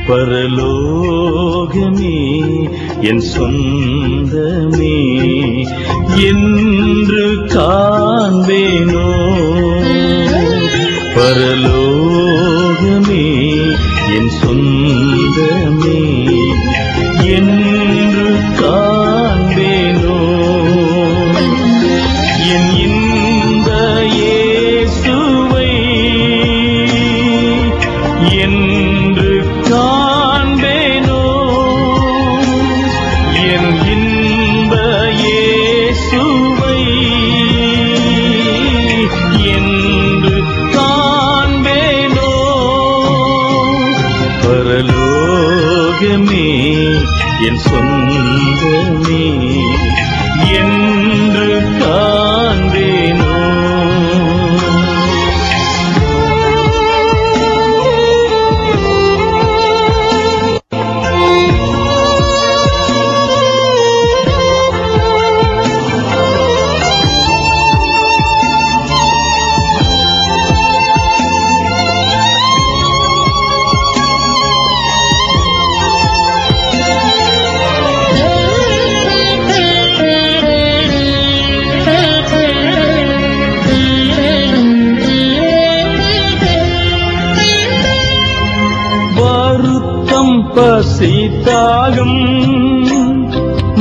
பரலோகமே என் சொந்தமே என்று காண்பேனோ, பரலோகமே என் சொந்தமே என்று காண்பேனோ, என் இன்ப இயேசுவை என்று காண்பேனோ, என் இன்ப இயேசுவை என்று காண்பேனோ, பரலோகமே என் சொந்தமே என்று காண்பேனோ. பசித்தாகும்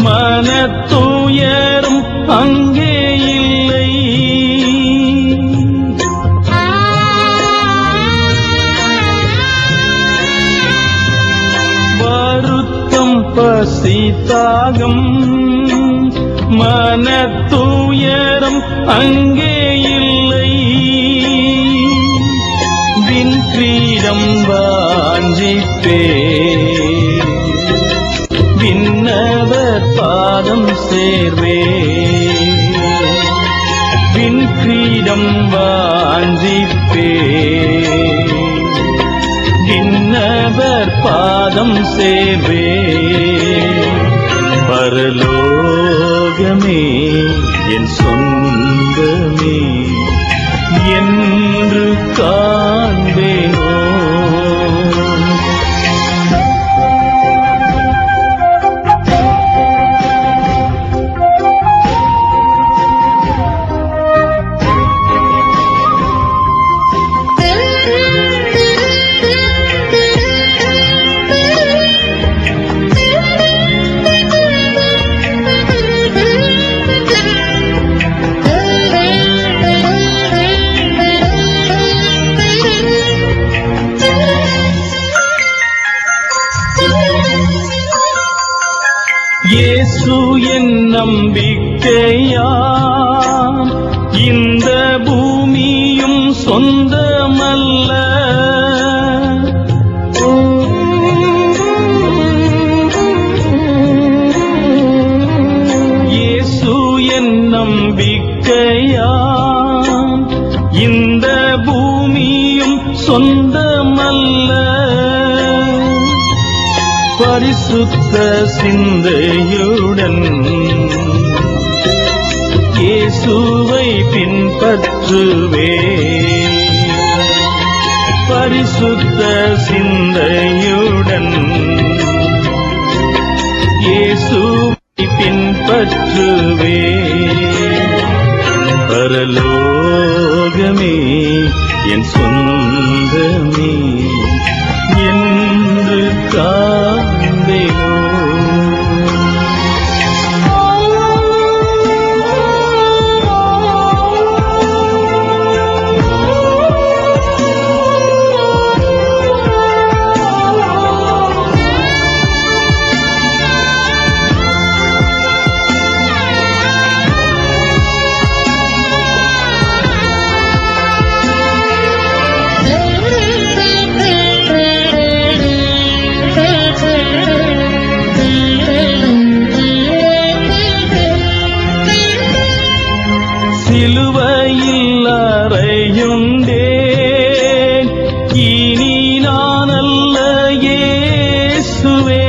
மனத்துயரும் அங்கே இல்லை, வருத்தம் பசித்தாகும் மனத்துயரும் அங்கே இல்லை, விண் கிரீடம் வாஞ்சிப்பே விண்ணவர் பாதம் சேர்வே, விண் கிரீடம் வாஞ்சிப்பே விண்ணவர் பாதம் சேர்வே, பரலோகமே என் சொந்தமே என்று காண்பேனோ. இயேசு என் நம்பிக்கையா, இந்த பூமியும் சொந்தமல்ல, இயேசு என் நம்பிக்கையா, இந்த பூமியும் சொந்தமல்ல, பரிசுத்த சிந்தையுடன் இயேசுவை பின்பற்றுவே, பரிசுத்த சிந்தையுடன் இயேசுவை பின்பற்றுவே, பரலோகமே என் சொந்தமே என்று காண்பேனோ. சிலுவையில் அறையுண்டேன், இனி நான் அல்ல இயேசுவே,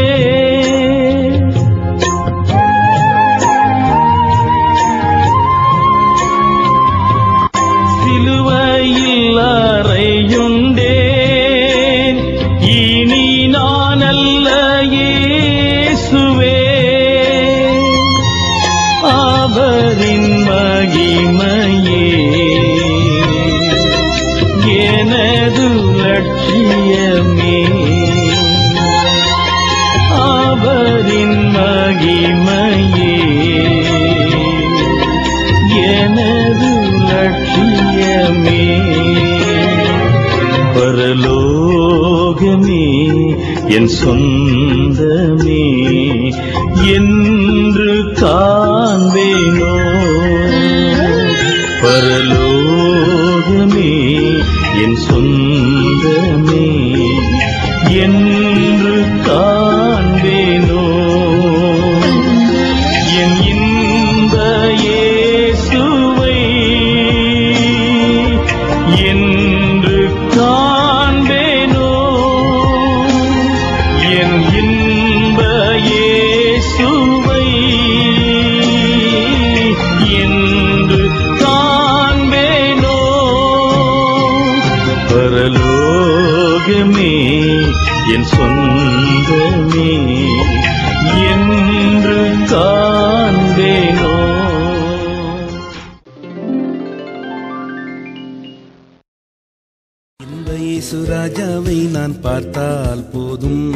சிலுவையில் அறையுண்டேன், இனி நான் லட்சியமே அவரின் மகிமையே எனது லட்சியமே பரலோகமே என் சொந்தமே என்று காண்பேனோ பரலோகமே என் சொந்தமே என்று காண்பேனோ என் இன்ப இயேசுவை என்று காண்பேனோ என் இன்ப இயேசுவை என்று காண்பேனோ பரலோகமே என் சொந்தமே என்று காண்பேனோ. இன்ப இயேசு ராஜாவை நான் பார்த்தால் போதும்,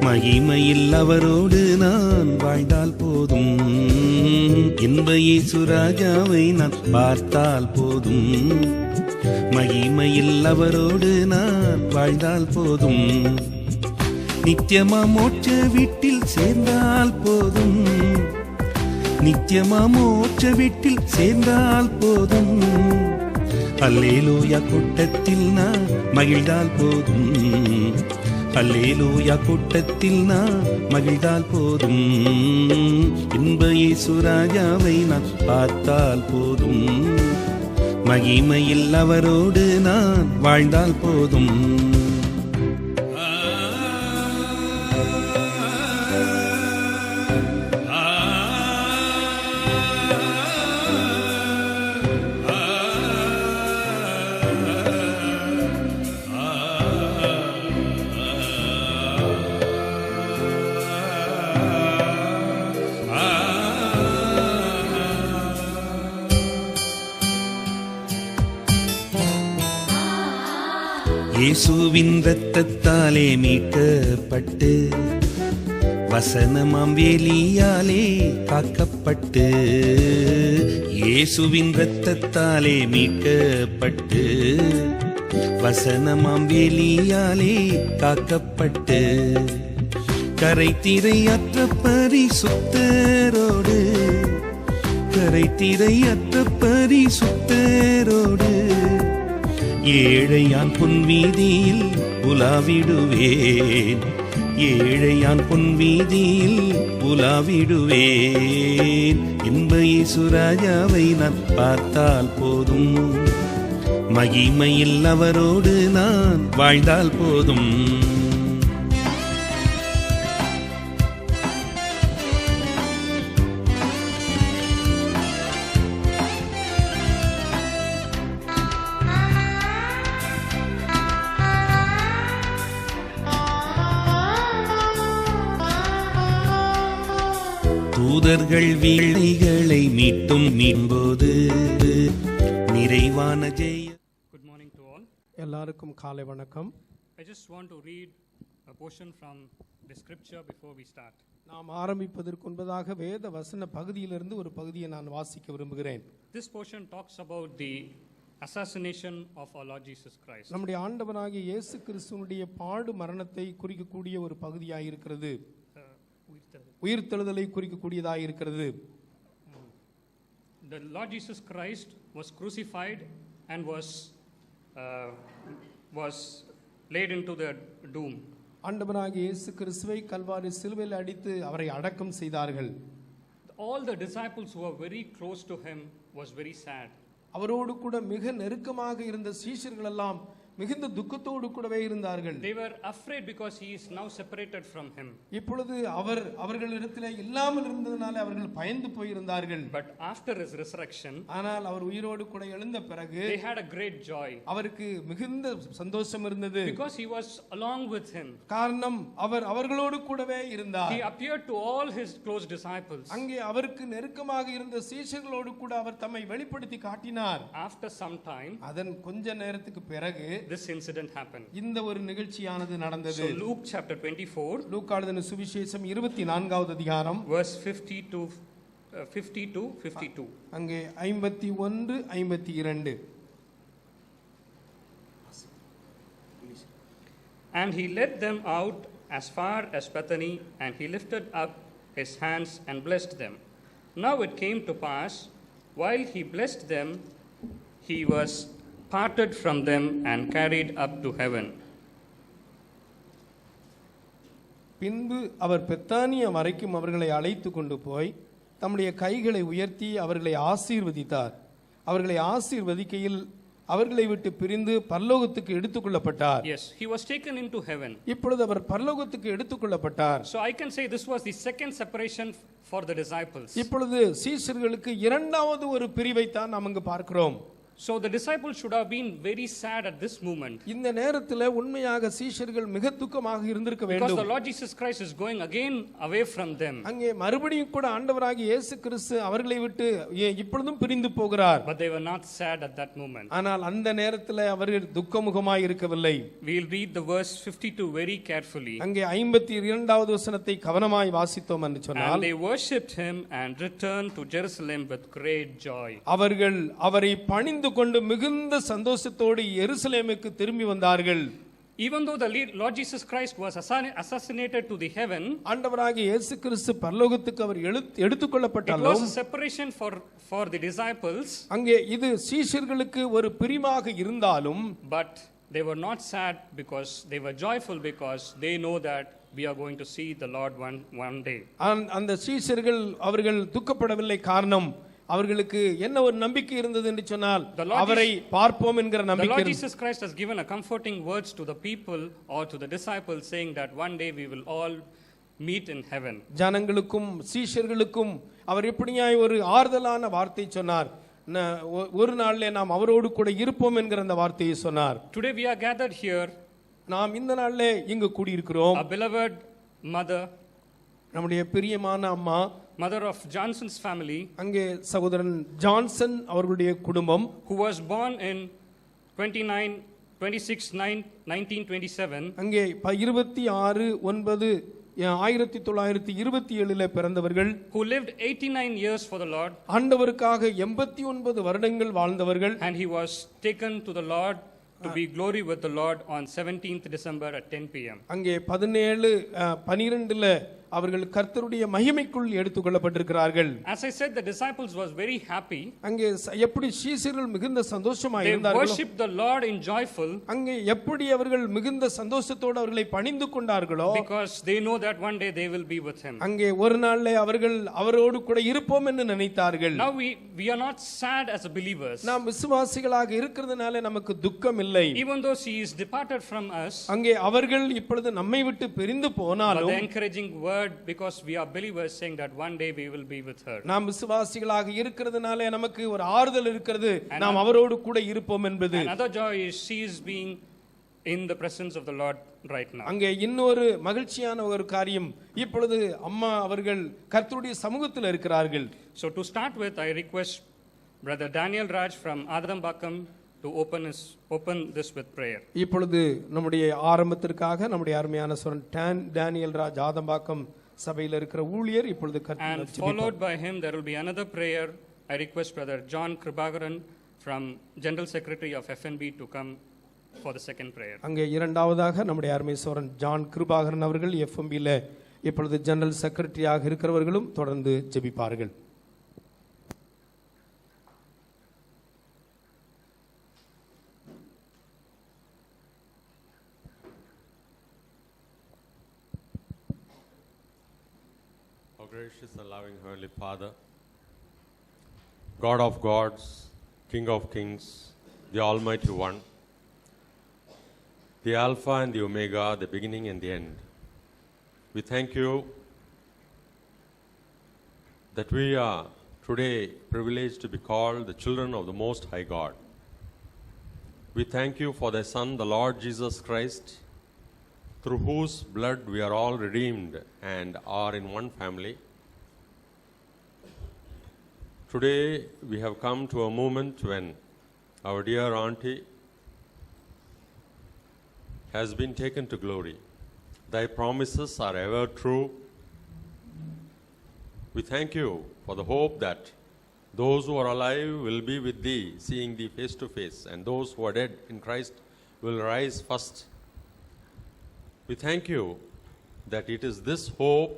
மகிமையில் அவரோடு நான் வாழ்ந்தால் போதும். இன்ப இயேசு ராஜாவை நான் பார்த்தால் போதும், மகிமையில் அவரோடு நான் வாழ்ந்தால் போதும். நித்தியமா மோட்ச வீட்டில் சேர்ந்தால் போதும், நித்தியமா மோட்ச வீட்டில் சேர்ந்தால் போதும். அல்லேலூயா கூட்டத்தில் நான் மகிழ்ந்தால் போதும், அல்லேலூயா கூட்டத்தில் நான் மகிழ்ந்தால் போதும். இன்ப இயேசு ராஜாவை நான் பார்த்தால் போதும், மகிமையில் அவரோடு நான் வாழ்ந்தால் போதும். இயேசுவின் இரத்தத்தாலே மீட்கப்பட்டு, வசனமாம் வேலியாலே காக்கப்பட்டு. இயேசுவின் இரத்தத்தாலே மீட்கப்பட்டு, வசனமாம் வேலியாலே காக்கப்பட்டு. கரைத்திரையற்ற பரிசுத்தரோடு, கரைத்திரையற்ற பரிசுத்தரோடு ஏழையான் பொன்வீதியில் உலாவிடுவேன், ஏழையான் பொன்வீதியில் உலாவிடுவேன். இன்ப இயேசு ராஜாவை நான் பார்த்தால் போதும், மகிமையில் அவரோடு நான் வாழ்ந்தால் போதும். தூதர்கள் வீழைகளை மீட்டும் மீன்போது நிறைவான ஜெய. Good morning to all. எல்லாருக்கும் காலை வணக்கம். I just want to read a portion from the scripture before we start. நாம் ஆரம்பிப்பதற்கு முன்பதாக வேத வசன பகுதியிலிருந்து ஒரு பகுதியை நான் வாசிக்க விரும்புகிறேன். This portion talks about the assassination of our Lord Jesus Christ. நம்முடைய ஆண்டவராகிய இயேசு கிறிஸ்துவினுடைய பாடு மரணத்தை குறிக்கக்கூடிய ஒரு பகுதியாக இருக்கிறது, உயிர்த்தெழுதலை குறிக்கக்கூடியதாக இருக்கிறது. The Lord Jesus Christ was crucified and was laid into the doom. ஆண்டவராகிய இயேசு கிறிஸ்துவை கல்வாரி சிலுவையில் அடித்து அவரை அடக்கம் செய்தார்கள். All the disciples who were very close to him was very sad. அவரோடு கூட மிக நெருக்கமாக இருந்த சீஷர்கள் எல்லாம் மிகுந்த துக்கத்தோடு கூடவே இருந்தார்கள். They were afraid because he is now separated from him. இப்பொழுது அவர்களிடத்திலே இல்லாமல் இருந்ததனால அவர்கள் பயந்து போயிருந்தார்கள். But after his resurrection, ஆனால் அவர் உயிரோடு கூட எழுந்த பிறகு they had a great joy. அவருக்கு மிகுந்த சந்தோஷம் இருந்தது. Because he was along with him. காரணம் அவர் அவர்களோடு கூடவே இருந்தார். He appeared to all his close disciples. அங்கே அவருக்கு நெருக்கமாக இருந்த சீஷர்களோடு கூட அவர் தம்மை வெளிப்படுத்தி காட்டினார். After some time, அதன் கொஞ்ச நேரத்துக்கு பிறகு this incident happened. இந்த ஒரு நிகழ்ச்சியானது நடந்தது. So Luke chapter 24, லூக்கா எழுதின சுவிசேஷம் 24வது அதிகாரம் verse 50 to 52. அங்கே 51 52. And he led them out as far as Bethany, and he lifted up his hands and blessed them. Now it came to pass, while he blessed them, he was parted from them and carried up to heaven. பின்பு அவர் பெத்தானியா வரைக்கும் அவர்களை அழைத்து கொண்டு போய் தம்முடைய கைகளை உயர்த்தி அவர்களை ஆசீர்வதித்தார். அவர்களை ஆசீர்வதிக்கையில் அவர்களை விட்டு பிரிந்து பரலோகத்துக்கு எடுத்துக்கொள்ளப்பட்டார். Yes, he was taken into heaven. இப்பொழுது அவர் பரலோகத்துக்கு எடுத்துக்கொள்ளப்பட்டார். So I can say this was the second separation for the disciples. இப்பொழுது சீஷர்களுக்கு இரண்டாவது ஒரு பிரிவை தான் நாம் அங்கு பார்க்கிறோம். So the disciples should have been very sad at this moment. இந்த நேரத்தில் உண்மையாக சீஷர்கள் மிக துக்கமாக இருந்திருக்க Because வேண்டும். the Lord Jesus Christ is going again away from them. அங்கே மறுபடியும் கூட ஆண்டவராகிய இயேசு கிறிஸ்து அவர்களை விட்டு இப்பொழுதும் பிரிந்து போகிறார். But they were not sad at that moment. ஆனால் அந்த நேரத்தில் அவர்கள் துக்கமுகமாய் இருக்கவில்லை. We'll read the verse 52 very carefully. அங்கே 52வது வசனத்தை கவனமாய் வாசித்தோம் என்று And சொன்னால் they worshipped him and returned to Jerusalem with great joy. அவர்கள் அவரை பணிந்து கொண்டு மிகுந்த சந்தோஷத்தோடு எருசலேமுக்கு திரும்பி வந்தார்கள். Even though the Lord Jesus Christ was assassinated to the heaven, ஆண்டவராகிய இயேசு கிறிஸ்து பரலோகத்துக்கு அவர் it எடுத்துக்கொள்ளப்பட்டாலும் was a separation for the disciples. அங்கே இது சீஷர்களுக்கு ஒரு பிரிவாக இருந்தாலும் But they were not sad because they were joyful because they know that we are going to see the Lord one day. அந்த சீஷர்கள் அவர்கள் துக்கப்படவில்லை. காரணம் அவர்களுக்கு என்ன ஒரு நம்பிக்கை இருந்தது என்று சொன்னால் அவரை பார்ப்போம் என்கிற The நம்பிக்கை. Lord Jesus Christ has given a comforting words to the people or to the disciples saying that one day we will all meet in heaven. ஜனங்களுக்கும் சீஷர்களுக்கும் அவர் எப்படியாய் ஒரு ஆறுதலான வார்த்தை சொன்னார். ஒரு நாளிலே நாம் அவரோடு கூட இருப்போம் என்கிற அந்த வார்த்தையை சொன்னார். Today we are gathered here. நாம் இந்த நாளிலே இங்கு கூடியிருக்கிறோம். A beloved mother, நம்முடைய பிரியமான அம்மா, mother of Johnson's family, அங்கே சகோதரன் ஜான்சன் அவர்களுடைய குடும்பம், who was born in 1927, அங்கே 26/9/1927 பிறந்தவர்கள், who lived 89 years for the Lord, ஆண்டவருக்காக 89 வருடங்கள் வாழ்ந்தவர்கள். and he was taken to the Lord to be glory with the Lord on 17th December at 10 p.m. அங்கே 17/12 அவர்கள் கர்த்தருடைய மகிமைக்குள் எடுத்துக்கொள்ளப்பட்டிருக்கிறார்கள். As I said, the disciples was very happy. அங்கே எப்படி சீஷர்கள் மிகுந்த சந்தோஷமாக They இருந்தார்களோ, worshiped the Lord in joyful, அங்கே எப்படி அவர்கள் மிகுந்த சந்தோஷத்தோடு அவர்களை பணிந்து கொண்டார்களோ, because they know that one day they will be with him. அங்கே ஒரு நாளிலே அவர்கள் அவரோடு கூட இருப்போம் என்று நினைத்தார்கள். Now we are not sad as believers. நாம் விசுவாசிகளாக இருக்கிறதுனால நமக்கு துக்கம் இல்லை. Even though she is departed from us, அங்கே அவர்கள் இப்பொழுது நம்மை விட்டு பிரிந்து but போனாலும் the encouraging word, because we are believers, saying that one day we will be with her. நாம் விசுவாசிகளாக இருக்கிறதுனால நமக்கு ஒரு ஆறுதல் இருக்கிறது, நாம் அவரோடு கூட இருப்போம் என்பது. Another joy is she is being in the presence of the Lord right now. அங்கே இன்னொரு மகிழ்ச்சியான ஒரு காரியம், இப்பொழுது அம்மா அவர்கள் கர்த்தருடைய சமூகத்தில் இருக்கிறார்கள். So to start with, I request Brother Daniel Raj from Adambakam to open this with prayer. இப்பொழுது நம்முடைய ஆரம்பத்திற்காக நம்முடைய அருமையான சொரன் டேனியல் ராஜ் ஆதம்பாக்கம் சபையில் இருக்கிற ஊழியர் இப்பொழுது And followed by him there will be another prayer. I request Brother John Kribagaran from General Secretary of FNB to come for the second prayer. அங்கே இரண்டாவதாக நம்முடைய அருமை சோரன் ஜான் கிருபாகரன் அவர்கள் FMB-ல இப்பொழுது ஜெனரல் செக்ரட்டரியாக இருக்கிறவர்களும் தொடர்ந்து ஜெபிப்பார்கள். Gracious and loving Heavenly Father, God of gods, King of kings, the Almighty One, the Alpha and the Omega, the beginning and the end. We thank you that we are today privileged to be called the children of the Most High God. We thank you for thy Son, the Lord Jesus Christ, through whose blood we are all redeemed and are in one family. Today we have come to a moment when our dear auntie, has been taken to glory. Thy promises are ever true. We thank you for the hope that those who are alive will be with thee, seeing thee face to face, and those who are dead in Christ will rise first. We thank you that it is this hope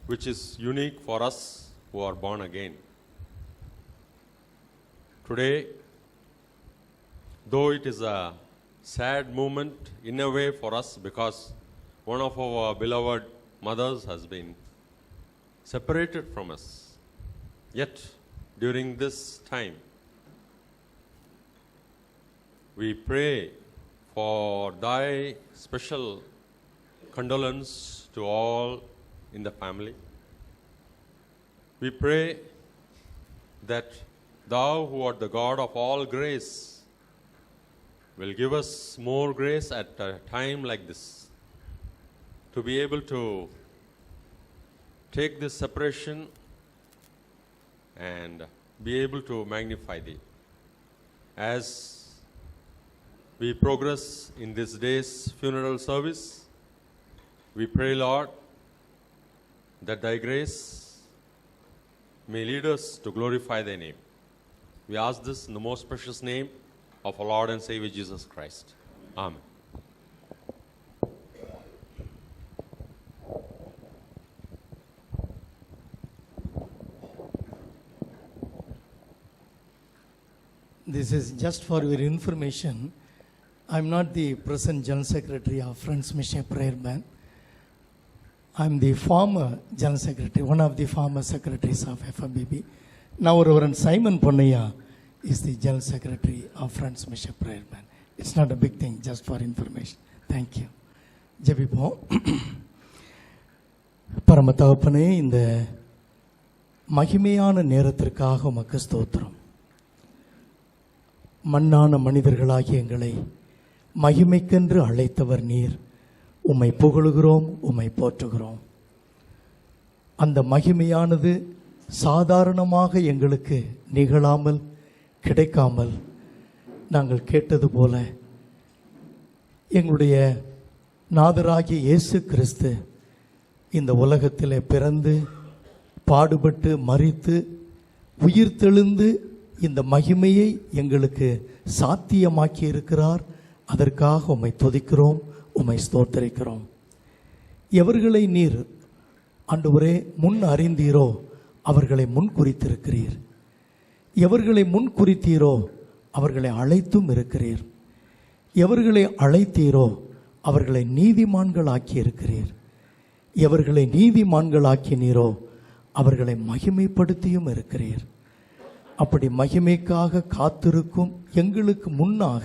which is unique for us who are born again. Today, though it is a sad moment in a way for us because one of our beloved mothers has been separated from us, yet during this time, we pray for thy special condolence to all in the family. We pray that thou, who art the God of all grace, will give us more grace at a time like this to be able to take this separation and be able to magnify thee. As we progress in this day's funeral service, we pray, Lord, that thy grace may lead us to glorify thy name. We ask this in the most precious name of our Lord and Savior Jesus Christ. Amen. This is just for your information. I'm not the present General Secretary of Friends Mission Prayer Band. I'm the former General Secretary, one of the former secretaries of FMBB. Now Reverend Simon Ponnaya is the General Secretary of Friends Mission Prayer Band. It's not a big thing, just for information. Thank you. ஜெபிப்போம். பரம தகப்பனே, இந்த மகிமையான நேரத்திற்காக உமக்கு ஸ்தோத்திரம். மண்ணான மனிதர்களாகிய எங்களை மகிமைக்கென்று அழைத்தவர் நீர். உம்மை புகழுகிறோம், உம்மை போற்றுகிறோம். அந்த மகிமையானது சாதாரணமாக எங்களுக்கு நிகழாமல் கிடைக்காமல் நாங்கள் கேட்டது போல எங்களுடைய நாதராகிய இயேசு கிறிஸ்து இந்த உலகத்தில் பிறந்து பாடுபட்டு மரித்து உயிர்த்தெழுந்து இந்த மகிமையை எங்களுக்கு சாத்தியமாக்கி இருக்கிறார். அதற்காக உம்மை துதிக்கிறோம், உம்மை ஸ்தோத்திரிக்கிறோம். எவர்களை நீர் ஆண்டவரே முன் அறிந்தீரோ அவர்களை முன் குறித்திருக்கிறீர். எவர்களை முன் குறித்தீரோ அவர்களை அழைத்தும் இருக்கிறீர். எவர்களை அழைத்தீரோ அவர்களை நீதிமான்கள் ஆக்கி இருக்கிறீர். எவர்களை நீதிமான்கள் ஆக்கினீரோ அவர்களை மகிமைப்படுத்தியும் இருக்கிறீர். அப்படி மகிமைக்காக காத்திருக்கும் எங்களுக்கு முன்னாக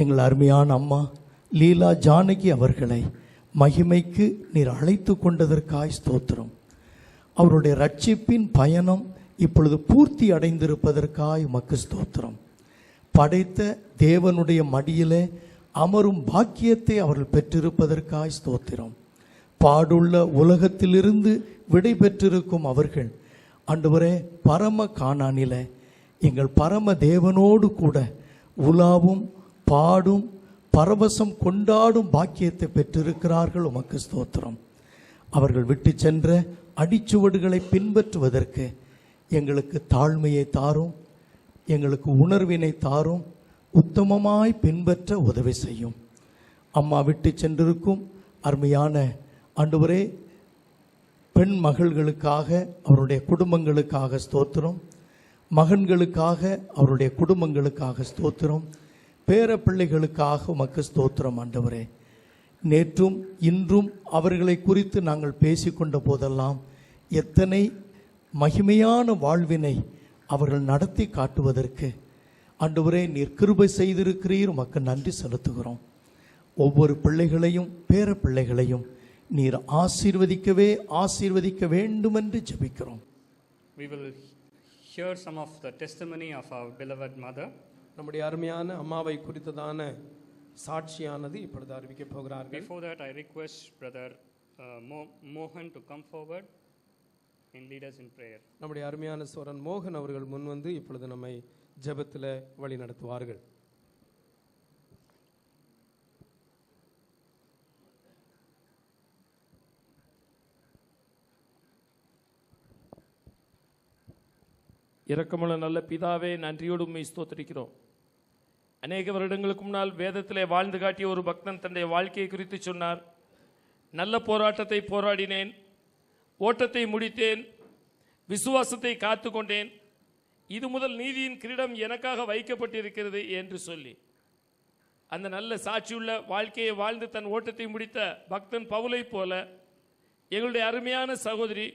எங்கள் அருமையான அம்மா லீலா ஜானகி அவர்களை மகிமைக்கு நீர் அழைத்து கொண்டதற்காய் ஸ்தோத்திரம். அவருடைய ரட்சிப்பின் பயணம் இப்பொழுது பூர்த்தி அடைந்திருப்பதற்காய் உமக்கு ஸ்தோத்திரம். படைத்த தேவனுடைய மடியிலே அமரும் பாக்கியத்தை அவர்கள் பெற்றிருப்பதற்காய் ஸ்தோத்திரம். பாடுள்ள உலகத்திலிருந்து விடை பெற்றிருக்கும் அவர்கள் ஆண்டவரே பரம கானானில எங்கள் பரம தேவனோடு கூட உலாவும் பாடும் பரவசம் கொண்டாடும் பாக்கியத்தை பெற்றிருக்கிறார்கள். உமக்கு ஸ்தோத்திரம். அவர்கள் விட்டு சென்ற அடிச்சுவடுகளை பின்பற்றுவதற்கு எங்களுக்கு தாழ்மையை தாரும், எங்களுக்கு உணர்வினை தாரும், உத்தமமாய் பின்பற்ற உதவி செய்யும். அம்மா விட்டு சென்றிருக்கும் அருமையான ஆண்டவரே பெண் மகள்களுக்காக அவருடைய குடும்பங்களுக்காக ஸ்தோத்திரம், மகன்களுக்காக அவருடைய குடும்பங்களுக்காக ஸ்தோத்திரம், பேர பிள்ளைகளுக்காக உமக்கு ஸ்தோத்திரம். ஆண்டவரே நேற்றும் இன்றும் அவர்களை குறித்து நாங்கள் பேசிக்கொண்ட போதெல்லாம் எத்தனை மகிமையான வாழ்வினை அவர்கள் நடத்தி காட்டுவதற்கு ஆண்டவரே நீர் கிருபை செய்திருக்கிறீர். உமக்கு நன்றி செலுத்துகிறோம். ஒவ்வொரு பிள்ளைகளையும் பேர பிள்ளைகளையும் நீர் ஆசீர்வதிக்க வேண்டும் என்று ஜெபிக்கிறோம். We will hear some of the testimony of our beloved mother. நம்முடைய அருமையான அம்மாவை குறித்ததான சாட்சியானது இப்பொழுது அறிவிக்க போகிறார்கள். Before that, I request Brother Mohan to come forward and lead us in prayer. நம்முடைய அருமையான சோரன் மோகன் அவர்கள் முன் வந்து இப்பொழுது நம்மை ஜெபத்தில் வழி நடத்துவார்கள். இரக்கமுள்ள நல்ல பிதாவே, நன்றியோடு உம்மை ஸ்தோத்திரிக்கிறோம். அநேக வருடங்களுக்கு முன்னால் வேதத்திலே வாழ்ந்து காட்டிய ஒரு பக்தன் தன்னுடைய வாழ்க்கையை குறித்து சொன்னார். நல்ல போராட்டத்தை போராடினேன், ஓட்டத்தை முடித்தேன், விசுவாசத்தை காத்து கொண்டேன், இது முதல் நீதியின் கிரீடம் எனக்காக வைக்கப்பட்டிருக்கிறது என்று சொல்லி அந்த நல்ல சாட்சியுள்ள வாழ்க்கையை வாழ்ந்து தன் ஓட்டத்தை முடித்த பக்தன் பவுலை போல எங்களுடைய அருமையான சகோதரி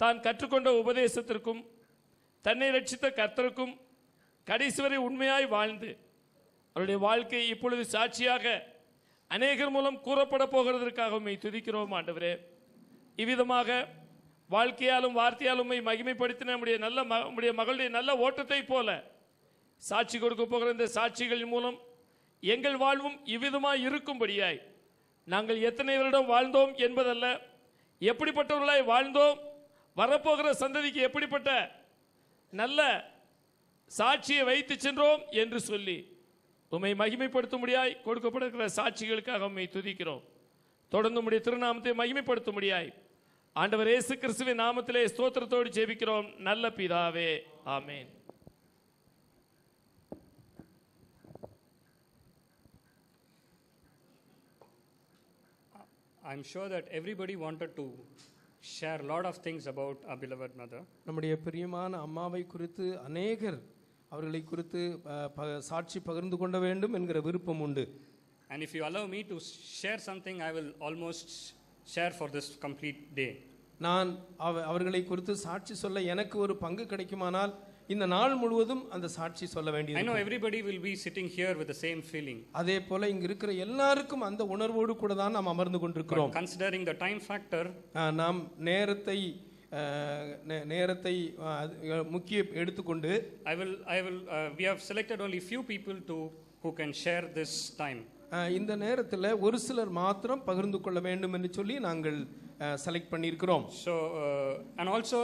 தான் கற்றுக்கொண்ட உபதேசத்திற்கும் தன்னை ரட்சித்த கர்த்தருக்கும் கடைசி வரை உண்மையாய் வாழ்ந்து அவருடைய வாழ்க்கை இப்பொழுது சாட்சியாக அநேகர் மூலம் கூறப்பட போகிறதற்காக உம்மை துதிக்கிறோம் ஆண்டவரே. இவ்விதமாக வாழ்க்கையாலும் வார்த்தையாலும் உம்மை மகிமைப்படுத்தின நம்முடைய மகளுடைய நல்ல ஓட்டத்தை போல சாட்சி கொடுக்க போகிற இந்த சாட்சிகளின் மூலம் எங்கள் வாழ்வும் இவ்விதமாய் இருக்கும்படியாய் நாங்கள் எத்தனை வருடம் வாழ்ந்தோம் என்பதல்ல, எப்படிப்பட்டவர்களாய் வாழ்ந்தோம், வரப்போகிற சந்ததிக்கு எப்படிப்பட்ட நல்ல சாட்சியை வைத்து சென்றோம் என்று சொல்லி உம்மை மகிமைப்படுத்தும்படியாய் கொடுக்கப்படுகிற சாட்சிகளுக்காக உம்மை துதிக்கிறோம். தொடர்ந்து உம்முடைய திருநாமத்தை மகிமைப்படுத்தும்படியாய் ஆண்டவர் இயேசு கிறிஸ்துவின் நாமத்திலே ஸ்தோத்திரத்தோடு ஜெபிக்கிறோம் நல்ல பிதாவே, ஆமென். I'm sure that everybody wanted to share a lot of things about our beloved mother. நம்முடைய பிரியமான அம்மாவை குறித்து அநேகர் அவர்களை குறித்து சாட்சி பகிர்ந்து கொள்ள வேண்டும் என்கிற விருப்பம் உண்டு. And if you allow me to share something, I will almost share for this complete day. நான் அவர்களை குறித்து சாட்சி சொல்ல எனக்கு ஒரு பங்கு கிடைக்குமானால் இந்த நாள் முழுவதும் அந்த சாட்சி சொல்ல வேண்டியது. I know everybody will be sitting here with the same feeling. அதே போல இங்க இருக்கிற எல்லாருக்கும் அந்த உணர்வோடு கூட தான் நாம் அமர்ந்து கொண்டிருக்கிறோம். Considering the time factor, நாம் நேரத்தை முக்கிய எடுத்துக்கொண்டு we have selected only few people who can share this time. இந்த நேரத்தில் ஒரு சிலர் மாத்திரம் பகிர்ந்து கொள்ள வேண்டும் என்று சொல்லி நாங்கள் செலக்ட் பண்ணியிருக்கிறோம். So and also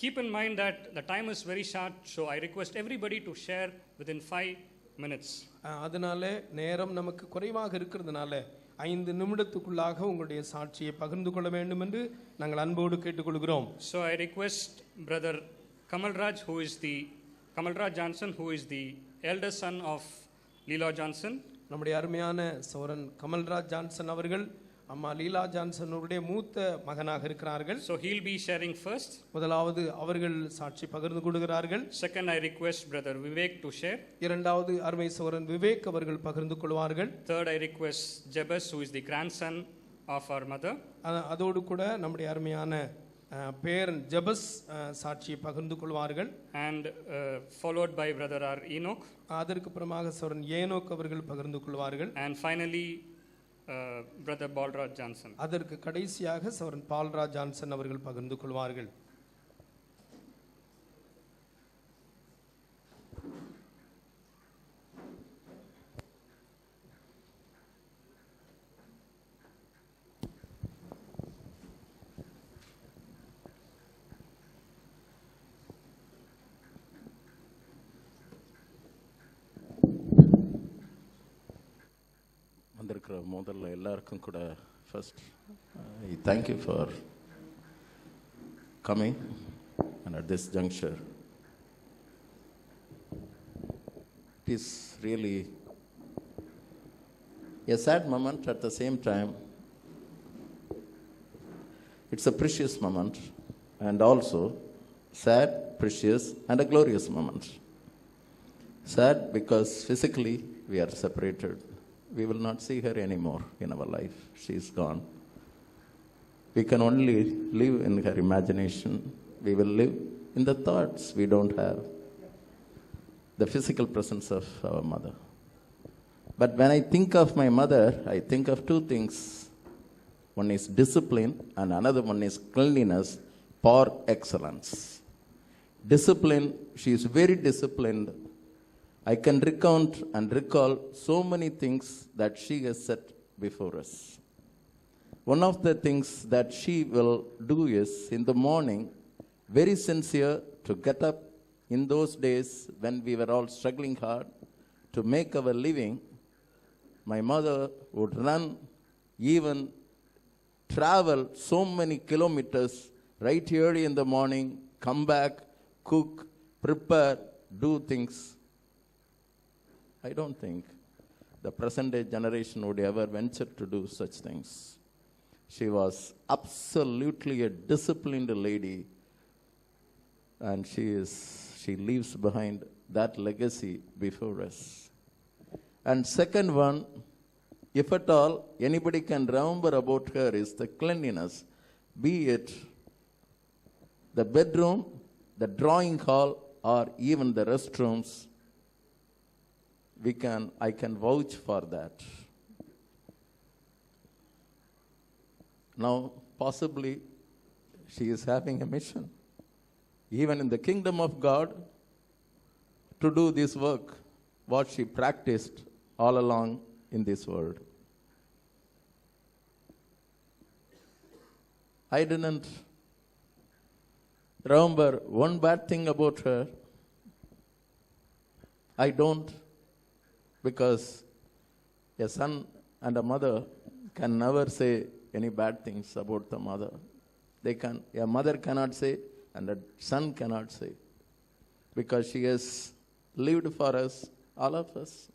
keep in mind that the time is very short, so I request everybody to share within 5 minutes. அதனால நேரம் நமக்கு குறைவாக இருக்கிறதுனால 5 நிமிடத்துக்குள்ளாக உங்களுடைய சாட்சியை பகிர்ந்து கொள்ள வேண்டும் என்று நாங்கள் அன்போடு கேட்டுக்கொள்கிறோம். So I request brother Kamalraj Johnson, who is the eldest son of Leela Johnson. நம்முடைய அருமையான சௌரன் கமல்ராஜ் ஜான்சன் அவர்கள் அம்மா லீலா ஜான்சன் அவருடைய மூத்த மகனாக இருக்கிறார்கள். So he'll be sharing first. முதலாவது அவர்கள் சாட்சி பகிர்ந்து கொள்கிறார்கள். Second, I request brother Vivek to share. இரண்டாவது அருமை சௌரன் விவேக் அவர்கள் பகிர்ந்து கொள்வார்கள். Third, I request Jebus, who is the grandson of our mother. அதோடு கூட நம்முடைய அருமையான பேரன் ஜெபஸ் சாட்சியை பகிர்ந்து கொள்வார்கள். And followed by brother R Enoch. அதற்கு அப்புறமாக சௌரன் ஏனோக் அவர்கள் பகிர்ந்து கொள்வார்கள். And finally brother Balraj Johnson. அதற்கு கடைசியாக சௌரன் பால்ராஜ் ஜான்சன் அவர்கள் பகிர்ந்து கொள்வார்கள். வந்திருக்கிற முதல்ல எல்லாருக்கும் கூட first I thank you for coming and at this juncture it is really a sad moment at the same time it's a precious moment and also sad, precious and a glorious moment. Sad because physically we are separated. We will not see her anymore in our life. She is gone. We can only live in her imagination. We will live in the thoughts. We don't have the physical presence of our mother. But when I think of my mother, I think of two things. One is discipline and another one is cleanliness par excellence. Discipline, she is very disciplined. I can recount and recall so many things that she has set before us. One of the things that she will do is, in the morning, very sincere to get up in those days when we were all struggling hard to make our living. My mother would run, even travel so many kilometers right early in the morning, come back, cook, prepare, do things. I don't think the present day generation would ever venture to do such things. She was absolutely a disciplined lady, and she leaves behind that legacy before us. And second one, if at all anybody can remember about her, is the cleanliness, be it the bedroom, the drawing hall, or even the restrooms. I can vouch for that. Now, possibly, she is having a mission, even in the kingdom of God, to do this work, what she practiced all along in this world. I didn't remember one bad thing about her. I don't, because a son and a mother can never say any bad things about the mother. A mother cannot say, and a son cannot say, because she has lived for us, all of us.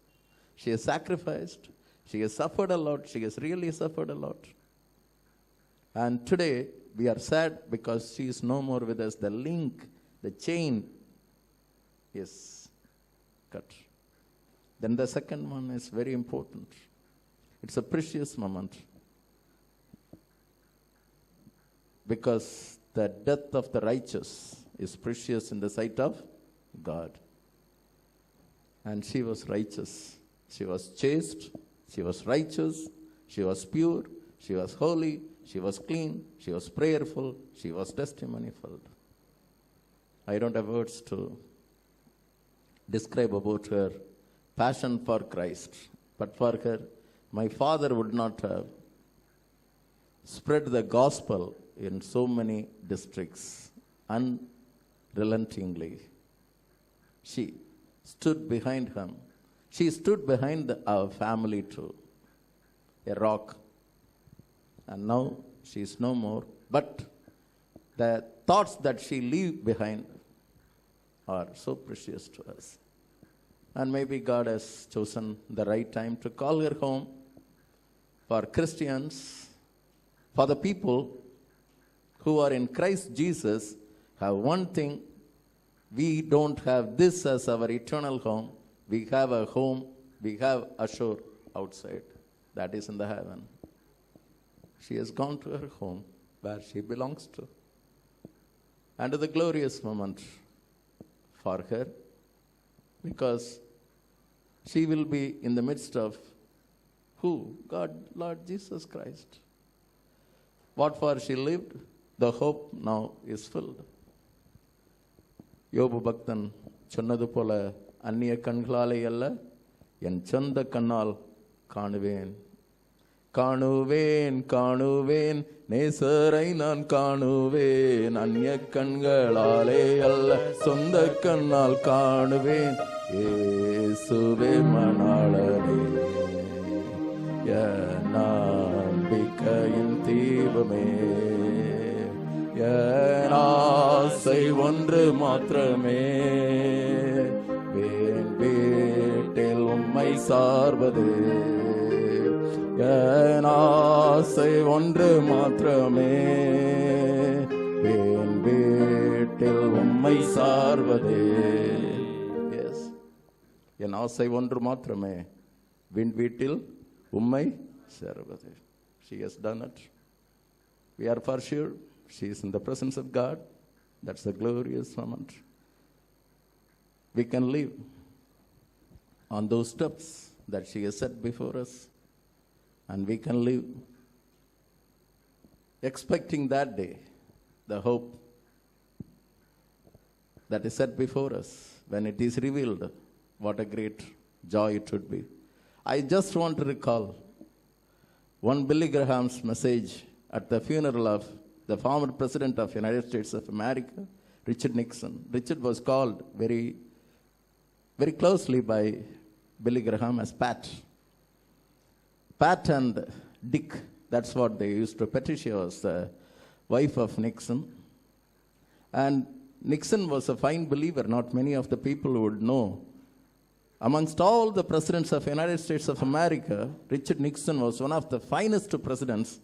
She has sacrificed. She has suffered a lot. She has really suffered a lot. And today, we are sad because she is no more with us. The link, the chain is cut. Then the second one is very important. It's a precious moment, because the death of the righteous is precious in the sight of God. And she was righteous. She was chaste. She was righteous. She was pure. She was holy. She was clean. She was prayerful. She was testimony-filled. I don't have words to describe about her passion for Christ. But for her, my father would not have spread the gospel in so many districts unrelentingly. She stood behind him. She stood behind our family too, a rock. And now she is no more. But the thoughts that she leaves behind are so precious to us. And maybe God has chosen the right time to call her home. For Christians, for the people who are in Christ Jesus, have one thing: we don't have this as our eternal home. We have a home, we have a shore outside, that is in the heaven. She has gone to her home where she belongs to. And the glorious moment for her, because she will be in the midst of who? God, Lord Jesus Christ. What for she lived, the hope now is filled. யோபு பக்தன் சொன்னது போல, அந்நிய கண்களாலே அல்ல, என் சொந்த கண்ணால் காணுவேன். காணுவேன் காணுவேன் நேசரை நான் காணுவேன். அந்நிய கண்களாலே அல்ல, சொந்த கண்ணால் காணுவேன். இயேசுவே மணாளனே, என் நம்பிக்கையின் தீபமே, என் ஆசை ஒன்று மாத்திரமே, என் வீட்டில் உம்மை சார்வது. என் ஆசை ஒன்று மாத்திரமே, என் வீட்டில் உம்மை சார்வது. எஸ், என் ஆசை ஒன்று மாத்திரமே, விண் வீட்டில் உம்மை சேர்வது. She has done it. We are for sure she is in the presence of God. That's a glorious moment. We can live on those steps that she has set before us, and we can live expecting that day, the hope that is set before us. When it is revealed, what a great joy it would be. I just want to recall one Billy Graham's message at the funeral of the former president of the United States of America, Richard Nixon. Richard was called very, very closely by Billy Graham as Pat. Pat and Dick, that's what they used to. Patricia was the wife of Nixon. And Nixon was a fine believer. Not many of the people would know. Amongst all the presidents of the United States of America, Richard Nixon was one of the finest presidents,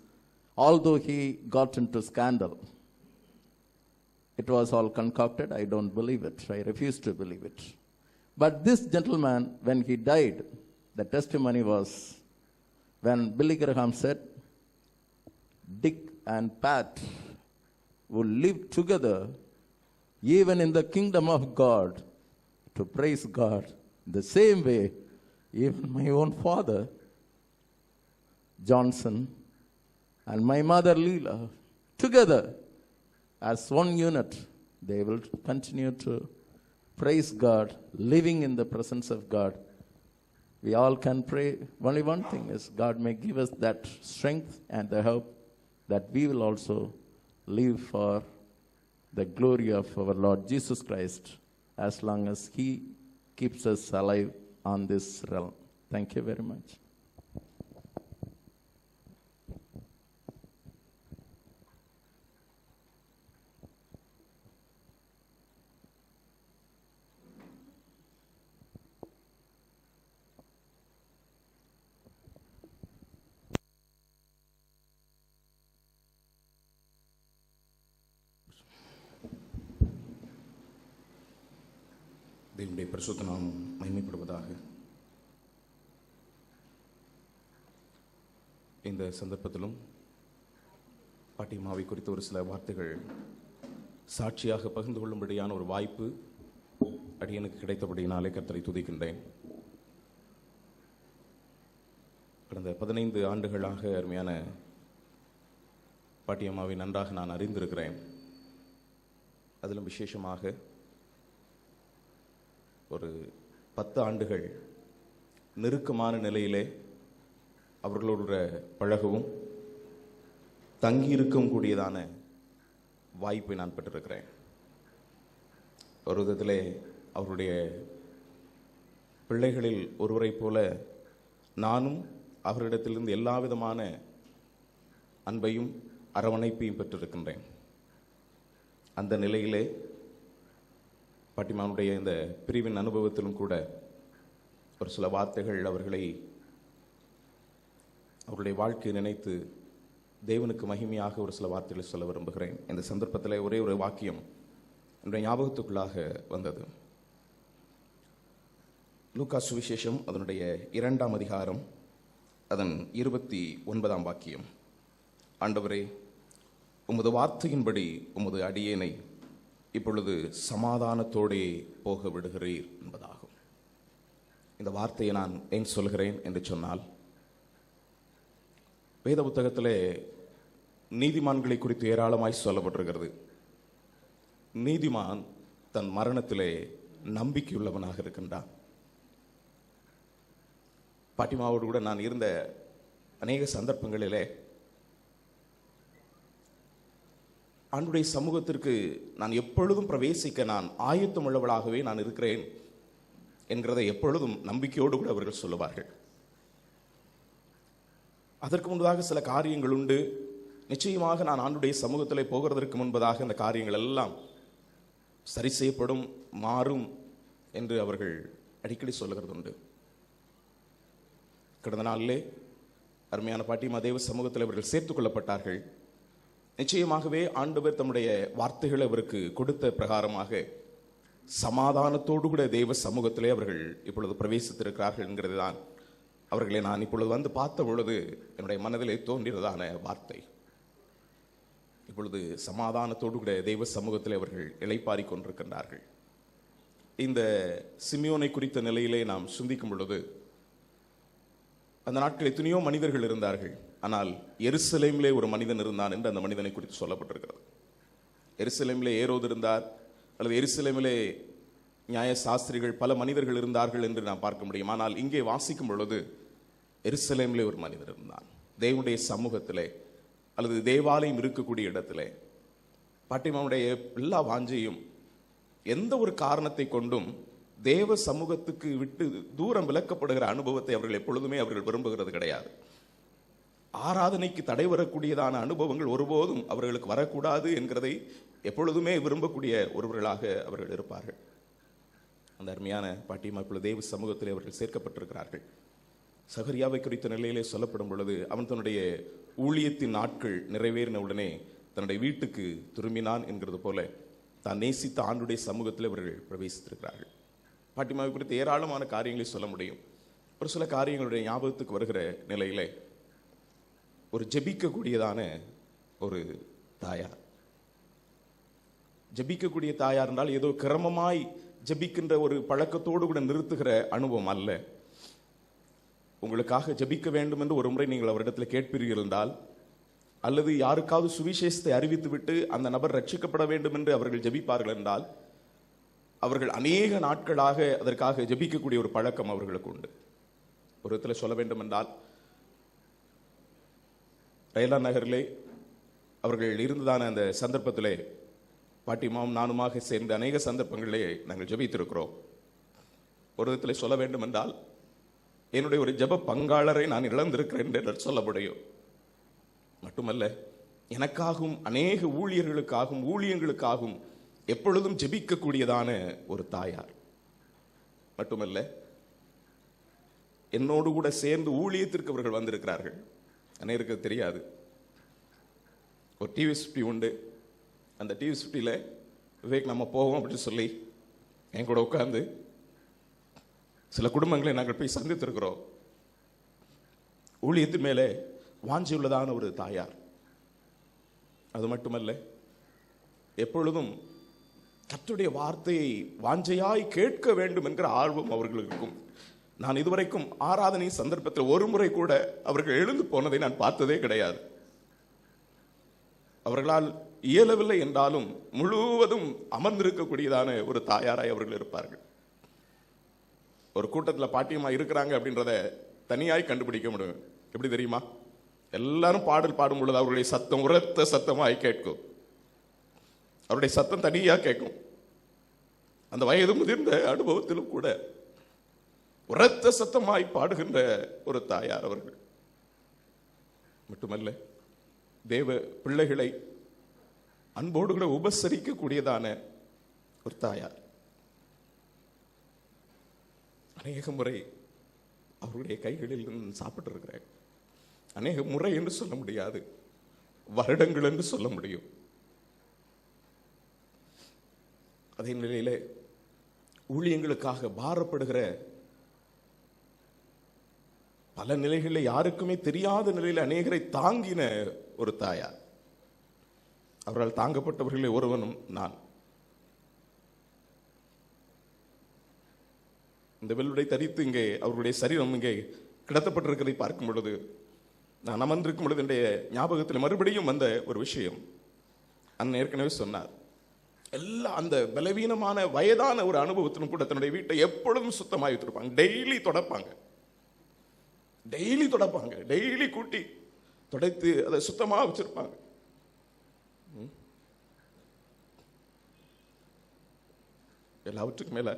although he got into scandal. It was all concocted. I don't believe it. I refuse to believe it. But this gentleman, when he died, the testimony was when Billy Graham said, Dick and Pat will live together even in the kingdom of God to praise God. The same way, even my own father, Johnson, and my mother, Leela, together as one unit, they will continue to praise God, living in the presence of God. We all can pray. Only one thing is God may give us that strength and the hope that we will also live for the glory of our Lord Jesus Christ as long as He keeps us alive on this realm. Thank you very much. தேவனுடைய பரிசுத்த நாமம் மகிமைப்படுவதாக. இந்த சந்தர்ப்பத்திலும் பாட்டிமாவை குறித்த ஒரு சில வார்த்தைகள் சாட்சியாக பகிர்ந்து கொள்ளும்படியான ஒரு வாய்ப்பு அடியனுக்கு கிடைத்தபடியினாலே கர்த்தரை துதிக்கின்றேன். கடந்த 15 ஆண்டுகளாக அருமையான பாட்டியம்மாவை நன்றாக நான் அறிந்திருக்கிறேன். அதிலும் விசேஷமாக ஒரு 10 ஆண்டுகள் நெருக்கமான நிலையிலே அவர்களோட பழகவும் தங்கியிருக்கும் கூடியதான வாய்ப்பை நான் பெற்றிருக்கிறேன். ஒரு விதத்திலே அவருடைய பிள்ளைகளில் ஒருவரைப் போல நானும் அவரிடத்திலிருந்து எல்லா விதமான அன்பையும் அரவணைப்பையும் பெற்றிருக்கின்றேன். அந்த நிலையிலே பாட்டிமாவுடைய இந்த பிரிவின் அனுபவத்திலும் கூட ஒரு சில வார்த்தைகள் அவருடைய வாழ்க்கையை நினைத்து தேவனுக்கு மகிமையாக ஒரு சில வார்த்தைகளை சொல்ல விரும்புகிறேன். இந்த சந்தர்ப்பத்தில் ஒரே ஒரு வாக்கியம் என்னுடைய ஞாபகத்துக்குள்ளாக வந்தது. லூக்கா சுவிசேஷம் அதனுடைய 2ஆம் அதிகாரம் அதன் 29ஆம் வாக்கியம். ஆண்டவரே, உமது வார்த்தையின்படி உமது அடியேனை இப்பொழுது சமாதானத்தோடே போக விடுகிறீர் என்பதாகும். இந்த வார்த்தையை நான் ஏன் சொல்கிறேன் என்று சொன்னால், வேத புத்தகத்திலே நீதிமான்களை குறித்து ஏராளமாய் சொல்லப்பட்டிருக்கிறது. நீதிமான் தன் மரணத்திலே நம்பிக்கையுள்ளவனாக இருக்கின்றான். பாட்டிமாவோடு கூட நான் இருந்த அநேக சந்தர்ப்பங்களிலே ஆண்டுடைய சமூகத்திற்கு நான் எப்பொழுதும் பிரவேசிக்க நான் ஆயத்தம் உள்ளவளாகவே நான் இருக்கிறேன் என்கிறதை எப்பொழுதும் நம்பிக்கையோடு கூட அவர்கள் சொல்லுவார்கள். அதற்கு முன்பதாக சில காரியங்கள் உண்டு. நிச்சயமாக நான் ஆண்டுடைய சமூகத்தில் போகிறதற்கு முன்பதாக இந்த காரியங்கள் எல்லாம் சரி செய்யப்படும், மாறும் என்று அவர்கள் அடிக்கடி சொல்லுகிறது உண்டு. கடந்த நாளிலே அருமையான பாட்டிமா தேவ சமூகத்தில் அவர்கள் சேர்த்துக் கொள்ளப்பட்டார்கள். நிச்சயமாகவே ஆண்டவர் தம்முடைய வார்த்தைகளை அவருக்கு கொடுத்த பிரகாரமாக சமாதானத்தோடு கூட தேவ சமூகத்திலே அவர்கள் இப்பொழுது பிரவேசித்திருக்கிறார்கள் என்கிறது தான் அவர்களை நான் இப்பொழுது வந்து பார்த்த பொழுது என்னுடைய மனதிலே தோன்றியதான வார்த்தை. இப்பொழுது சமாதானத்தோடு கூட தெய்வ சமூகத்தில் அவர்கள் இளைப்பாறிக் கொண்டிருக்கின்றார்கள். இந்த சிமியோனை குறித்த நிலையிலே நாம் சிந்திக்கும் பொழுது, அந்த நாட்கள் எத்தனையோ மனிதர்கள் இருந்தார்கள். ஆனால் எருசலேமிலே ஒரு மனிதன் இருந்தான் என்று அந்த மனிதனை குறித்து சொல்லப்பட்டிருக்கிறது. எருசலேமிலே ஏரோது இருந்தார், அல்லது எருசலேமிலே நியாய சாஸ்திரிகள், பல மனிதர்கள் இருந்தார்கள் என்று நாம் பார்க்க முடியும். ஆனால் இங்கே வாசிக்கும் பொழுது எருசலேமிலே ஒரு மனிதர் இருந்தான். தேவனுடைய சமூகத்திலே அல்லது தேவாலயம் இருக்கக்கூடிய இடத்திலே பாட்டிமாவுடைய எல்லா வாஞ்சையும் எந்த ஒரு காரணத்தை கொண்டும் தேவ சமூகத்துக்கு விட்டு தூரம் விலக்கப்படுகிற அனுபவத்தை அவர்கள் எப்பொழுதுமே அவர்கள் விரும்புகிறது கிடையாது. ஆராதனைக்கு தடை வரக்கூடியதான அனுபவங்கள் ஒருபோதும் அவர்களுக்கு வரக்கூடாது என்கிறதை எப்பொழுதுமே விரும்பக்கூடிய ஒருவர்களாக அவர்கள் இருப்பார்கள். அந்த அருமையான பாட்டியம்மா இப்பொழுது தேவ சமூகத்திலே அவர்கள் சேர்க்கப்பட்டிருக்கிறார்கள். சகரியாவை குறித்த நிலையிலே சொல்லப்படும் பொழுது அவன் தன்னுடைய ஊழியத்தின் நாட்கள் நிறைவேறின உடனே தன்னுடைய வீட்டுக்கு திரும்பினான் என்கிறது போல தான் நேசித்த ஆண்டுடைய சமூகத்தில் அவர்கள் பிரவேசித்திருக்கிறார்கள். பாட்டிமாவை குறித்து ஏராளமான காரியங்களை சொல்ல முடியும். ஒரு சில காரியங்களுடைய ஞாபகத்துக்கு வருகிற நிலையிலே ஒரு ஜெபிக்கக்கூடியதான ஒரு தாயார். ஜெபிக்கக்கூடிய தாயார் என்றால் ஏதோ கிரமமாய் ஜெபிக்கின்ற ஒரு பழக்கத்தோடு கூட நிறுத்துகிற அனுபவம் அல்ல. உங்களுக்காக ஜெபிக்க வேண்டும் என்று ஒரு முறை நீங்கள் அவரிடத்தில் கேட்பீர்கள் என்றால், அல்லது யாருக்காவது சுவிசேஷத்தை அறிவித்துவிட்டு அந்த நபர் ரட்சிக்கப்பட வேண்டும் என்று அவர்கள் ஜெபிப்பார்கள் என்றால், அவர்கள் அநேக நாட்களாக அதற்காக ஜெபிக்கக்கூடிய ஒரு பழக்கம் அவர்களுக்கு உண்டு. ஒரு விதத்தில் சொல்ல வேண்டும் என்றால், ரயிலா நகரிலே அவர்கள் இருந்ததான அந்த சந்தர்ப்பத்திலே பாட்டிமாவும் நானுமாக சேர்ந்து அநேக சந்தர்ப்பங்களிலே நாங்கள் ஜெபித்திருக்கிறோம். ஒரு விதத்தில் சொல்ல வேண்டும் என்றால், என்னுடைய ஒரு ஜெப பங்காளரை நான் இழந்திருக்கிறேன் என்று சொல்ல முடியும். மட்டுமல்ல, எனக்காகவும் அநேக ஊழியர்களுக்காகவும் ஊழியங்களுக்காகவும் எப்பொழுதும் ஜெபிக்கக்கூடியதான ஒரு தாயார். மட்டுமல்ல, என்னோடு கூட சேர்ந்து ஊழியத்திற்கு அவர்கள் வந்திருக்கிறார்கள். அநேருக்கு தெரியாது. ஒரு டிவி 50 உண்டு. அந்த டிவி 50ல விவேக் நம்ம போவோம் அப்படின்னு சொல்லி என் கூட உட்கார்ந்து சில குடும்பங்களை நாங்கள் போய் சந்தித்திருக்கிறோம். ஊழியத்தின் மேலே வாஞ்சியுள்ளதான ஒரு தாயார். அது மட்டுமல்ல, எப்பொழுதும் கர்த்தருடைய வார்த்தையை வாஞ்சையாய் கேட்க வேண்டும் என்கிற ஆர்வம் அவர்களுக்கு இருக்கும். நான் இதுவரைக்கும் ஆராதனை சந்தர்ப்பத்தில் ஒரு முறை கூட அவர்கள் எழுந்து போனதை நான் பார்த்ததே கிடையாது. அவர்களால் இயலவில்லை என்றாலும் முழுவதும் அமர்ந்திருக்கக்கூடியதான ஒரு தாயாராய் அவர்கள் இருப்பார்கள். ஒரு கூட்டத்தில் பாட்டியம்மா இருக்கிறாங்க அப்படின்றத தனியாய் கண்டுபிடிக்க முடியும். எப்படி தெரியுமா? எல்லாரும் பாடல் பாடும் பொழுது அவருடைய சத்தம் உரத்த சத்தமாய் கேட்கும். அவருடைய சத்தம் தனியா கேட்கும். அந்த வயது முதிர்ந்த அனுபவத்திலும் கூட உரத்த சத்தமாய் பாடுகின்ற ஒரு தாயார் அவர்கள். மட்டுமல்ல, தேவ பிள்ளைகளை அன்போடு கூட உபசரிக்கக்கூடியதான ஒரு தாயார். அநேக முறை அவருடைய கைகளில் இருந்து சாப்பிட்டு இருக்கிறேன். அநேக முறை என்று சொல்ல முடியாது, வருடங்கள் என்று சொல்ல முடியும். அதே நிலையிலே ஊழியங்களுக்காக பாரப்படுகிற பல நிலைகளில் யாருக்குமே தெரியாத நிலையில் அநேகரை தாங்கின ஒரு தாயார். அவரால் தாங்கப்பட்டவர்களே ஒருவனும் நான். இந்த வெள்ளுடை தரித்து இங்கே அவர்களுடைய சரீரம் இங்கே கிடத்தப்பட்டிருக்கிறதை பார்க்கும் பொழுது, நான் அமர்ந்திருக்கும் பொழுது என்னுடைய ஞாபகத்தில் மறுபடியும் வந்த ஒரு விஷயம். அண்ணன் ஏற்கனவே சொன்னார், எல்லா அந்த பலவீனமான வயதான ஒரு அனுபவத்திலும் கூட தன்னுடைய வீட்டை எப்பொழுதும் சுத்தமாக வைத்திருப்பாங்க. டெய்லி தொடப்பாங்க, டெய்லி கூட்டி துடைத்து அதை சுத்தமாக வச்சிருப்பாங்க. எல்லாவற்றுக்கும் மேல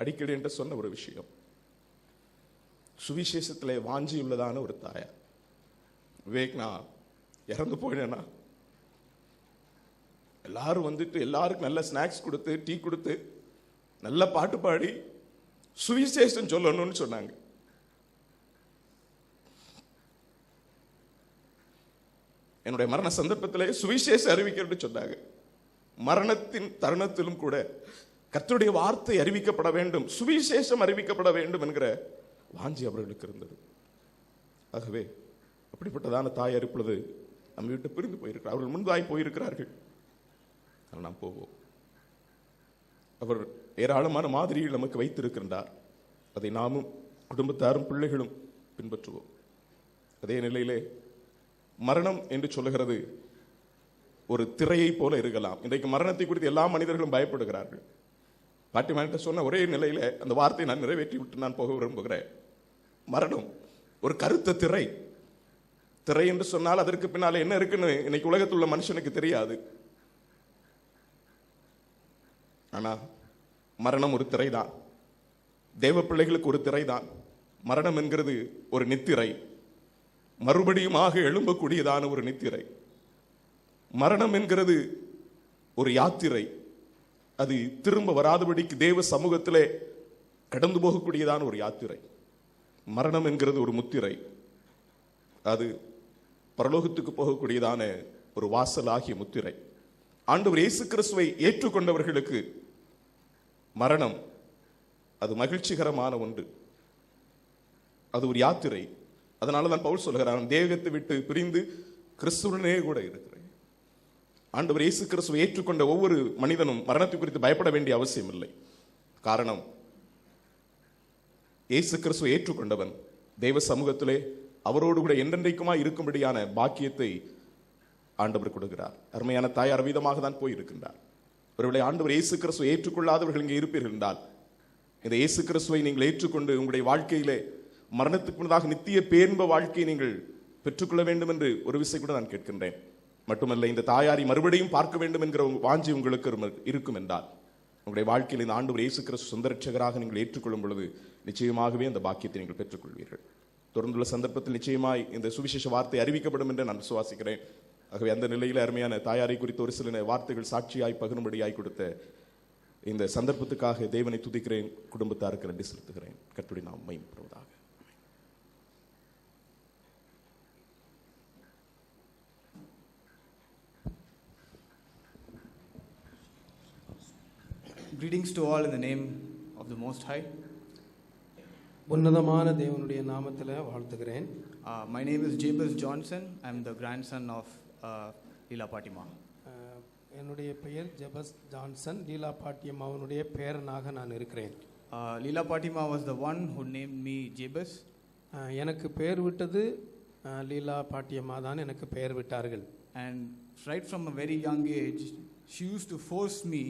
அடிக்கடி என்று சொன்ன ஒரு விஷயம், சுவிசேஷத்திலே வாஞ்சியுள்ளதான ஒரு தாயார். விவேக், நான் இறந்து போயினேன்னா எல்லாரும் வந்துட்டு எல்லாருக்கும் நல்ல ஸ்நாக்ஸ் கொடுத்து டீ கொடுத்து நல்ல பாட்டு பாடி சுவிசேஷம் சொல்லணும்னு சொன்னாங்க. என்னுடைய மரண சந்தர்ப்பத்திலே சுவிசேஷம் அறிவிக்க சொன்னாங்க. மரணத்தின் தருணத்திலும் கூட கர்த்தருடைய வார்த்தை அறிவிக்கப்பட வேண்டும், சுவிசேஷம் அறிவிக்கப்பட வேண்டும் என்கிற வாஞ்சி அவர்களுக்கு இருந்தது. ஆகவே அப்படிப்பட்டதான தாயார் இப்பொழுது நம்ம வீட்டை பிரிந்து போயிருக்கிறார். அவர்கள் முன்பாய் போயிருக்கிறார்கள். நாம் போவோம். அவர் ஏராளமான மாதிரிகள் நமக்கு வைத்திருக்கின்றார். அதை நாமும் குடும்பத்தாரும் பிள்ளைகளும் பின்பற்றுவோம். அதே நிலையிலே மரணம் என்று சொல்லுகிறது ஒரு திரையை போல இருக்கலாம். இன்றைக்கு மரணத்தை குறித்து எல்லா மனிதர்களும் பயப்படுகிறார்கள். பாட்டிமான்ட்ட சொன்ன ஒரே நிலையில அந்த வார்த்தையை நான் நிறைவேற்றி விட்டு நான் போக விரும்புகிறேன். மரணம் ஒரு கருத்த திரை. திரை என்று சொன்னால் அதற்கு பின்னால என்ன இருக்குன்னு இன்னைக்கு உலகத்தில் உள்ள மனுஷனுக்கு தெரியாது. ஆனா மரணம் ஒரு திரைதான். தேவ பிள்ளைகளுக்கு ஒரு திரைதான். மரணம் என்கிறது ஒரு நித்திரை. மறுபடியுமாக எழும்பக்கூடியதான ஒரு நித்திரை. மரணம் என்கிறது ஒரு யாத்திரை. அது திரும்ப வராதபடிக்கு தேவ சமூகத்திலே கடந்து போகக்கூடியதான ஒரு யாத்திரை. மரணம் என்கிறது ஒரு முத்திரை. அது பரலோகத்துக்கு போகக்கூடியதான ஒரு வாசல் ஆகிய முத்திரை. ஆண்டவர் இயேசு கிறிஸ்துவை ஏற்றுக்கொண்டவர்களுக்கு மரணம் அது மகிழ்ச்சிகரமான ஒன்று. அது ஒரு யாத்திரை. அதனால தான் பவுல் சொல்கிறான், தேகத்தை விட்டு பிரிந்து கிறிஸ்துவனே கூட இருக்கிறேன். ஆண்டவர் இயேசு கிறிஸ்துவை ஏற்றுக்கொண்ட ஒவ்வொரு மனிதனும் மரணத்தை குறித்து பயப்பட வேண்டிய அவசியம் இல்லை. காரணம், இயேசு கிறிஸ்துவை ஏற்றுக்கொண்டவன் தேவ சமூகத்திலே அவரோடு கூட என்றென்றைக்குமா இருக்கும்படியான பாக்கியத்தை ஆண்டவர் கொடுக்கிறார். அருமையான தாயார் விதமாக தான் போயிருக்கின்றார். ஒருவேளை ஆண்டவர் இயேசு கிறிஸ்துவை ஏற்றுக்கொள்ளாதவர்கள் இங்கே இருப்பீர்கள் என்றால், இந்த இயேசு கிறிஸ்துவை நீங்கள் ஏற்றுக்கொண்டு உங்களுடைய வாழ்க்கையிலே மரணத்துக்கு முன்னதாக நித்திய பேன்ப வாழ்க்கையை நீங்கள் பெற்றுக்கொள்ள வேண்டும் என்று ஒரு விசை கூட நான் கேட்கின்றேன். மட்டுமல்ல, இந்த தாயாரை மறுபடியும் பார்க்க வேண்டும் என்கிற வாஞ்சி உங்களுக்கு இருக்கும் என்றால், உங்களுடைய வாழ்க்கையில் இந்த ஆண்டவர் இயேசு கிறிஸ்து சொந்த ரட்சகராக நீங்கள் ஏற்றுக்கொள்ளும் பொழுது நிச்சயமாகவே அந்த பாக்கியத்தை நீங்கள் பெற்றுக்கொள்வீர்கள். தொடர்ந்துள்ள சந்தர்ப்பத்தில் நிச்சயமாய் இந்த சுவிசேஷ வார்த்தை அறிவிக்கப்படும் என்று நான் விசுவாசிக்கிறேன். ஆகவே அந்த நிலையில் அருமையான தாயாரை குறித்து ஒரு சில வார்த்தைகள் சாட்சியாய் பகிரும்படியாய் கொடுத்த இந்த சந்தர்ப்பத்துக்காக தேவனை துதிக்கிறேன், குடும்பத்தாருக்கு நன்றி செலுத்துகிறேன். கர்த்தருடைய நாமம் மகிமைப்படுவதாக. Greetings to all in the name of the Most High. உன்னதமான தேவனுடைய நாமத்தில் வாழ்த்துகிறேன். My name is Jabez Johnson. I'm the grandson of Leela Patima. என்னுடைய பெயர் ஜெபஸ் ஜான்சன். லீலா பாட்டியம்மாவனுடைய பேரனாக நான் இருக்கிறேன். Leela Patima was the one who named me Jabez. எனக்கு பெயர் விட்டது லீலா பாட்டியம்மா தான் எனக்கு பெயர் விட்டார்கள். And right from a very young age, she used to force me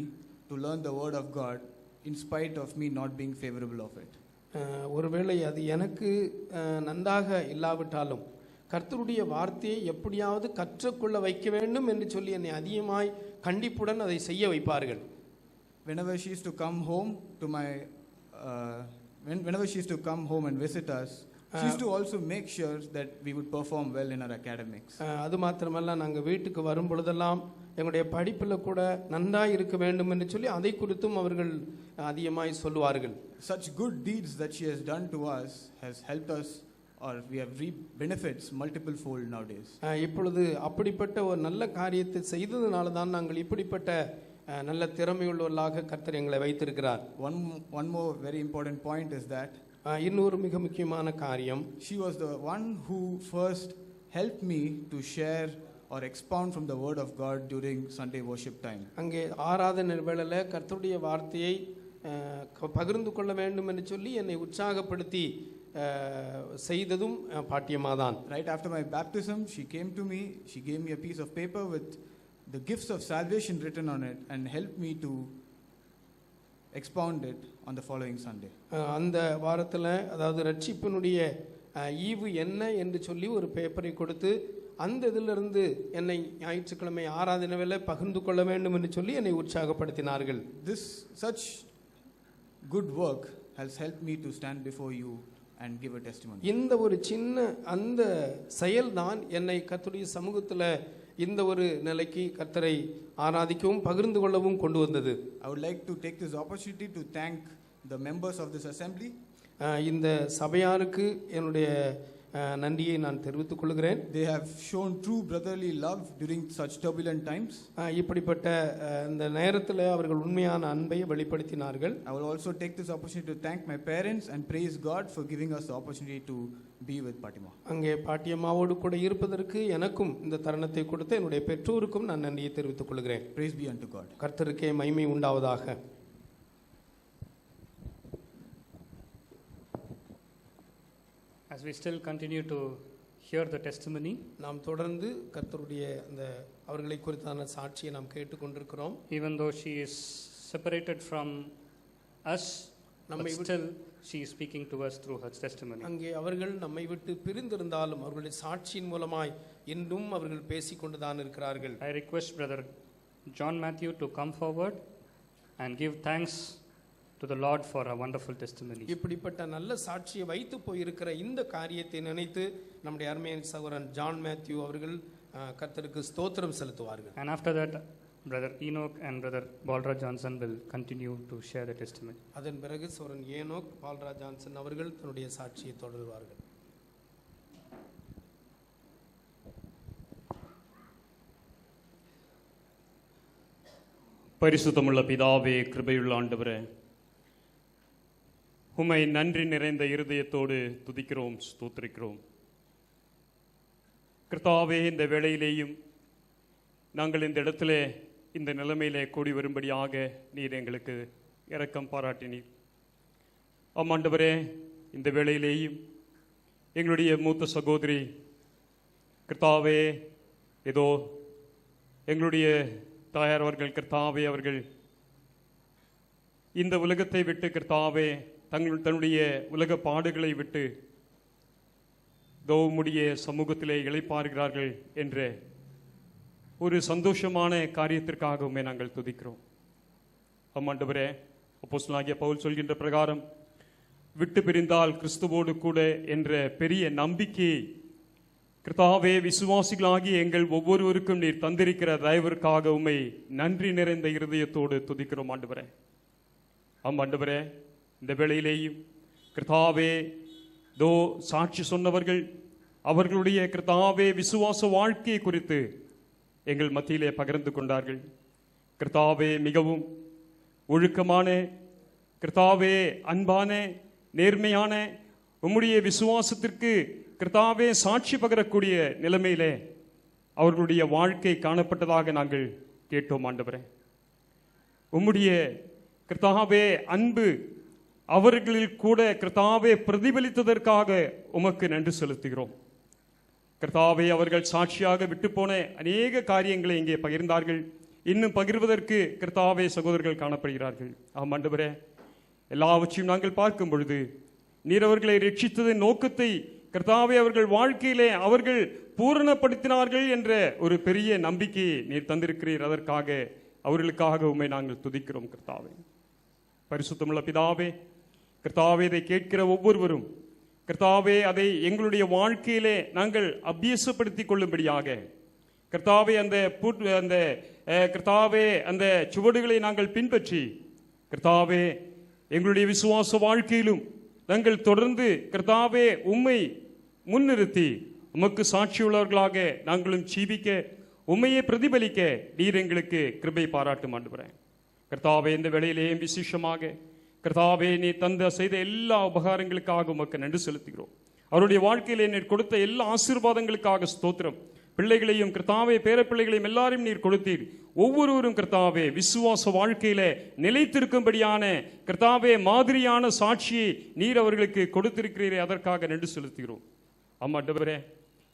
to learn the word of God in spite of me not being favorable of it. ஒருவேளை அது எனக்கு நன்றாக இல்லாவிட்டாலும் கர்த்தருடைய வார்த்தையை எப்படியாவது கற்றுக்கொள்ள வைக்க வேண்டும் என்று சொல்லி என்னை அதிகமாய் கண்டிப்புடன் அதை செய்ய வைப்பார்கள். Whenever she used to come home to my whenever she used to come home and visit us, she used to also make sure that we would perform well in our academics. அது மாத்திரமல்ல, நாங்கள் வீட்டுக்கு வரும் பொழுதெல்லாம் எங்களுடைய படிப்பில் கூட நன்றாக இருக்க வேண்டும் என்று சொல்லி அதை குறித்தும் அவர்கள் அதிகமாய் சொல்லுவார்கள். Such good deeds that she has done to us has helped us, or we have reaped benefits multiple fold nowadays. இப்பொழுது அப்படிப்பட்ட ஒரு நல்ல காரியத்தை செய்ததனால தான் நாங்கள் இப்படிப்பட்ட நல்ல திறமையுள்ளவர்களாக கர்த்தர் எங்களை வைத்திருக்கிறார். One more very important point is that இன்னொரு மிக முக்கியமான காரியம், she was the one who first helped me to share or expound from the word of God during Sunday worship time. அங்கே ஆராதனை வேளையில் கர்த்தருடைய வார்த்தையை பகிர்ந்து கொள்ள வேண்டும் என்று சொல்லி என்னை உற்சாகப்படுத்தி செய்ததும் பாட்டியம்மா தான். Right after my baptism, she came to me, she gave me a piece of paper with the gifts of salvation written on it and helped me to expound it on the following Sunday. அந்த வாரத்தில், அதாவது ரட்சிப்பினுடைய ஈவு என்ன என்று சொல்லி ஒரு பேப்பரை கொடுத்து அந்த இதிலிருந்து என்னை ஞாயிற்றுக்கிழமை ஆராதனையில் பகிர்ந்து கொள்ள வேண்டும் என்று சொல்லி என்னை உற்சாகப்படுத்தினார்கள். Such good work has helped me to stand before you and give a testimony. இந்த ஒரு சின்ன அந்த செயல் தான் என்னை கர்த்தருடைய சமூகத்தில் இந்த ஒரு நிலைக்கு கர்த்தரை ஆராதிக்கவும் பகிர்ந்து கொள்ளவும் கொண்டு வந்தது. I would like to take this opportunity to thank the members of this assembly. இந்த சபையாருக்கு என்னுடைய நன்றியை நான் தெரிவித்துக் கொள்கிறேன். They have shown true brotherly love during such turbulent times. இப்படிப்பட்ட இந்த நேரத்தில் அவர்கள் உண்மையான அன்பை வெளிப்படுத்தினார்கள். I will also take this opportunity to thank my parents and praise God for giving us the opportunity to be with Patima. அங்கே பாட்டியம்மாவோடு கூட இருப்பதற்கு எனக்கும் இந்த தருணத்தை கொடுத்த என்னுடைய பெற்றோருக்கும் நான் நன்றியை தெரிவித்துக் கொள்கிறேன். Praise be unto God. கர்த்தருக்கே மகிமை உண்டாவதாக. As we still continue to hear the testimony, நாம் தொடர்ந்து கர்த்தருடைய அந்த அவர்களை குறித்தான சாட்சியை நாம் கேட்டுக்கொண்டிருக்கிறோம். even though she is separated from us, but still she is speaking to us through her testimony. அங்கே அவர்கள் நம்மை விட்டு பிரிந்திருந்தாலும் அவர்களுடைய சாட்சியின் மூலமாய் இன்னும் அவர்கள் பேசிக்கொண்டு தான் இருக்கிறார்கள். I request Brother John Matthew to come forward and give thanks to the Lord for a wonderful testimony. இப்படிப்பட்ட நல்ல சாட்சியை வைத்து போயிருக்கிற இந்த காரியத்தை நினைத்து நம்முடைய அருமையான சகோதரன் ஜான் மேத்யூ அவர்கள் கர்த்தருக்கு ஸ்தோத்திரம் செலுத்துவார்கள். And after that, Brother Enoch and Brother Balraj Johnson will continue to share the testimony. அதன் பிறகு சகோதரன் ஏனோக் பால்ராஜ் ஜான்சன் அவர்கள் தன்னுடைய சாட்சியை தொடர்வார்கள். பரிசுத்தமுள்ள பிதாவே, கிருபையுள்ள ஆண்டவரே, உம்மை நன்றி நிறைந்த இருதயத்தோடு துதிக்கிறோம், ஸ்தோத்திரிக்கிறோம். கர்த்தாவே, இந்த வேளையிலேயும் நாங்கள் இந்த இடத்திலே இந்த நிலைமையிலே கூடி வரும்படியாக நீர் எங்களுக்கு இரக்கம் பாராட்டினீர். ஆண்டவரே, இந்த வேளையிலேயும் எங்களுடைய மூத்த சகோதரி கர்த்தாவே, ஏதோ எங்களுடைய தாயார் அவர்கள் கர்த்தாவே அவர்கள் இந்த உலகத்தை விட்டு கர்த்தாவே தன்னுடைய உலக பாடுகளை விட்டு தோமுடைய சமூகத்திலே இளைப்பாறுகிறார்கள் என்ற ஒரு சந்தோஷமான காரியத்திற்காகவுமே நாங்கள் துதிக்கிறோம். ஆண்டவரே, அப்போஸ்தலனாகிய பவுல் சொல்கின்ற பிரகாரம் விட்டு பிரிந்தால் கிறிஸ்துவோடு கூட என்ற பெரிய நம்பிக்கையை கர்த்தாவே விசுவாசிகளாகி எங்கள் ஒவ்வொருவருக்கும் நீர் தந்திருக்கிற தயவிற்காக உம்மை நன்றி நிறைந்த இருதயத்தோடு துதிக்கிறோம் ஆண்டவரே. ஆண்டவரே, இந்த வேளையிலேயும் கர்த்தாவே சாட்சி சொன்னவர்கள் அவர்களுடைய கர்த்தாவே விசுவாச வாழ்க்கையை குறித்து எங்கள் மத்தியிலே பகிர்ந்து கொண்டார்கள். கர்த்தாவே, மிகவும் ஒழுக்கமான கர்த்தாவே அன்பான நேர்மையான உம்முடைய விசுவாசத்திற்கு கர்த்தாவே சாட்சி பகரக்கூடிய நிலைமையிலே அவர்களுடைய வாழ்க்கை காணப்பட்டதாக நாங்கள் கேட்டோம் ஆண்டவரே. உம்முடைய கர்த்தாவே அன்பு அவர்களில் கூட கர்த்தாவே பிரதிபலித்ததற்காக உமக்கு நன்றி செலுத்துகிறோம். கர்த்தாவே, அவர்கள் சாட்சியாக விட்டு போன அநேக காரியங்களை இங்கே பகிர்ந்தார்கள். இன்னும் பகிர்வதற்கு கர்த்தாவே சகோதரர்கள் காணப்படுகிறார்கள். ஆண்டவரே, எல்லாவற்றையும் நாங்கள் பார்க்கும் பொழுது நீர் அவர்களை ரட்சித்ததின் நோக்கத்தை கர்த்தாவே அவர்கள் வாழ்க்கையிலே அவர்கள் பூரணப்படுத்தினார்கள் என்ற ஒரு பெரிய நம்பிக்கையை நீர் தந்திருக்கிறீர். அதற்காக அவர்களுக்காக உம்மை நாங்கள் துதிக்கிறோம். கர்த்தாவே, பரிசுத்தமுள்ள பிதாவே, கர்த்தாவே, இதை கேட்கிற ஒவ்வொருவரும் கர்த்தாவே அதை எங்களுடைய வாழ்க்கையிலே நாங்கள் அபியாசப்படுத்திக் கொள்ளும்படியாக கர்த்தாவே அந்த கர்த்தாவே அந்த சுவடுகளை நாங்கள் பின்பற்றி கர்த்தாவே எங்களுடைய விசுவாச வாழ்க்கையிலும் நாங்கள் தொடர்ந்து கர்த்தாவே உம்மை முன்னிறுத்தி உமக்கு சாட்சியுள்ளவர்களாக நாங்களும் ஜீவிக்க உம்மையே பிரதிபலிக்க நீர் எங்களுக்கு கிருபை பாராட்டும் ஆண்டவரே. கர்த்தாவே, இந்த வேளையிலேயும் விசேஷமாக கர்த்தாவே நீ தந்த செய்த எல்லா உபகாரங்களுக்காக உமக்கு நன்றி செலுத்துகிறோம். அவருடைய வாழ்க்கையிலே நீர் கொடுத்த எல்லா ஆசீர்வாதங்களுக்காக ஸ்தோத்திரம். பிள்ளைகளையும் கர்த்தாவே பேரப்பிள்ளைகளையும் எல்லாரையும் நீர் கொடுத்தீர். ஒவ்வொருவரும் கர்த்தாவே விசுவாச வாழ்க்கையில நிலைத்திருக்கும்படியான கர்த்தாவே மாதிரியான சாட்சியை நீர் அவர்களுக்கு கொடுத்திருக்கிறீரே, அதற்காக நன்றி செலுத்துகிறோம். ஆண்டவரே,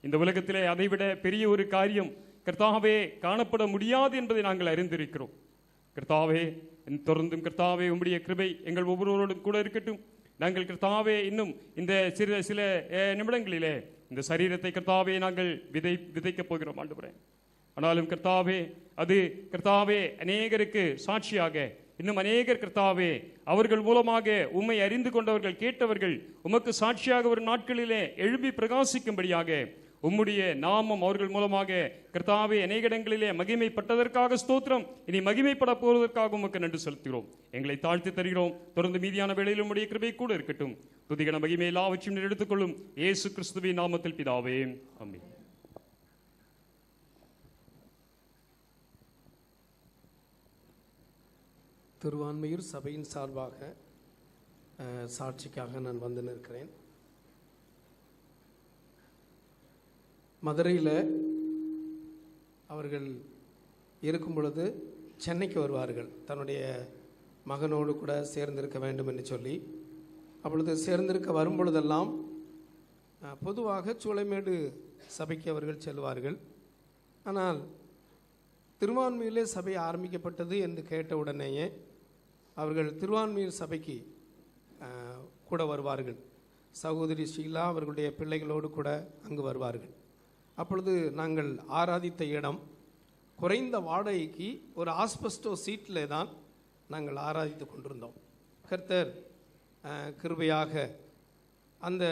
இந்த உலகத்திலே அதைவிட பெரிய ஒரு காரியம் கர்த்தாவே காணப்பட முடியாது என்பதை நாங்கள் அறிந்திருக்கிறோம். கர்த்தாவே, தொடர்ந்தும் கர்த்தாவே உம்முடைய கிருபை எங்கள் ஒவ்வொருவரோடும் கூட இருக்கட்டும். நாங்கள் கர்த்தாவே இன்னும் இந்த சில நிமிடங்களிலே இந்த சரீரத்தை கர்த்தாவே நாங்கள் விதைக்கப் போகிறோம் ஆண்டவரே. ஆனாலும் கர்த்தாவே அது கர்த்தாவே அநேகருக்கு சாட்சியாக இன்னும் அநேகர் கர்த்தாவே அவர்கள் மூலமாக உம்மை அறிந்து கொண்டவர்கள் கேட்டவர்கள் உமக்கு சாட்சியாக ஒரு நாட்களிலே எழுப்பி பிரகாசிக்கும்படியாக உம்முடைய நாமம் அவர்கள் மூலமாக கர்த்தாவே அநேக இடங்களிலே மகிமைப்பட்டதற்காக ஸ்தோத்திரம். இனி மகிமைப்பட போவதற்காக உமக்கு நன்றி செலுத்துகிறோம். எங்களை தாழ்த்தி தருகிறோம். தொடர்ந்து மீதியான வேளையில் உம்முடைய கிருபை கூட இருக்கட்டும். துதிகன மகிமை எல்லாவற்றையும் எடுத்துக்கொள்ளும் இயேசு கிறிஸ்துவின் நாமத்தில் பிதாவே, ஆமென். திருவான்மையூர் சபையின் சார்பாக சாட்சிக்காக நான் வந்து நிற்கிறேன். மதுரையில் அவர்கள் இருக்கும் பொழுது சென்னைக்கு வருவார்கள் தன்னுடைய மகனோடு கூட சேர்ந்திருக்க வேண்டும் என்று சொல்லி. அப்பொழுது சேர்ந்திருக்க வரும் பொழுதெல்லாம் பொதுவாக சூளைமேடு சபைக்கு அவர்கள் செல்வார்கள். ஆனால் திருவான்மையிலே சபை ஆரம்பிக்கப்பட்டது என்று கேட்ட உடனேயே அவர்கள் திருவான்மையூர் சபைக்கு கூட வருவார்கள். சகோதரி ஷீலா அவர்களுடைய பிள்ளைகளோடு கூட அங்கு வருவார்கள். அப்பொழுது நாங்கள் ஆராதித்த இடம் குறைந்த வாடகைக்கு ஒரு ஆஸ்பெஸ்டோ சீட்டில் தான் நாங்கள் ஆராதித்து கொண்டிருந்தோம். கர்த்தர் கிருபையாக அந்த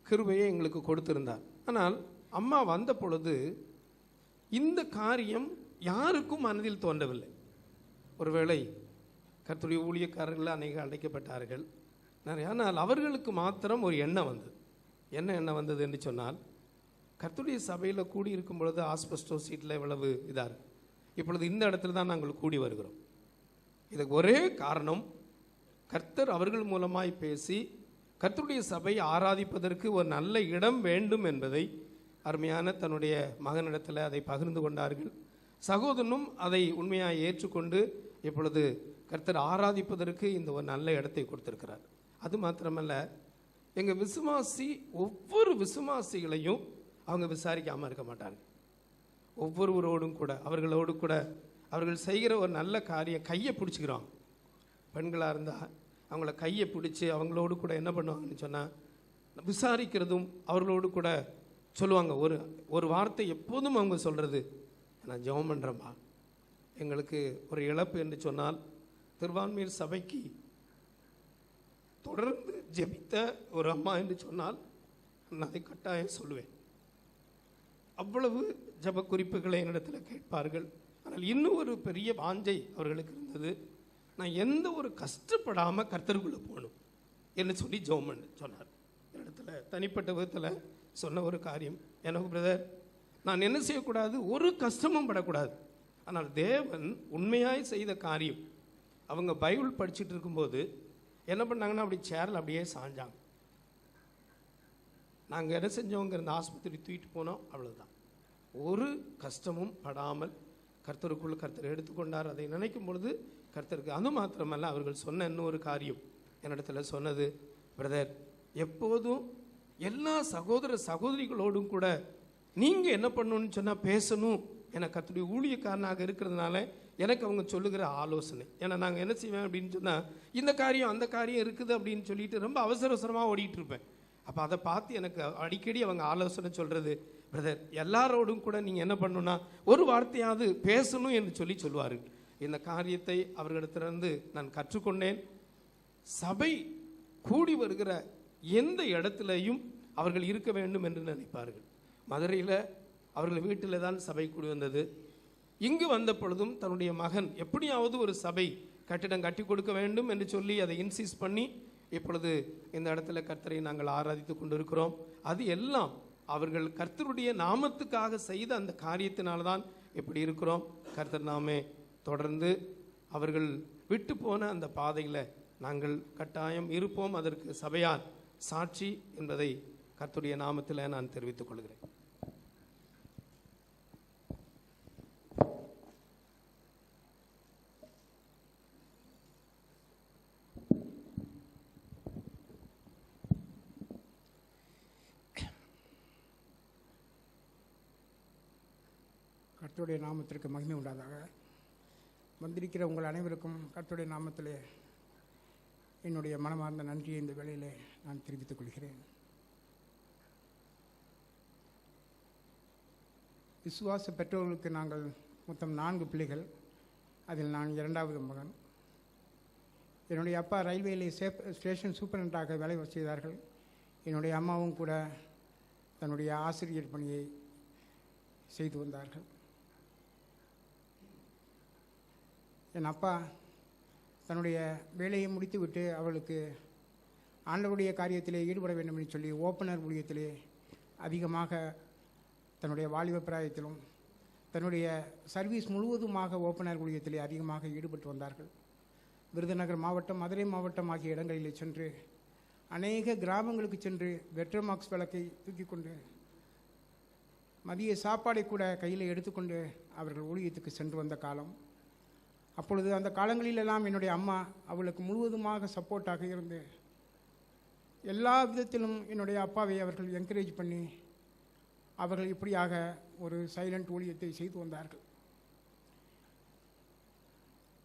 கிருபையை எங்களுக்கு கொடுத்திருந்தார். ஆனால் அம்மா வந்த பொழுது இந்த காரியம் யாருக்கும் மனதில் தோன்றவில்லை. ஒருவேளை கர்த்தருடைய ஊழியக்காரர்கள் அநேக அழைக்கப்பட்டார்கள், ஆனால் அவர்களுக்கு மாத்திரம் ஒரு எண்ணம் வந்தது. என்ன எண்ணம் வந்தது என்று சொன்னால், கர்த்தருடைய சபையில் கூடி இருக்கும் பொழுது ஆஸ்பெஸ்டோ சீட்டில் இவ்வளவு இதாக இருக்கு, இப்பொழுது இந்த இடத்துல தான் நாங்கள் கூடி வருகிறோம். இதுக்கு ஒரே காரணம், கர்த்தர் அவர்கள் மூலமாய் பேசி கர்த்தருடைய சபையை ஆராதிப்பதற்கு ஒரு நல்ல இடம் வேண்டும் என்பதை அருமையான தன்னுடைய மகனிடத்தில் அதை பகிர்ந்து கொண்டார்கள். சகோதரனும் அதை உண்மையாக ஏற்றுக்கொண்டு இப்பொழுது கர்த்தர் ஆராதிப்பதற்கு இந்த ஒரு நல்ல இடத்தை கொடுத்திருக்கிறார். அது மாத்திரமல்ல, எங்கள் விசுவாசி ஒவ்வொரு விசுவாசிகளையும் அவங்க விசாரிக்காமல் இருக்க மாட்டாங்க. ஒவ்வொருவரோடும் கூட அவர்களோடு கூட அவர்கள் செய்கிற ஒரு நல்ல காரியம் கையை பிடிச்சிக்கிறோம். பெண்களாக இருந்தால் அவங்கள கையை பிடிச்சி அவங்களோடு கூட என்ன பண்ணுவாங்கன்னு சொன்னால் விசாரிக்கிறதும் அவர்களோடு கூட சொல்லுவாங்க. ஒரு வார்த்தை எப்போதும் அவங்க சொல்கிறது, நான் ஜெபம் பண்ணுறேம்மா, எங்களுக்கு ஒரு இழப்பு என்று சொன்னால் திருவான்மையூர் சபைக்கு தொடர்ந்து ஜெபித்த ஒரு அம்மா என்று சொன்னால் நான் அதை கட்டாயம் சொல்லுவேன். அவ்வளவு ஜப குறிப்புகளை என்னிடத்தில் கேட்பார்கள். ஆனால் இன்னும் ஒரு பெரிய வாஞ்சை அவர்களுக்கு இருந்தது, நான் எந்த ஒரு கஷ்டப்படாமல் கர்த்தருக்குள்ளே போகணும் என்று சொல்லி ஜெபம் பண்ண சொன்னார். என்னிடத்துல தனிப்பட்ட விதத்தில் சொன்ன ஒரு காரியம், எனக்கு பிரதர், நான் என்ன செய்யக்கூடாது, ஒரு கஷ்டமும் படக்கூடாது. ஆனால் தேவன் உண்மையாய் செய்த காரியம், அவங்க பைபிள் படிச்சுட்டு இருக்கும்போது என்ன பண்ணாங்கன்னா அப்படி சேரில் அப்படியே சாஞ்சாங்க. நாங்கள் என்ன செஞ்சவங்க இந்த ஆஸ்பத்திரி தூக்கிட்டு போனோம், அவ்வளோதான். ஒரு கஷ்டமும் படாமல் கர்த்தருக்குள் கர்த்தர் எடுத்துக்கொண்டார். அதை நினைக்கும் பொழுது கர்த்தருக்கு. அது மாத்திரமல்ல, அவர்கள் சொன்ன இன்னொரு காரியம் என்னிடத்தில் சொன்னது, பிரதர், எப்போதும் எல்லா சகோதர சகோதரிகளோடும் கூட நீங்கள் என்ன பண்ணணும்னு சொன்னால் பேசணும். எனக்கு கர்த்தருடைய ஊழியக்காரனாக இருக்கிறதுனால எனக்கு அவங்க சொல்லுகிற ஆலோசனை, ஏன்னா நாங்கள் என்ன செய்வேன் அப்படின்னு சொன்னால், இந்த காரியம் அந்த காரியம் இருக்குது அப்படின்னு சொல்லிட்டு ரொம்ப அவசர அவசரமாக ஓடிட்டு இருப்பேன். அப்போ அதை பார்த்து எனக்கு அடிக்கடி அவங்க ஆலோசனை சொல்கிறது, பிரதர், எல்லாரோடும் கூட நீங்கள் என்ன பண்ணணும்னா ஒரு வார்த்தையாவது பேசணும் என்று சொல்லுவார்கள். இந்த காரியத்தை அவர்களிடத்திலிருந்து நான் கற்றுக்கொண்டேன். சபை கூடி வருகிற எந்த இடத்துலையும் அவர்கள் இருக்க வேண்டும் என்று நினைப்பார்கள். மதுரையில் அவர்கள் வீட்டில் தான் சபை கூடி வந்தது. இங்கு வந்த பொழுதும் தன்னுடைய மகன் எப்படியாவது ஒரு சபை கட்டிடம் கட்டி கொடுக்க வேண்டும் என்று சொல்லி அதை இன்சிஸ்ட் பண்ணி இப்பொழுது இந்த இடத்துல கர்த்தரை நாங்கள் ஆராதித்து கொண்டிருக்கிறோம். அது எல்லாம் அவர்கள் கர்த்தருடைய நாமத்துக்காக செய்த அந்த காரியத்தினால்தான் இப்படி இருக்கிறோம். கர்த்தர் நாமே தொடர்ந்து அவர்கள் விட்டு போன அந்த பாதையில் நாங்கள் கட்டாயம் இருப்போம். அதற்கு சபையார் சாட்சி என்பதை கர்த்தருடைய நாமத்தில் நான் தெரிவித்துக் கொள்கிறேன். கர்த்தருடைய நாமத்திற்கு மகிமை உண்டாதாக. வந்திருக்கிற உங்கள் அனைவருக்கும் கர்த்தருடைய நாமத்திலே என்னுடைய மனமார்ந்த நன்றியை இந்த வேளையிலே நான் தெரிவித்துக் கொள்கிறேன். விசுவாச பெற்றோர்களுக்கு நாங்கள் மொத்தம் 4 பிள்ளைகள். அதில் நான் 2வது மகன். என்னுடைய அப்பா ரயில்வேயிலே ஸ்டேஷன் சூப்பரண்டாக வேலை செய்தார்கள். என்னுடைய அம்மாவும் கூட தன்னுடைய ஆசிரியர் பணியை செய்து வந்தார்கள். என் அப்பா தன்னுடைய வேலையை முடித்துவிட்டு அவளுக்கு ஆண்டவருடைய காரியத்திலே ஈடுபட வேண்டும் என்று சொல்லி ஓப்பனர் ஊழியத்திலே அதிகமாக தன்னுடைய வாலிப பிராயத்திலும் தன்னுடைய சர்வீஸ் முழுவதுமாக ஓப்பனர் ஊழியத்திலே அதிகமாக ஈடுபட்டு வந்தார்கள். விருதுநகர் மாவட்டம், மதுரை மாவட்டம் ஆகிய இடங்களிலே சென்று அநேக கிராமங்களுக்கு சென்று வெட்ரமாக்ஸ் விளக்கை தூக்கி கொண்டு மதிய சாப்பாடை கூட கையில் எடுத்துக்கொண்டு அவர்கள் ஊழியத்துக்கு சென்று வந்த காலம். அப்பொழுது அந்த காலங்களிலெல்லாம் என்னுடைய அம்மா அவளுக்கு முழுவதுமாக சப்போர்ட்டாக இருந்து எல்லா விதத்திலும் என்னுடைய அப்பாவை அவர்கள் என்கரேஜ் பண்ணி அவர்கள் இப்படியாக ஒரு சைலண்ட் ஊழியத்தை செய்து வந்தார்கள்.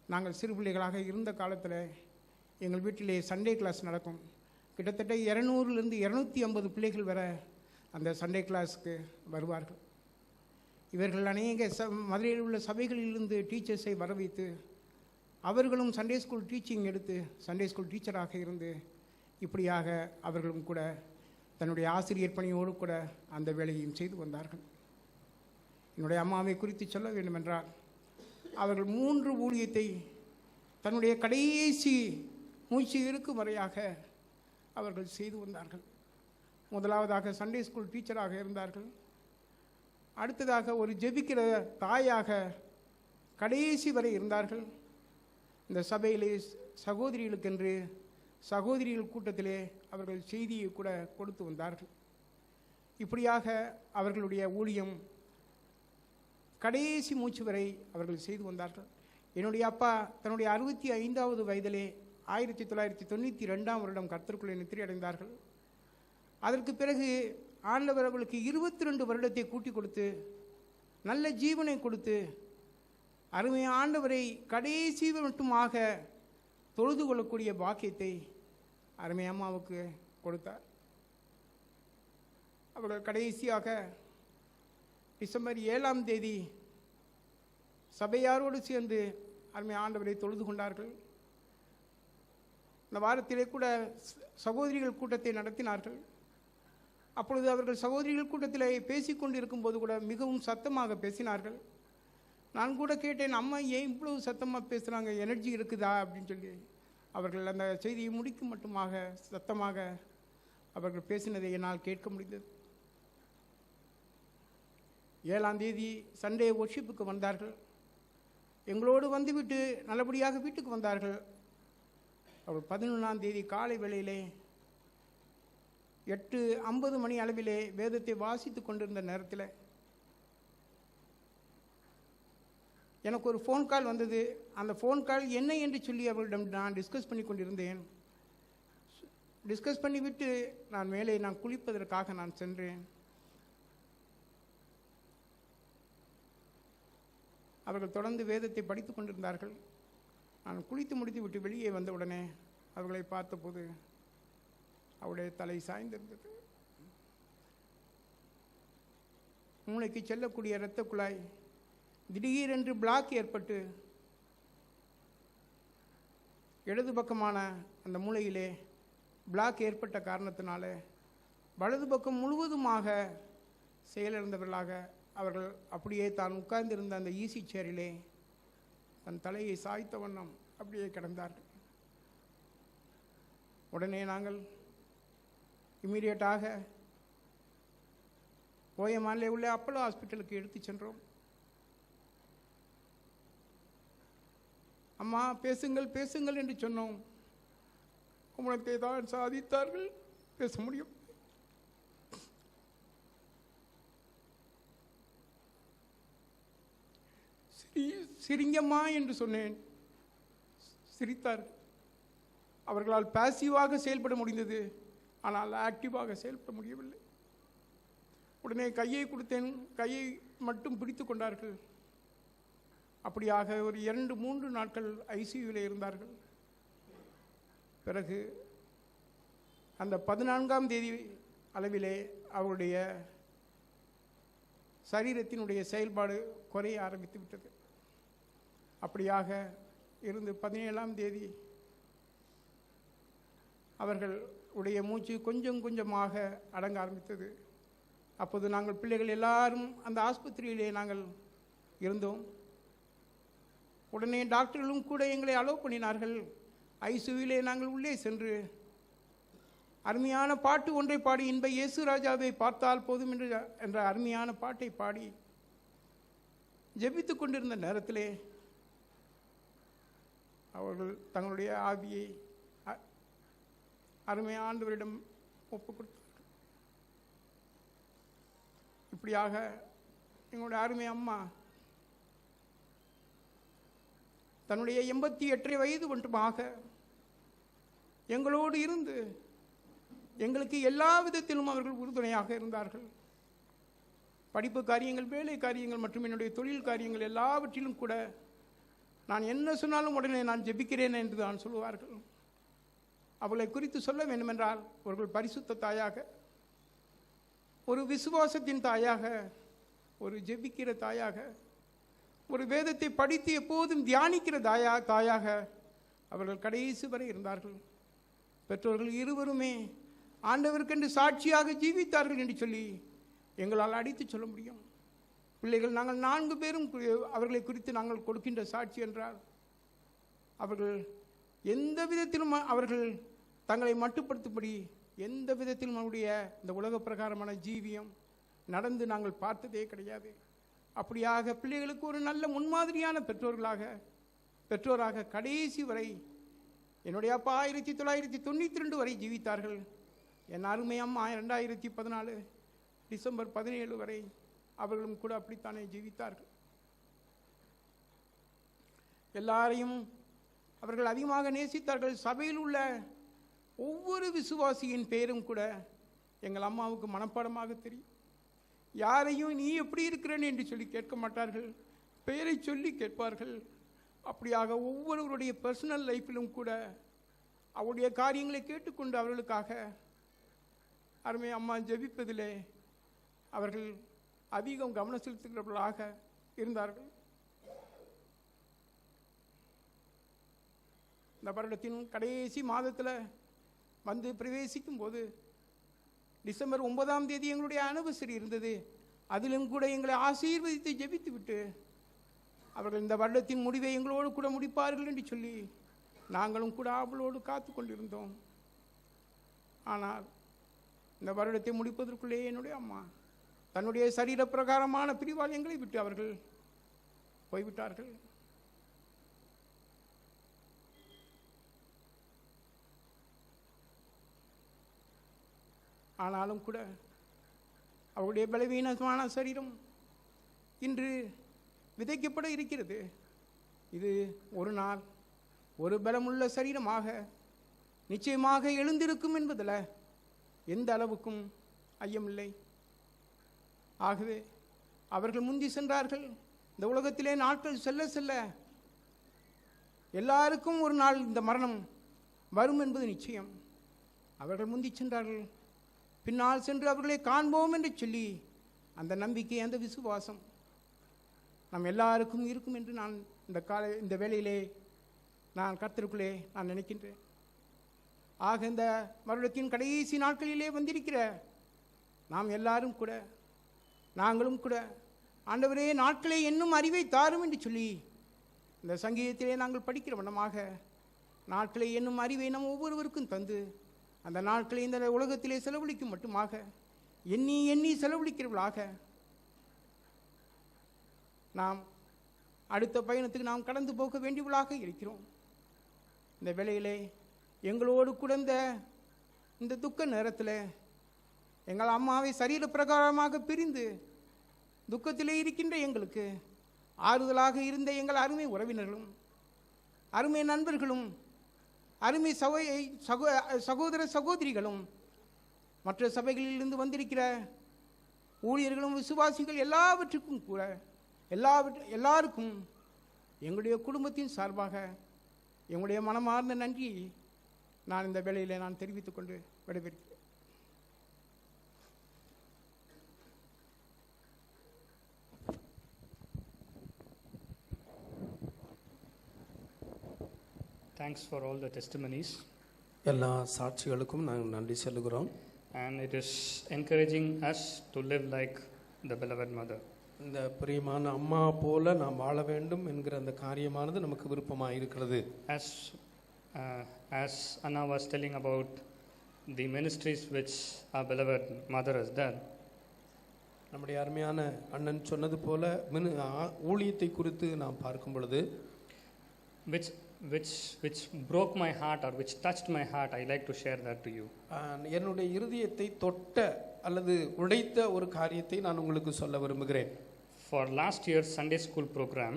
நாங்கள் சிறு பிள்ளைகளாக இருந்த காலத்தில் எங்கள் வீட்டிலே சண்டே கிளாஸ் நடக்கும். கிட்டத்தட்ட 200லிருந்து 250 பிள்ளைகள் வர அந்த சண்டே கிளாஸுக்கு வருவார்கள். இவர்கள் அநேக மதுரையில் உள்ள சபைகளிலிருந்து டீச்சர்ஸை வர வைத்து அவர்களும் சண்டே ஸ்கூல் டீச்சிங் எடுத்து சண்டே ஸ்கூல் டீச்சராக இருந்து இப்படியாக அவர்களும் கூட தன்னுடைய ஆசிரியர் பணியோடு கூட அந்த வேலையையும் செய்து வந்தார்கள். என்னுடைய அம்மாவை குறித்து சொல்ல வேண்டுமென்றால் அவர்கள் 3 ஊழியத்தை தன்னுடைய கடைசி மூச்சு இருக்கும் வரையாக அவர்கள் செய்து வந்தார்கள். முதலாவதாக சண்டே ஸ்கூல் டீச்சராக இருந்தார்கள். அடுத்ததாக ஒரு ஜெபிக்கிற தாயாக கடைசி வரை இருந்தார்கள். இந்த சபையிலே சகோதரிகளுக்கென்று சகோதரிகள் கூட்டத்திலே அவர்கள் செய்தியை கூட கொடுத்து வந்தார்கள். இப்படியாக அவர்களுடைய ஊழியம் கடைசி மூச்சு வரை அவர்கள் செய்து வந்தார்கள். என்னுடைய அப்பா தன்னுடைய 65வது வயதிலே 1992ஆம் வருடம் கர்த்தருக்குள்ளே நித்திரை அடைந்தார்கள். அதற்கு பிறகு ஆண்டவர் அவர்களுக்கு 22 வருடத்தை கூட்டி கொடுத்து நல்ல ஜீவனை கொடுத்து அருமை ஆண்டவரை கடைசி மட்டுமாக தொழுது கொள்ளக்கூடிய பாக்கியத்தை அருமை அம்மாவுக்கு கொடுத்தார். அவர்கள் கடைசியாக டிசம்பர் 7ஆம் தேதி சபையாரோடு சேர்ந்து அருமை ஆண்டவரை தொழுது கொண்டார்கள். இந்த வாரத்திலே கூட சகோதரிகள் கூட்டத்தை நடத்தினார்கள். அப்பொழுது அவர்கள் சகோதரிகள் கூட்டத்தில் பேசிக்கொண்டு இருக்கும்போது கூட மிகவும் சத்தமாக பேசினார்கள். நான் கூட கேட்டேன், அம்மா ஏன் இவ்வளவு சத்தமாக பேசுகிறாங்க, எனர்ஜி இருக்குதா அப்படின்னு சொல்லி. அவர்கள் அந்த செய்தியை முடிக்கும் மட்டுமாக சத்தமாக அவர்கள் பேசினதை என்னால் கேட்க முடிந்தது. 7ஆம் தேதி சண்டே ஒர்ஷிப்புக்கு வந்தார்கள். எங்களோடு வந்துவிட்டு நல்லபடியாக வீட்டுக்கு வந்தார்கள். அவர்கள் 11ஆம் தேதி காலை வேளையிலே 8:50 மணி அளவிலே வேதத்தை வாசித்து கொண்டிருந்த நேரத்தில் எனக்கு ஒரு ஃபோன் கால் வந்தது. அந்த ஃபோன் கால் என்ன என்று சொல்லி அவர்களிடம் நான் டிஸ்கஸ் பண்ணி கொண்டிருந்தேன். டிஸ்கஸ் பண்ணிவிட்டு நான் குளிப்பதற்காக நான் சென்றேன். அவர்கள் தொடர்ந்து வேதத்தை படித்து கொண்டிருந்தார்கள். நான் குளித்து முடித்து விட்டு வெளியே வந்தவுடனே அவர்களை பார்த்தபோது அவருடைய தலை சாய்ந்திருந்தது. மூளைக்கு செல்லக்கூடிய இரத்த குழாய் திடீரென்று பிளாக் ஏற்பட்டு இடது பக்கமான அந்த மூளையிலே பிளாக் ஏற்பட்ட காரணத்தினால வலது பக்கம் முழுவதுமாக செயலிழந்தவர்களாக அவர்கள் அப்படியே தான் உட்கார்ந்திருந்த அந்த ஈசி சேரிலே தன் தலையை சாய்த்த வண்ணம் அப்படியே கிடந்தார்கள். உடனே நாங்கள் இம்மீடியட்டாக ஓயமானிலே உள்ள அப்போலோ ஹாஸ்பிட்டலுக்கு எடுத்து சென்றோம். அம்மா பேசுங்கள் பேசுங்கள் என்று சொன்னோம். குமரத்தை தான் சாதித்தார்கள், பேச முடியும். சிரிங்கம்மா என்று சொன்னேன், சிரித்தார்கள். அவர்களால் பாசிவாக செயல்பட முடிந்தது, ஆனால் ஆக்டிவாக செயல்பட முடியவில்லை. உடனே கையை கொடுத்தேன், கையை மட்டும் பிடித்து கொண்டார்கள். அப்படியாக ஒரு 2-3 நாட்கள் ஐசியூவில் இருந்தார்கள். பிறகு அந்த 14ஆம் தேதி அளவிலே அவருடைய சரீரத்தினுடைய செயல்பாடு குறைய ஆரம்பித்து விட்டது. அப்படியாக இருந்து 17ஆம் தேதி அவர்களுடைய மூச்சு கொஞ்சம் கொஞ்சமாக அடங்க ஆரம்பித்தது. அப்போது நாங்கள் பிள்ளைகள் எல்லாரும் அந்த ஆஸ்பத்திரியிலே நாங்கள் இருந்தோம். உடனே டாக்டர்களும் கூட எங்களை அலோவ் பண்ணினார்கள். ஐசியூவிலே நாங்கள் உள்ளே சென்று அருமையான பாட்டு ஒன்றை பாடி, இன்ப இயேசு ராஜாவை பார்த்தால் போதும் என்ற அருமையான பாட்டை பாடி ஜெபித்து கொண்டிருந்த நேரத்திலே அவர்கள் தங்களுடைய ஆவியை அருமை ஆண்டவரிடம் ஒப்புக் கொடுத்தார்கள். இப்படியாக எங்களுடைய அருமை அம்மா தன்னுடைய 88 வயது மட்டுமாக எங்களோடு இருந்து எங்களுக்கு எல்லா விதத்திலும் அவர்கள் உறுதுணையாக இருந்தார்கள். படிப்பு காரியங்கள், வேலை காரியங்கள் மற்றும் என்னுடைய தொழில் காரியங்கள் எல்லாவற்றிலும் கூட நான் என்ன சொன்னாலும் உடனே நான் ஜெபிக்கிறேன் என்று தான் சொல்லுவார்கள். அவளை குறித்து சொல்ல வேண்டுமென்றால் அவர்கள் பரிசுத்த தாயாக, ஒரு விசுவாசத்தின் தாயாக, ஒரு ஜெபிக்கிற தாயாக, ஒரு வேதத்தை படித்து எப்போதும் தியானிக்கிற தாயாக அவர்கள் கடைசி வரை இருந்தார்கள். பெற்றோர்கள் இருவருமே ஆண்டவருக்கென்று சாட்சியாக ஜீவித்தார்கள் என்று சொல்லி எங்களால் அடித்து சொல்ல முடியும். பிள்ளைகள் நாங்கள் 4 பேரும் அவர்களை குறித்து நாங்கள் கொடுக்கின்ற சாட்சி என்றால், அவர்கள் எந்த விதத்திலும் அவர்கள் தங்களை மட்டுப்படுத்தும்படி எந்த விதத்திலும் அவருடைய இந்த உலக பிரகாரமான ஜீவியம் நடந்து நாங்கள் பார்த்ததே கிடையாது. அப்படியாக பிள்ளைகளுக்கு ஒரு நல்ல முன்மாதிரியான பெற்றோராக கடைசி வரை என்னுடைய அப்பா 1992 வரை ஜீவித்தார்கள். என் அருமை அம்மா 2014 டிசம்பர் 17 வரை அவர்களும் கூட அப்படித்தானே ஜீவித்தார்கள். எல்லாரையும் அவர்கள் அதிகமாக நேசித்தார்கள். சபையில் உள்ள ஒவ்வொரு விசுவாசியின் பேரும் கூட எங்கள் அம்மாவுக்கு மனப்பாடமாக தெரியும். யாரையும் நீ எப்படி இருக்கிறேன் என்று சொல்லி கேட்க மாட்டார்கள், பெயரை சொல்லி கேட்பார்கள். அப்படியாக ஒவ்வொருவருடைய பர்சனல் லைஃப்பிலும் கூட அவருடைய காரியங்களை கேட்டுக்கொண்டு அவர்களுக்காக அருமை அம்மா ஜெபிப்பதிலே அவர்கள் அதிகம் கவனம் செலுத்துகிறவர்களாக இருந்தார்கள். இந்த வருடத்தின் கடைசி மாதத்தில் வந்து பிரவேசிக்கும் போது டிசம்பர் 9ஆம் தேதி எங்களுடைய அனிவர்சரி இருந்தது. அதிலும் கூட எங்களை ஆசீர்வதித்து ஜெபித்து விட்டு அவர்கள் இந்த வருடத்தின் முடிவை எங்களோடு கூட முடிப்பார்கள் என்று சொல்லி நாங்களும் கூட அவளோடு காத்து கொண்டிருந்தோம். ஆனால் இந்த வருடத்தை முடிப்பதற்குள்ளே என்னுடைய அம்மா தன்னுடைய சரீர பிரகாரமான பிரிவால் எங்களை விட்டு அவர்கள் போய்விட்டார்கள். ஆனாலும் கூட அவருடைய பலவீனமான சரீரம் இன்று விதைக்கப்பட இருக்கிறது. இது ஒரு நாள் ஒரு பலமுள்ள சரீரமாக நிச்சயமாக எழுந்திருக்கும் என்பதில் எந்த அளவுக்கும் ஐயமில்லை. ஆகவே அவர்கள் முந்தி சென்றார்கள். இந்த உலகத்திலே நாட்கள் செல்ல செல்ல எல்லாருக்கும் ஒரு நாள் இந்த மரணம் வரும் என்பது நிச்சயம். அவர்கள் முந்தி சென்றார்கள். பின்னால் சென்று அவர்களை காண்போம் என்று சொல்லி அந்த நம்பிக்கை, அந்த விசுவாசம் நம் எல்லாருக்கும் இருக்கும் என்று நான் இந்த வேளையிலே நான் கர்த்தருக்குள்ளே நான் நினைக்கின்றேன். ஆக இந்த வருடத்தின் கடைசி நாட்களிலே வந்திருக்கிற நாம் எல்லாரும் கூட நாங்களும் கூட ஆண்டவரே நாட்களை என்னும் அறிவை தாரும் என்று சொல்லி இந்த சங்கீதத்திலே நாங்கள் படிக்கிற வண்ணமாக நாட்களை என்னும் அறிவை நம் ஒவ்வொருவருக்கும் தந்து அந்த நாட்களை இந்த உலகத்திலே செலவழிக்கும் மட்டுமாக எண்ணி எண்ணி செலவழிக்கிறவர்களாக நாம் அடுத்த பயணத்துக்கு நாம் கடந்து போக வேண்டியவர்களாக இருக்கிறோம். இந்த வேளையிலே எங்களோடு கூட இந்த துக்க நேரத்தில் எங்கள் அம்மாவை சரீர பிரகாரமாக பிரிந்து துக்கத்திலே இருக்கின்ற எங்களுக்கு ஆறுதலாக இருந்த எங்கள் அருமை உறவினர்களும் அருமை நண்பர்களும் அருமை சகோதர சகோதரிகளும் மற்ற சபைகளிலிருந்து வந்திருக்கிற ஊழியர்களும் விசுவாசிகள் எல்லாவற்றுக்கும் கூட எல்லாருக்கும் எங்களுடைய குடும்பத்தின் சார்பாக எங்களுடைய மனமார்ந்த நன்றி நான் இந்த வேளையிலே நான் தெரிவித்துக் கொண்டு விடைபெறுகிறேன். Thanks for all the testimonies. எல்லா சாட்சிகளுக்கும் நாங்கள் நன்றி சொல்லுகிறோம். And it is encouraging us to live like the beloved mother. இந்த பிரியமான அம்மா போல நாம் வாழ வேண்டும் என்கிற அந்த காரியமானது நமக்கு விருப்பமாக இருக்கிறது. As Anna was telling about the ministries which our beloved mother has done. நம்முடைய அருமையான அண்ணன் சொன்னது போல ஊழியத்தை குறித்து நாம் பார்க்கும் பொழுது which broke my heart or which touched my heart, I like to share that to you. என்னுடைய இருதயத்தை தொட்ட அல்லது உடைத்த ஒரு காரியத்தை நான் உங்களுக்கு சொல்ல விரும்புகிறேன். For last year's Sunday school program,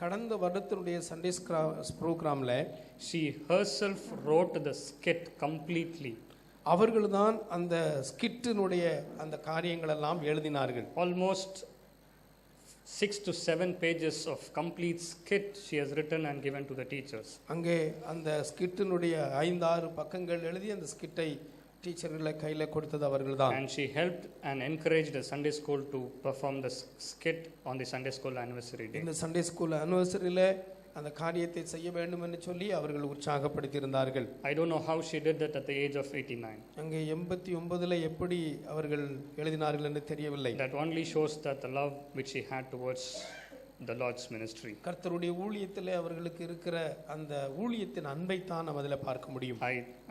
கடந்த வருடத்தினுடைய சண்டே ப்ரோக்ராம்ல she herself wrote the skit completely. அவர்கள்தான் அந்த ஸ்கிட்டினுடைய அந்த காரியங்கள் எல்லாம் எழுதினார்கள். Almost 6 to 7 pages of complete skit she has written and given to the teachers. அங்கே அந்த ஸ்கிட்டினுடைய 5-6 பக்கங்கள் எழுதி அந்த ஸ்கிட்டை டீச்சர்களை கையில் கொடுத்தது அவர்கள்தான். And she helped and encouraged the Sunday school to perform the skit on the Sunday school anniversary day. இந்த Sunday school அனிவர்சரியில் அந்த காரியத்தை செய்ய வேண்டும் என்று சொல்லி அவர்கள் உற்சாகப்படுத்தியிருந்தார்கள். I don't know how she did that at the age of 89. அங்கே 89 எப்படி அவர்கள் எழுதினார்கள் என்று தெரியவில்லை. That only shows that the love which she had towards the Lord's ministry. கர்த்தருடைய ஊழியத்திலே அவர்களுக்கு இருக்கிற அந்த ஊழியத்தின் அன்பை தான் நாம் அதில் பார்க்க முடியும்.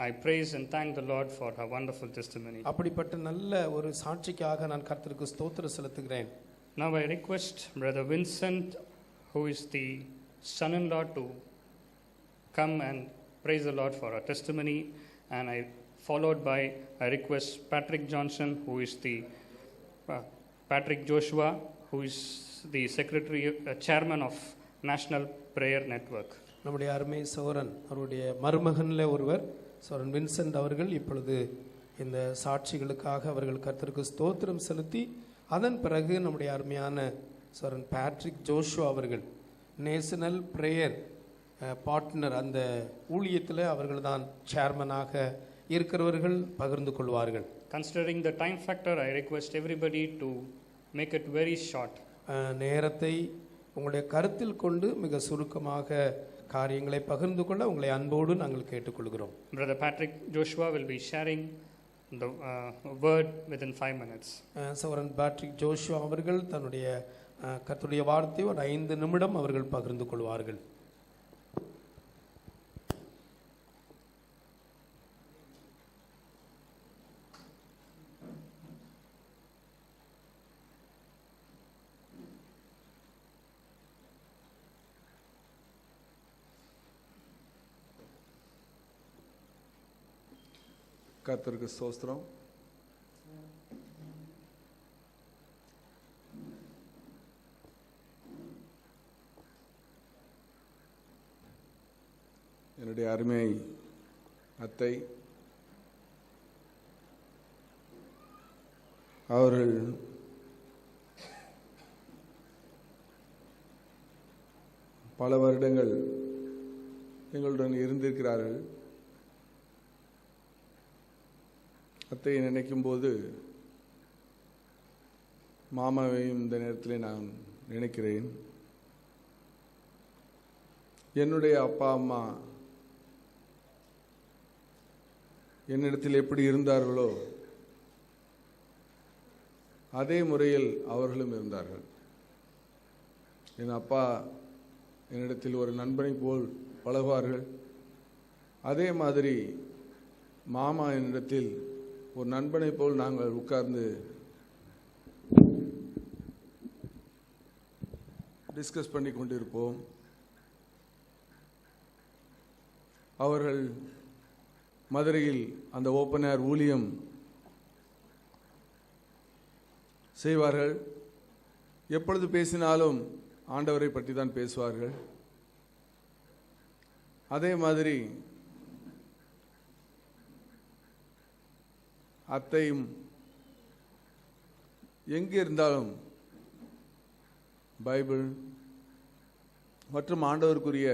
I praise and thank the Lord for her wonderful testimony. அப்படிப்பட்ட நல்ல ஒரு சாட்சிக்காக நான் கர்த்தருக்கு ஸ்தோத்திரம் செலுத்துகிறேன். Now I request Brother Vincent, who is the son-in-law, to come and praise the Lord for her testimony, and followed by I request Patrick Johnson, who is the Patrick Joshua, who is the secretary chairman of National Prayer Network. நம்முடைய அருமை சோரன் அவருடைய மருமகனில் ஒருவர் Soren Vincent அவர்கள் இப்பொழுது இந்த சாட்சிகளுக்காக அவர்கள் கர்த்தருக்கு ஸ்தோத்திரம் செலுத்தி அதன் பிறகு நம்முடைய அருமையான சோரன் பேட்ரிக் ஜோஷுவா அவர்கள் நேஷனல் பிரேயர் பார்ட்னர் அந்த ஊழியத்தில் அவர்கள் தான் சேர்மனாக இருக்கிறவர்கள் பகிர்ந்து கொள்வார்கள். Considering the time factor, I request everybody to make it very short. நேரத்தை உங்களுடைய கருத்தில் கொண்டு மிக சுருக்கமாக காரியங்களை பகிர்ந்து கொள்ள உங்களை அன்போடு நாங்கள் கேட்டுக்கொள்கிறோம். Brother Patrick Joshua will be sharing the word within 5 minutes. Soren Patrick Joshua அவர்கள் தன்னுடைய கர்த்தருடைய வார்த்தை ஒரு 5 நிமிடம் அவர்கள் பகிர்ந்து கொள்வார்கள். கர்த்தருக்கு ஸ்தோத்திரம். என்னுடைய அருமை அத்தை அவர்கள் பல வருடங்கள் எங்களுடன் இருந்திருக்கிறார்கள். அத்தையை நினைக்கும் போது மாமாவையும் இந்த நேரத்தில் நான் நினைக்கிறேன். என்னுடைய அப்பா அம்மா என்னிடத்தில் எப்படி இருந்தார்களோ அதே முறையில் அவர்களும் இருந்தார்கள். என் அப்பா என்னிடத்தில் ஒரு நண்பனை போல் பழகுவார்கள். அதே மாதிரி மாமா என்னிடத்தில் ஒரு நண்பனை போல் நாங்கள் உட்கார்ந்து டிஸ்கஸ் பண்ணி கொண்டிருப்போம். அவர்கள் மதுரையில் அந்த ஓப்பன் ஏர் ஊழியம் செய்வார்கள். எப்பொழுது பேசினாலும் ஆண்டவரை பற்றி தான் பேசுவார்கள். அதே மாதிரி அத்தையும் எங்கே இருந்தாலும் பைபிள் மற்றும் ஆண்டவருக்குரிய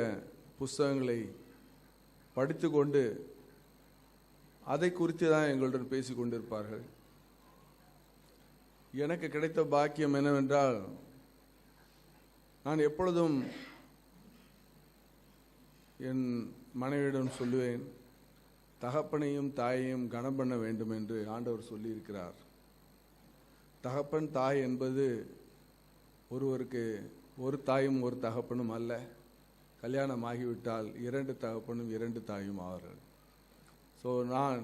புஸ்தகங்களை படித்துக்கொண்டு அதை குறித்து தான் எங்களுடன் பேசிக் கொண்டிருப்பார்கள். எனக்கு கிடைத்த பாக்கியம் என்னவென்றால், நான் எப்பொழுதும் என் மனைவியிடம் சொல்லுவேன், தகப்பனையும் தாயையும் கனம் பண்ண வேண்டும் என்று ஆண்டவர் சொல்லியிருக்கிறார். தகப்பன் தாய் என்பது ஒருவருக்கு ஒரு தாயும் ஒரு தகப்பனும் அல்ல. கல்யாணம் ஆகிவிட்டால் 2 தகப்பனும் 2 தாயும் ஆவார்கள். ஸோ நான்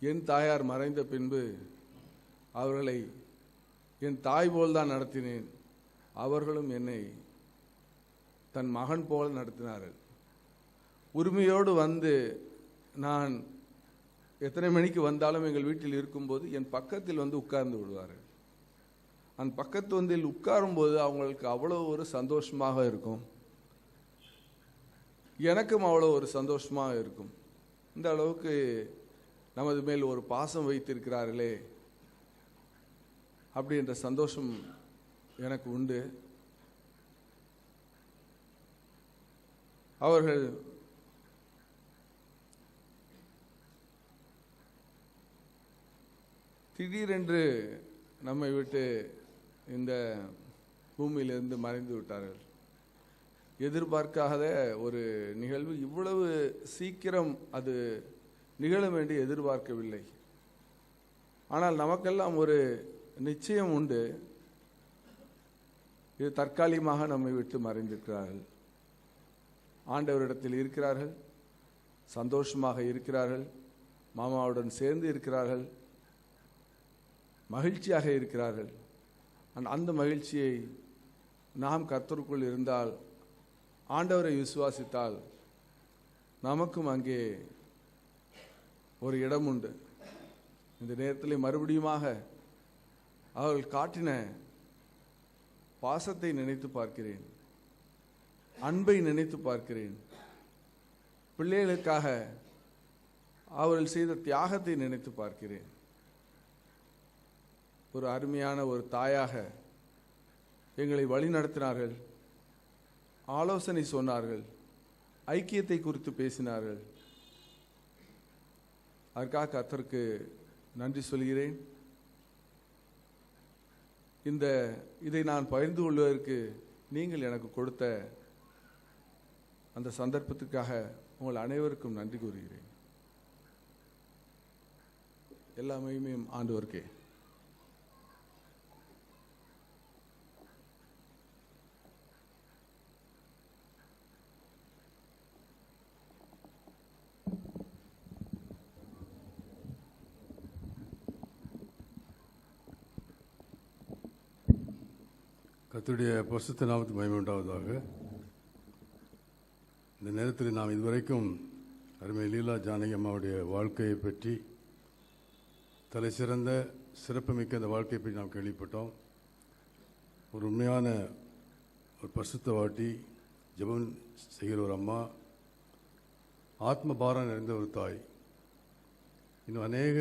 என் தாயார் மறைந்த பின்பு அவர்களை என் தாய் போல் தான் நடத்தினேன். அவர்களும் என்னை தன் மகன் போல் நடத்தினார்கள். உரிமையோடு வந்து நான் எத்தனை மணிக்கு வந்தாலும் எங்கள் வீட்டில் இருக்கும்போது என் பக்கத்தில் வந்து உட்கார்ந்து விடுவார்கள். அந்த பக்கத்து வந்து உட்காரும்போது அவங்களுக்கு அவ்வளோ ஒரு சந்தோஷமாக இருக்கும், எனக்கும் அவ்வளோ ஒரு சந்தோஷமாக இருக்கும். இந்த அளவுக்கு நமது மேல் ஒரு பாசம் வைத்திருக்கிறார்களே அப்படின்ற சந்தோஷம் எனக்கு உண்டு. அவர்கள் திடீரென்று நம்மை விட்டு இந்த பூமியிலிருந்து மறைந்து விட்டார்கள். எதிர்பார்க்காத ஒரு நிகழ்வு, இவ்வளவு சீக்கிரம் அது நிகழும் என்று எதிர்பார்க்கவில்லை. ஆனால் நமக்கெல்லாம் ஒரு நிச்சயம் உண்டு, இது தற்காலிகமாக நம்மை விட்டு மறைந்திருக்கிறார்கள். ஆண்டவரிடத்தில் இருக்கிறார்கள், சந்தோஷமாக இருக்கிறார்கள், மாமாவுடன் சேர்ந்து இருக்கிறார்கள், மகிழ்ச்சியாக இருக்கிறார்கள். அந்த மகிழ்ச்சியை நாம் கர்த்தருக்குள் இருந்தால், ஆண்டவரை விசுவாசித்தால், நமக்கும் அங்கே ஒரு இடம் உண்டு. இந்த நேரத்தில் மறுபடியுமாக அவர்கள் காட்டின பாசத்தை நினைத்து பார்க்கிறேன், அன்பை நினைத்து பார்க்கிறேன், பிள்ளைகளுக்காக அவர்கள் செய்த தியாகத்தை நினைத்து பார்க்கிறேன். ஒரு அருமையான ஒரு தாயாக எங்களை வழி நடத்தினார்கள், ஆலோசனை சொன்னார்கள், ஐக்கியத்தை குறித்து பேசினார்கள். அதற்காக கர்த்தருக்கு நன்றி சொல்கிறேன். இதை நான் பகிர்ந்து கொள்வதற்கு நீங்கள் எனக்கு கொடுத்த அந்த சந்தர்ப்பத்துக்காக உங்கள் அனைவருக்கும் நன்றி கூறுகிறேன். எல்லா மகிமையும் ஆண்டவருக்கே. கர்த்தருடைய பரிசுத்த நாமத்துக்கு மகிமை உண்டாவதாக. இந்த நேரத்தில் நாம் இதுவரைக்கும் அருமை லீலா ஜானகி அம்மாவுடைய வாழ்க்கையை பற்றி, தலை சிறந்த சிறப்புமிக்க அந்த வாழ்க்கையை பற்றி நாம் கேள்விப்பட்டோம். ஒரு உண்மையான ஒரு பரிசுத்தவாட்டி, ஜெபம் செய்கிற ஒரு அம்மா, ஆத்ம பாரம் நிறைந்த ஒரு தாய், இன்னும் அநேக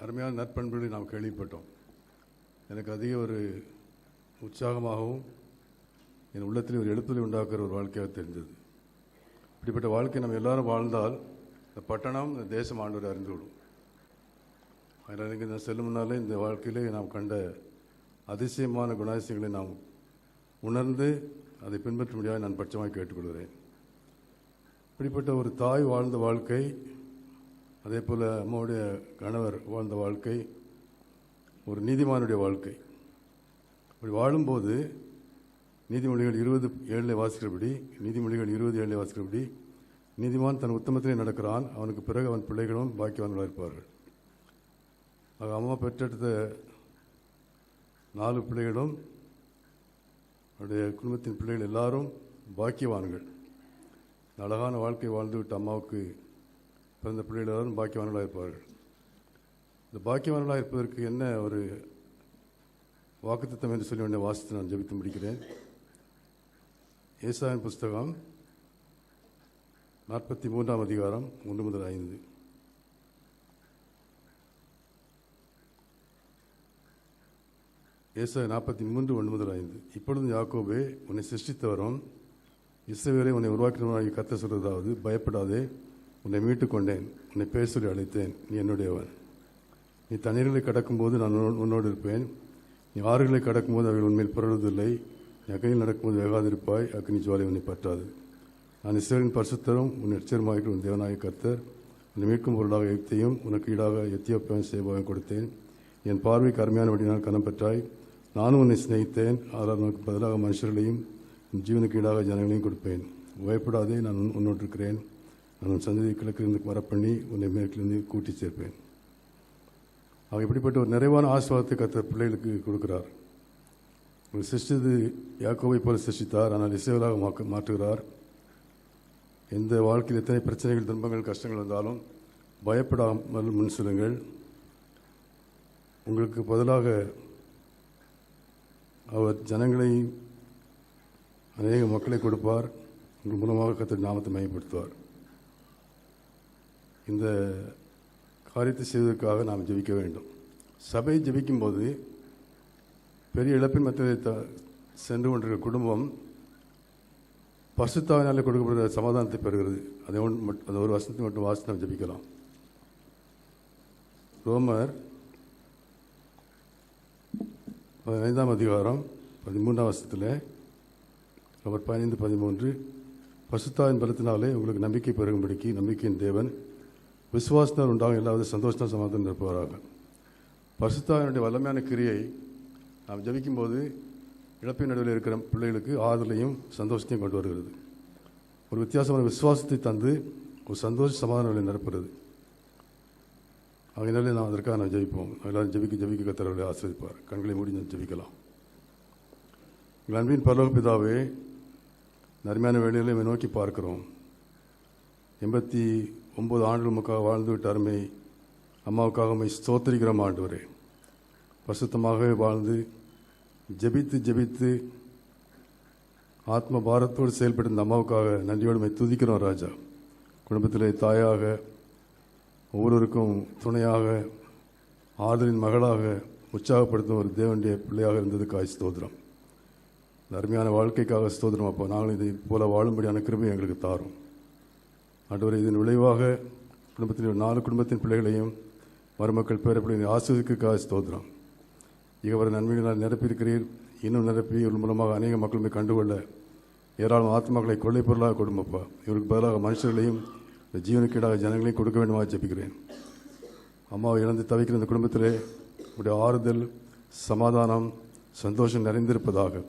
அருமையான நற்பண்புகளை நாம் கேள்விப்பட்டோம். எனக்கு அதிக ஒரு உற்சாகமாகவும் என் உள்ளத்தில் ஒரு எழுப்புதலை உண்டாக்குற ஒரு வாழ்க்கையாக தெரிஞ்சது. இப்படிப்பட்ட வாழ்க்கை நம்ம எல்லாரும் வாழ்ந்தால் இந்த பட்டணம், இந்த தேசம் ஆண்டவரை அறிந்துவிடும். அதனால் இங்கே நான் செல்லும் முன்னாலே இந்த வாழ்க்கையிலே நாம் கண்ட அதிசயமான குணாதிசயங்களை நாம் உணர்ந்து அதை பின்பற்ற முடியாது நான் பட்சமாக கேட்டுக்கொள்கிறேன். இப்படிப்பட்ட ஒரு தாய் வாழ்ந்த வாழ்க்கை, அதே போல் அம்மாவுடைய கணவர் வாழ்ந்த வாழ்க்கை, ஒரு நீதிமானுடைய வாழ்க்கை. அப்படி வாழும்போது நீதிமொழிகள் 20:7 வாசிக்கிறபடி, நீதிமொழிகள் 20:7 வாசிக்கிறபடி, நீதிமான் தன் உத்தமத்திலே நடக்கிறான், அவனுக்கு பிறகு அவன் பிள்ளைகளும் பாக்கியவான்களாக இருப்பார்கள். ஆக அம்மா பெற்றெடுத்த 4 பிள்ளைகளும், அவருடைய குடும்பத்தின் பிள்ளைகள் எல்லாரும் பாக்கியவான்கள். அழகான வாழ்க்கை வாழ்ந்துவிட்ட அம்மாவுக்கு பிறந்த பிள்ளைகள் எல்லாரும் பாக்கியவான்களாக இருப்பார்கள். இந்த பாக்கியவான்களாக இருப்பதற்கு என்ன ஒரு வாக்குத்தத்தம் என்று சொல்லி வேண்டிய வாசித்து நான் ஜெபித்து முடிக்கிறேன். ஏசாயாவின் புஸ்தகம் 43ஆம் அதிகாரம் 1 முதல் 5. ஏசாயா 43, 1 முதல் 5. இப்பொழுது யாக்கோபே, உன்னை சிருஷ்டித்தவரும் இஸ்ரவேலை உன்னை உருவாக்கினவராகி கர்த்தர் சொல்வதாவது, பயப்படாதே, உன்னை மீட்டுக் கொண்டேன், உன்னை பேர் சொல்லி அழைத்தேன், நீ என்னுடையவன். நீ தண்ணீர்களை கடக்கும்போது நான் உன்னோடு இருப்பேன், நீ ஆறுகளை கடக்கும்போது அவைகள் உண்மையில் புரளுவதில்லை, நீ அக்னியில் நடக்கும்போது வேகாதிருப்பாய், அக்னி ஜுவாலை உன்னை பற்றாது. நான் இஸ்ரவேலின் பரிசுத்தரும் உன் எச்சரிமாய்க்கு உன் தேவனாய கர்த்தர், உன்னை மீட்கும் பொருளாக எகிப்தையும் உனக்கு ஈடாக எத்தியோப்பியாவையும் சேபாவையும் கொடுத்தேன். என் பார்வைக்கு அருமையானபடி நான் கனம் பெற்றாய், நானும் உன்னை சிநேகித்தேன், ஆனால் உனக்கு பதிலாக மனுஷர்களையும் உன் ஜீவனுக்கு ஈடாக ஜனங்களையும் கொடுப்பேன். பயப்படாதே, நான் உன்னோடு இருக்கிறேன், நான் உன் சந்ததி கிழக்கிலிருந்து வரப்பண்ணி உன்னை மேற்கிலிருந்து கூட்டி சேர்ப்பேன். ஆக இப்படிப்பட்ட ஒரு நிறைவான ஆசீர்வாதத்தை கர்த்தர் பிள்ளைகளுக்கு கொடுக்கிறார். ஒரு சிருஷ்டித்து யாக்கோபை போல சிருஷ்டித்தார், ஆனால் இஸ்ரவேலாக மாற்றுகிறார். எந்த வாழ்க்கையில் எத்தனை பிரச்சனைகள், துன்பங்கள், கஷ்டங்கள் வந்தாலும் பயப்படாமல் முன் செல்லுங்கள். உங்களுக்கு பதிலாக அவர் ஜனங்களை, அநேக மக்களை கொடுப்பார். உங்கள் மூலமாக கர்த்தர் நாமத்தை மையப்படுத்துவார். இந்த காரியத்தை செய்வதற்காக நாம் ஜெபிக்க வேண்டும். சபை ஜெபிக்கும் போது பெரிய இழப்பின் மத்தியிலே சென்று கொண்டிருக்கிற குடும்பம் பரிசுத்தாவினாலே கொடுக்கப்படுகிற சமாதானத்தை பெறுகிறது. அந்த ஒரு வசனத்தை மட்டும் வாசித்து நாம் ஜெபிக்கலாம். ரோமர் 15ஆம் அதிகாரம் 13ஆம் வசனத்தில் அவர் 15-13 பசுத்தாவின் பலத்தினாலே உங்களுக்கு நம்பிக்கை பெருகும்படிக்கு நம்பிக்கையின் தேவன் விசுவாசத்தால் உண்டாகும் எல்லாவது சந்தோஷம் சமாதானம் இருப்பவராக. பசுத்தாவினுடைய வல்லமையான கிரியை நாம் ஜபிக்கும்போது இழப்பின் நடுவில் இருக்கிற பிள்ளைகளுக்கு ஆறுதலையும் சந்தோஷத்தையும் கொண்டு வருகிறது. ஒரு வித்தியாசமான விசுவாசத்தை தந்து ஒரு சந்தோஷ சமாதானங்களை நிரப்புறது. அதனாலே நாம் அதற்காக நாம் ஜெபிப்போம். எல்லாரும் ஜெபிக்க கர்த்தரை ஆசீர்வதிப்பார். கண்களை மூடி நாம் ஜெபிக்கலாம். எங்கள் அன்பின் பரலோக பிதாவே, அருமையான வேளையிலே நோக்கி பார்க்கிறோம். 89 ஆண்டுகள் உமக்காக வாழ்ந்து விட்ட அருமை அம்மாவுக்காக உம்மை ஸ்தோத்திரிக்கிறோம் ஆண்டவரே. பரிசுத்தமாகவே வாழ்ந்து ஜெபித்து ஆத்ம பாரத்தோடு செயல்பட்ட இந்த அம்மாவுக்காக நன்றியோடு உம்மை துதிக்கிறோம் ராஜா. குடும்பத்திலே தாயாக, ஒவ்வொருவருக்கும் துணையாக, ஆறுதலின் மகளாக உற்சாகப்படுத்தும் ஒரு தேவனுடைய பிள்ளையாக இருந்ததுக்காக ஸ்தோத்திரம். இந்த அருமையான வாழ்க்கைக்காக ஸ்தோத்திரம். அப்போ நாங்களும் இதை போல வாழும்படியான கிருபை எங்களுக்கு தாரும் ஆண்டவரே. இதன் விளைவாக குடும்பத்தில் 4 குடும்பத்தின் பிள்ளைகளையும் மருமக்கள் பேரப்பிள்ளைகளை ஆசிரியருக்காக ஸ்தோத்திரம். இவர் நன்மைகளால் நிரப்பியிருக்கிறீர். இன்னும் நிரப்பி இவர்கள் மூலமாக அநேக மக்களுமே கண்டுகொள்ள ஏராளம் ஆத்மாக்களை கொள்ளை பொருளாக கொடுமப்பா. இவருக்கு பதிலாக மனுஷர்களையும் இந்த ஜீவனுக்கீடாக ஜனங்களையும் கொடுக்க வேண்டுமாக ஜெபிக்கிறேன். அம்மாவை இழந்து தவிக்கிற இந்த குடும்பத்திலே உடைய ஆறுதல், சமாதானம், சந்தோஷம் நிறைந்திருப்பதாக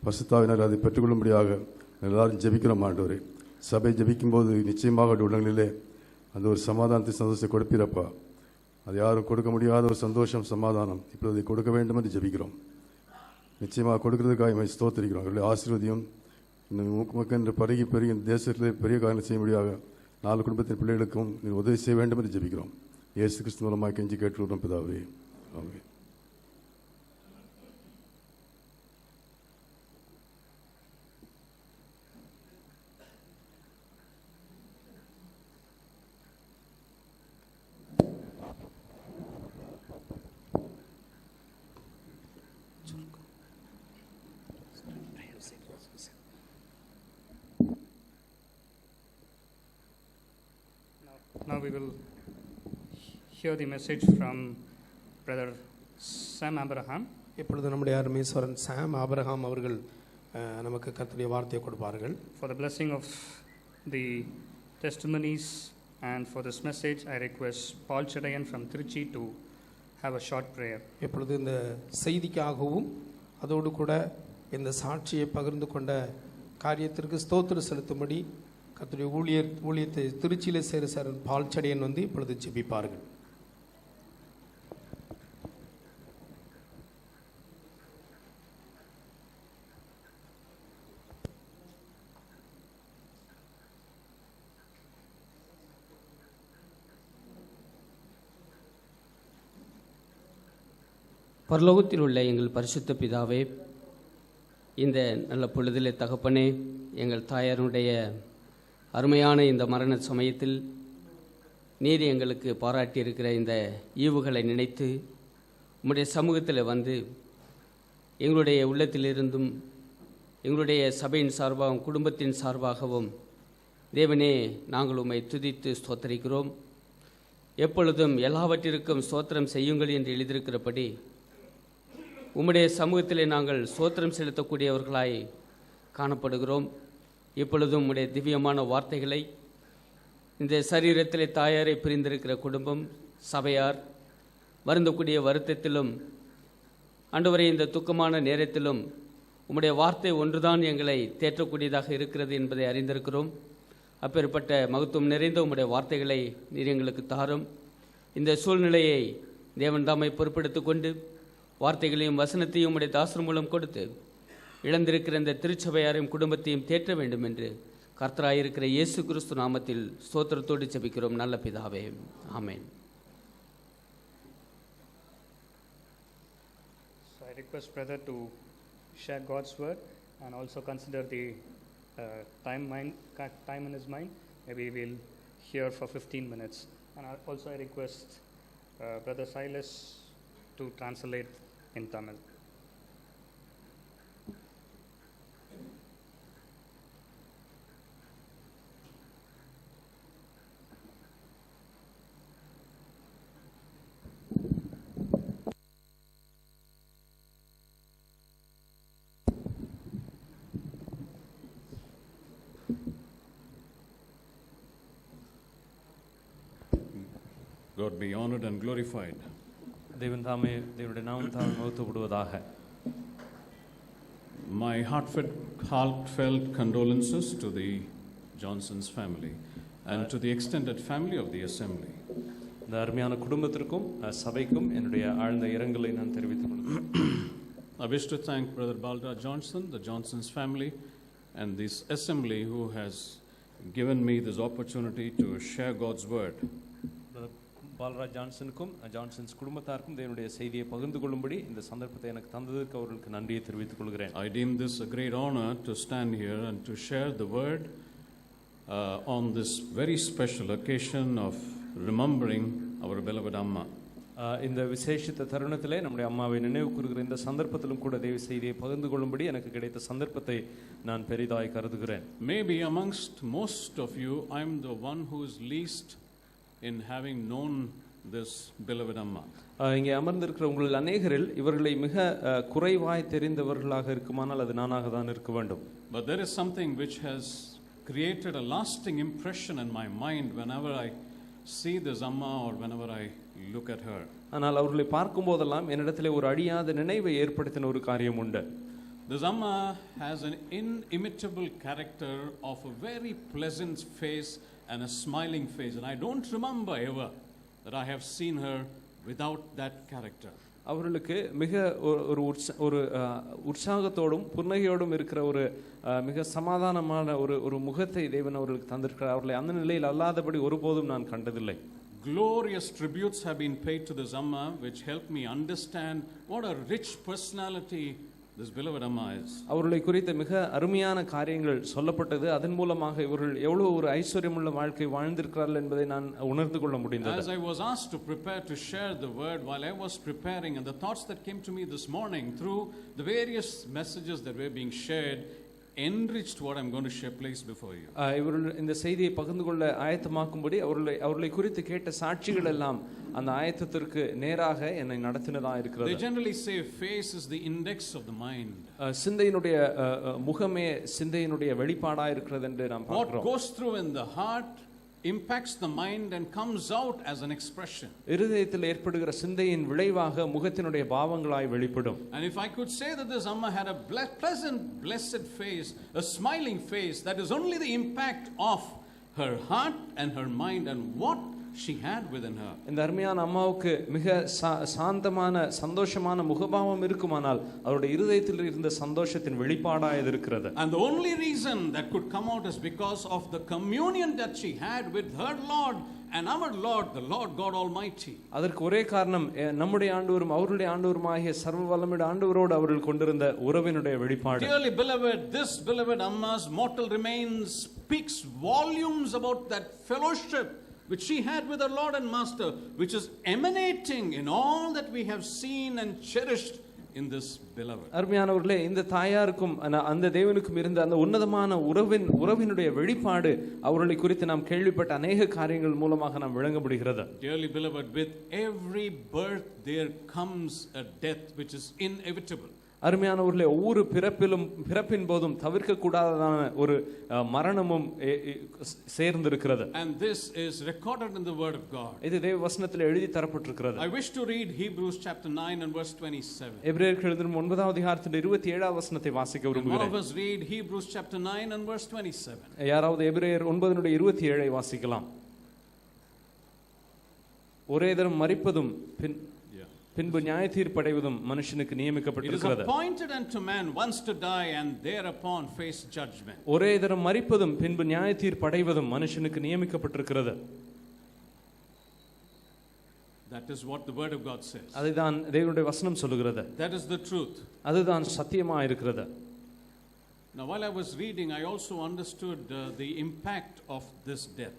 பரிசுத்தாவினர் அதை பெற்றுக்கொள்ளும்படியாக எல்லாரும் ஜெபிக்கிறோம் ஆண்டவரே. சபை ஜெபிக்கும்போது நிச்சயமாக உள்ளங்களிலே அந்த ஒரு சமாதானத்தை சந்தோஷத்தை கொடுப்பீரப்பா. அது யாரும் கொடுக்க முடியாத ஒரு சந்தோஷம், சமாதானம் இப்போது அதை கொடுக்க வேண்டும் என்று ஜெபிக்கிறோம். நிச்சயமாக கொடுக்கறதுக்காக ஸ்தோத்திரிக்கிறோம். அவர்களை ஆசீர்வதியும். இந்த பெருகி இந்த தேசத்திலே பெரிய காரியங்கள் செய்ய முடியாத 4 குடும்பத்தின் பிள்ளைகளுக்கும் நீங்கள் உதவி செய்ய வேண்டும் என்று ஜெபிக்கிறோம். இயேசு கிறிஸ்து மூலமாக கெஞ்சி கேட்டுக்கிறோம் பிதாவே. ஆமென். Now we will hear the message from Brother Sam Abraham. இப்பொழுது நம்முடைய அருமேஸ்வரன் சாம் ஆபிரகாம் அவர்கள் நமக்கு கர்த்தருடைய வார்த்தையை கொடுப்பார்கள். For the blessing of the testimonies and for this message, I request Paul Chadayan from Trichy to have a short prayer. இப்பொழுது இந்த செய்திக்காகவும் அதோடு கூட இந்த சாட்சியை பகிர்ந்து கொண்ட காரியத்திற்கு ஸ்தோத்திரம் செலுத்தும்படி கர்த்தருடைய ஊழியத்தை திருச்சியிலே சேர சார் பால் சடையன் வந்து இப்பொழுது ஜெபிப்பார்கள். பரலோகத்தில் உள்ள எங்கள் பரிசுத்த பிதாவே, இந்த நல்ல பொழுதிலே தகப்பனே, எங்கள் தாயாருடைய அருமையான இந்த மரண சமயத்தில் நீர் எங்களுக்கு பாராட்டியிருக்கிற இந்த ஈவுகளை நினைத்து உம்முடைய சமூகத்தில் வந்து எங்களுடைய உள்ளத்திலிருந்தும் எங்களுடைய சபையின் சார்பாகவும் குடும்பத்தின் சார்பாகவும் தேவனே நாங்கள் உம்மை துதித்து ஸ்தோத்தரிக்கிறோம். எப்பொழுதும் எல்லாவற்றிற்கும் ஸ்தோத்திரம் செய்யுங்கள் என்று எழுதியிருக்கிறபடி உம்முடைய சமூகத்திலே நாங்கள் ஸ்தோத்திரம் செலுத்தக்கூடியவர்களாய் காணப்படுகிறோம். இப்பொழுதும் உம்முடைய திவ்யமான வார்த்தைகளை இந்த சரீரத்திலே தாயாரை பிரிந்திருக்கிற குடும்பம், சபையார் வருந்தக்கூடிய வருத்தத்திலும் ஆண்டவரே இந்த துக்கமான நேரத்திலும் உம்முடைய வார்த்தை ஒன்றுதான் எங்களை தேற்றக்கூடியதாக இருக்கிறது என்பதை அறிந்திருக்கிறோம். அப்பேற்பட்ட மகத்துவம் நிறைந்த உம்முடைய வார்த்தைகளை நீர் எங்களுக்கு தாரும். இந்த சூழ்நிலையை தேவன் தாமை பொறுப்பெடுத்து கொண்டு வார்த்தைகளையும் வசனத்தையும் உடைய தாசர் மூலம் கொடுத்து இழந்திருக்கிற இந்த திருச்சபையாரையும் குடும்பத்தையும் தேற்ற வேண்டும் என்று கர்த்தராயிருக்கிற இயேசு கிறிஸ்து நாமத்தில் ஸ்தோத்திரத்தோடு ஜெபிக்கிறோம் நல்ல பிதாவே. ஆமென். So I request brother to share God's word and also consider the time in his mind. Maybe we'll hear for 15 minutes. And also I request brother Silas to translate in Tamil. God be honored and glorified. தேவன் தாமே தேவனுடைய நாமம் தாமே மகத்துவப்படுவதாக. My heartfelt condolences to the Johnson's family and to the extended family of the assembly. இந்த அருமையான குடும்பத்திற்கும் சபைக்கும் என்னுடைய ஆழ்ந்த இரங்கலை நான் தெரிவித்துக் கொள்கிறேன். I wish to thank Brother Balda Johnson, the Johnson's family, and this assembly who has given me this opportunity to share God's word. Balraj ஜான்சனுக்கும் ஜான்சன்ஸ் குடும்பத்தாருக்கும் தேவனுடைய செய்தியை பகிர்ந்து கொள்ளும்படி இந்த சந்தர்ப்பத்தை எனக்கு தந்ததற்கு அவர்களுக்கு நன்றியை தெரிவித்துக் கொள்கிறேன். I deem this a great honor to stand here and to share the word on this very special occasion of remembering our beloved Amma. இந்த விசேஷித்த தருணத்திலே நம்முடைய அம்மாவை நினைவு கூறுகிற இந்த சந்தர்ப்பத்திலும் கூட தேவ செய்தியை பகிர்ந்து கொள்ளும்படி எனக்கு கிடைத்த சந்தர்ப்பத்தை நான் பெரிதாய் கருதுகிறேன். Maybe amongst most of you, I am the one who is least in having known this beloved Amma. இங்கே அமர்ந்திருக்கிற உங்களில் அநேகரில் இவர்களை மிக குறைவாய் தெரிந்தவர்களாக இருக்குமானால் அது நானாக தான் இருக்க வேண்டும். But there is something which has created a lasting impression in my mind whenever I see this Amma or whenever I look at her. ஆனால் அவர்களை பார்க்கும் போதெல்லாம் என்னிடத்திலே ஒரு அழியாத நினைவை ஏற்படுத்தின ஒரு காரியம் உண்டு. This Amma has an inimitable character of a very pleasant face and a smiling face, and I don't remember ever that I have seen her without that character. அவர்களுக்கு மிக ஒரு உற்சாகத்தோடும் புன்னகையோடும் இருக்கிற ஒரு மிக சமாதானமான ஒரு முகத்தை தேவன் அவர்களுக்கு தந்திருக்கிறார். அவர்களை அந்த நிலையில் அல்லாதபடி ஒருபோதும் நான் கண்டதில்லை. Glorious tributes have been paid to this Amma, which helped me understand what a rich personality this beloved Amma is. அவர்களை குறித்த மிக அருமையான காரியங்கள் சொல்லப்பட்டது. அதன் மூலமாக இவர்கள் எவ்வளவு ஒரு ஐஸ்வர்யமுள்ள வாழ்க்கை வாழ்ந்திருக்கிறார்கள் என்பதை நான் உணர்ந்து கொள்ள முடிந்தது. As I was asked to prepare to share the word, while I was preparing, and the thoughts that came to me this morning through the various messages that were being shared enriched what I'm going to share place before you. இவர்கள் இந்த செய்தியை பகிர்ந்து கொள்ள ஆயத்தமாக்கும்படி அவர்களை குறித்து கேட்ட சாட்சிகள் எல்லாம் அந்த ஆயத்தத்திற்கு நேராக என்னை நடத்தினதா இருக்கிறது. They generally say face is the index of the mind. சிந்தையினுடைய முகமே சிந்தையினுடைய வெளிப்பாடா இருக்கிறது என்று நாம் பார்க்கிறோம். What goes through in the heart impacts the mind and comes out as an expression. இருதயத்தில் ஏற்படுகிற சிந்தையின் விளைவாக முகத்தினுடைய பாவங்களாய் வெளிப்படும். And if I could say that this Amma had a pleasant, blessed face, a smiling face, that is only the impact of her heart and her mind and what she had within her. இந்த அருமையான அம்மாவுக்கு மிக சாந்தமான சந்தோஷமான முகபாவம் இருக்குமானால் அவருடைய இருதயத்தில் இருந்த சந்தோஷத்தின் வெளிப்பாடாக இது இருக்கிறது. And the only reason that could come out is because of the communion that she had with her Lord and our Lord, the Lord God Almighty. அதற்கு ஒரே காரணம் நம்முடைய ஆண்டவரும் அவருடைய ஆண்டவருமாகிய சர்வ வல்லமையுடைய ஆண்டவரோடு அவர்கள் கொண்டிருந்த உறவினுடைய வெளிப்பாடு. Dearly beloved, this beloved Amma's mortal remains speaks volumes about that fellowship which she had with her Lord and Master, which is emanating in all that we have seen and cherished in this beloved. அருமையானவர்களே, இந்த தாயாருக்கும் அந்த தேவனுக்கும் இருந்த அந்த உன்னதமான உறவினுடைய வெளிப்பாடு அவர்களை குறித்து நாம் கேள்விப்பட்ட அநேக காரியங்கள் மூலமாக நாம் விளங்க முடிகிறது. Dearly beloved, with every birth there comes a death which is inevitable. அருமையானவர்களே, ஒவ்வொரு பிறப்பின் போதும் தவிர்க்க கூடாததான ஒரு மரணமும் சேர்ந்திருக்கிறது. And this is recorded in the word of God. இது தேவ வசனத்தில் எழுதி தரப்பட்டிருக்கிறது. I wish to read Hebrews chapter 9 and verse 27. எபிரேயருக்கு எழுதின 9வது அதிகாரத்தின் 27வது வசனத்தை வாசிக்க விரும்புகிறேன். All of us read Hebrews chapter 9 and verse 27. யாராவது எபிரேயர் 9:27 வாசிக்கலாம். ஒரே தரம் மரிப்பதும் பின்பு நியாய தீர்ப்படைவதும் மனுஷனுக்கு நியமிக்கப்பட்டிருக்கிறது. It is appointed unto man once to die and thereupon face judgment. ஒரே தரம் மரிப்பதும் பின்பு நியாய தீர்ப்படைவதும் மனுஷனுக்கு நியமிக்கப்பட்டிருக்கிறது. That is what the word of God says. அதுதான் தேவனுடைய வசனம் சொல்லுகிறது. That is the truth. அதுதான் சத்தியமாக இருக்கிறது. Now while I was reading, I also understood the impact of this death.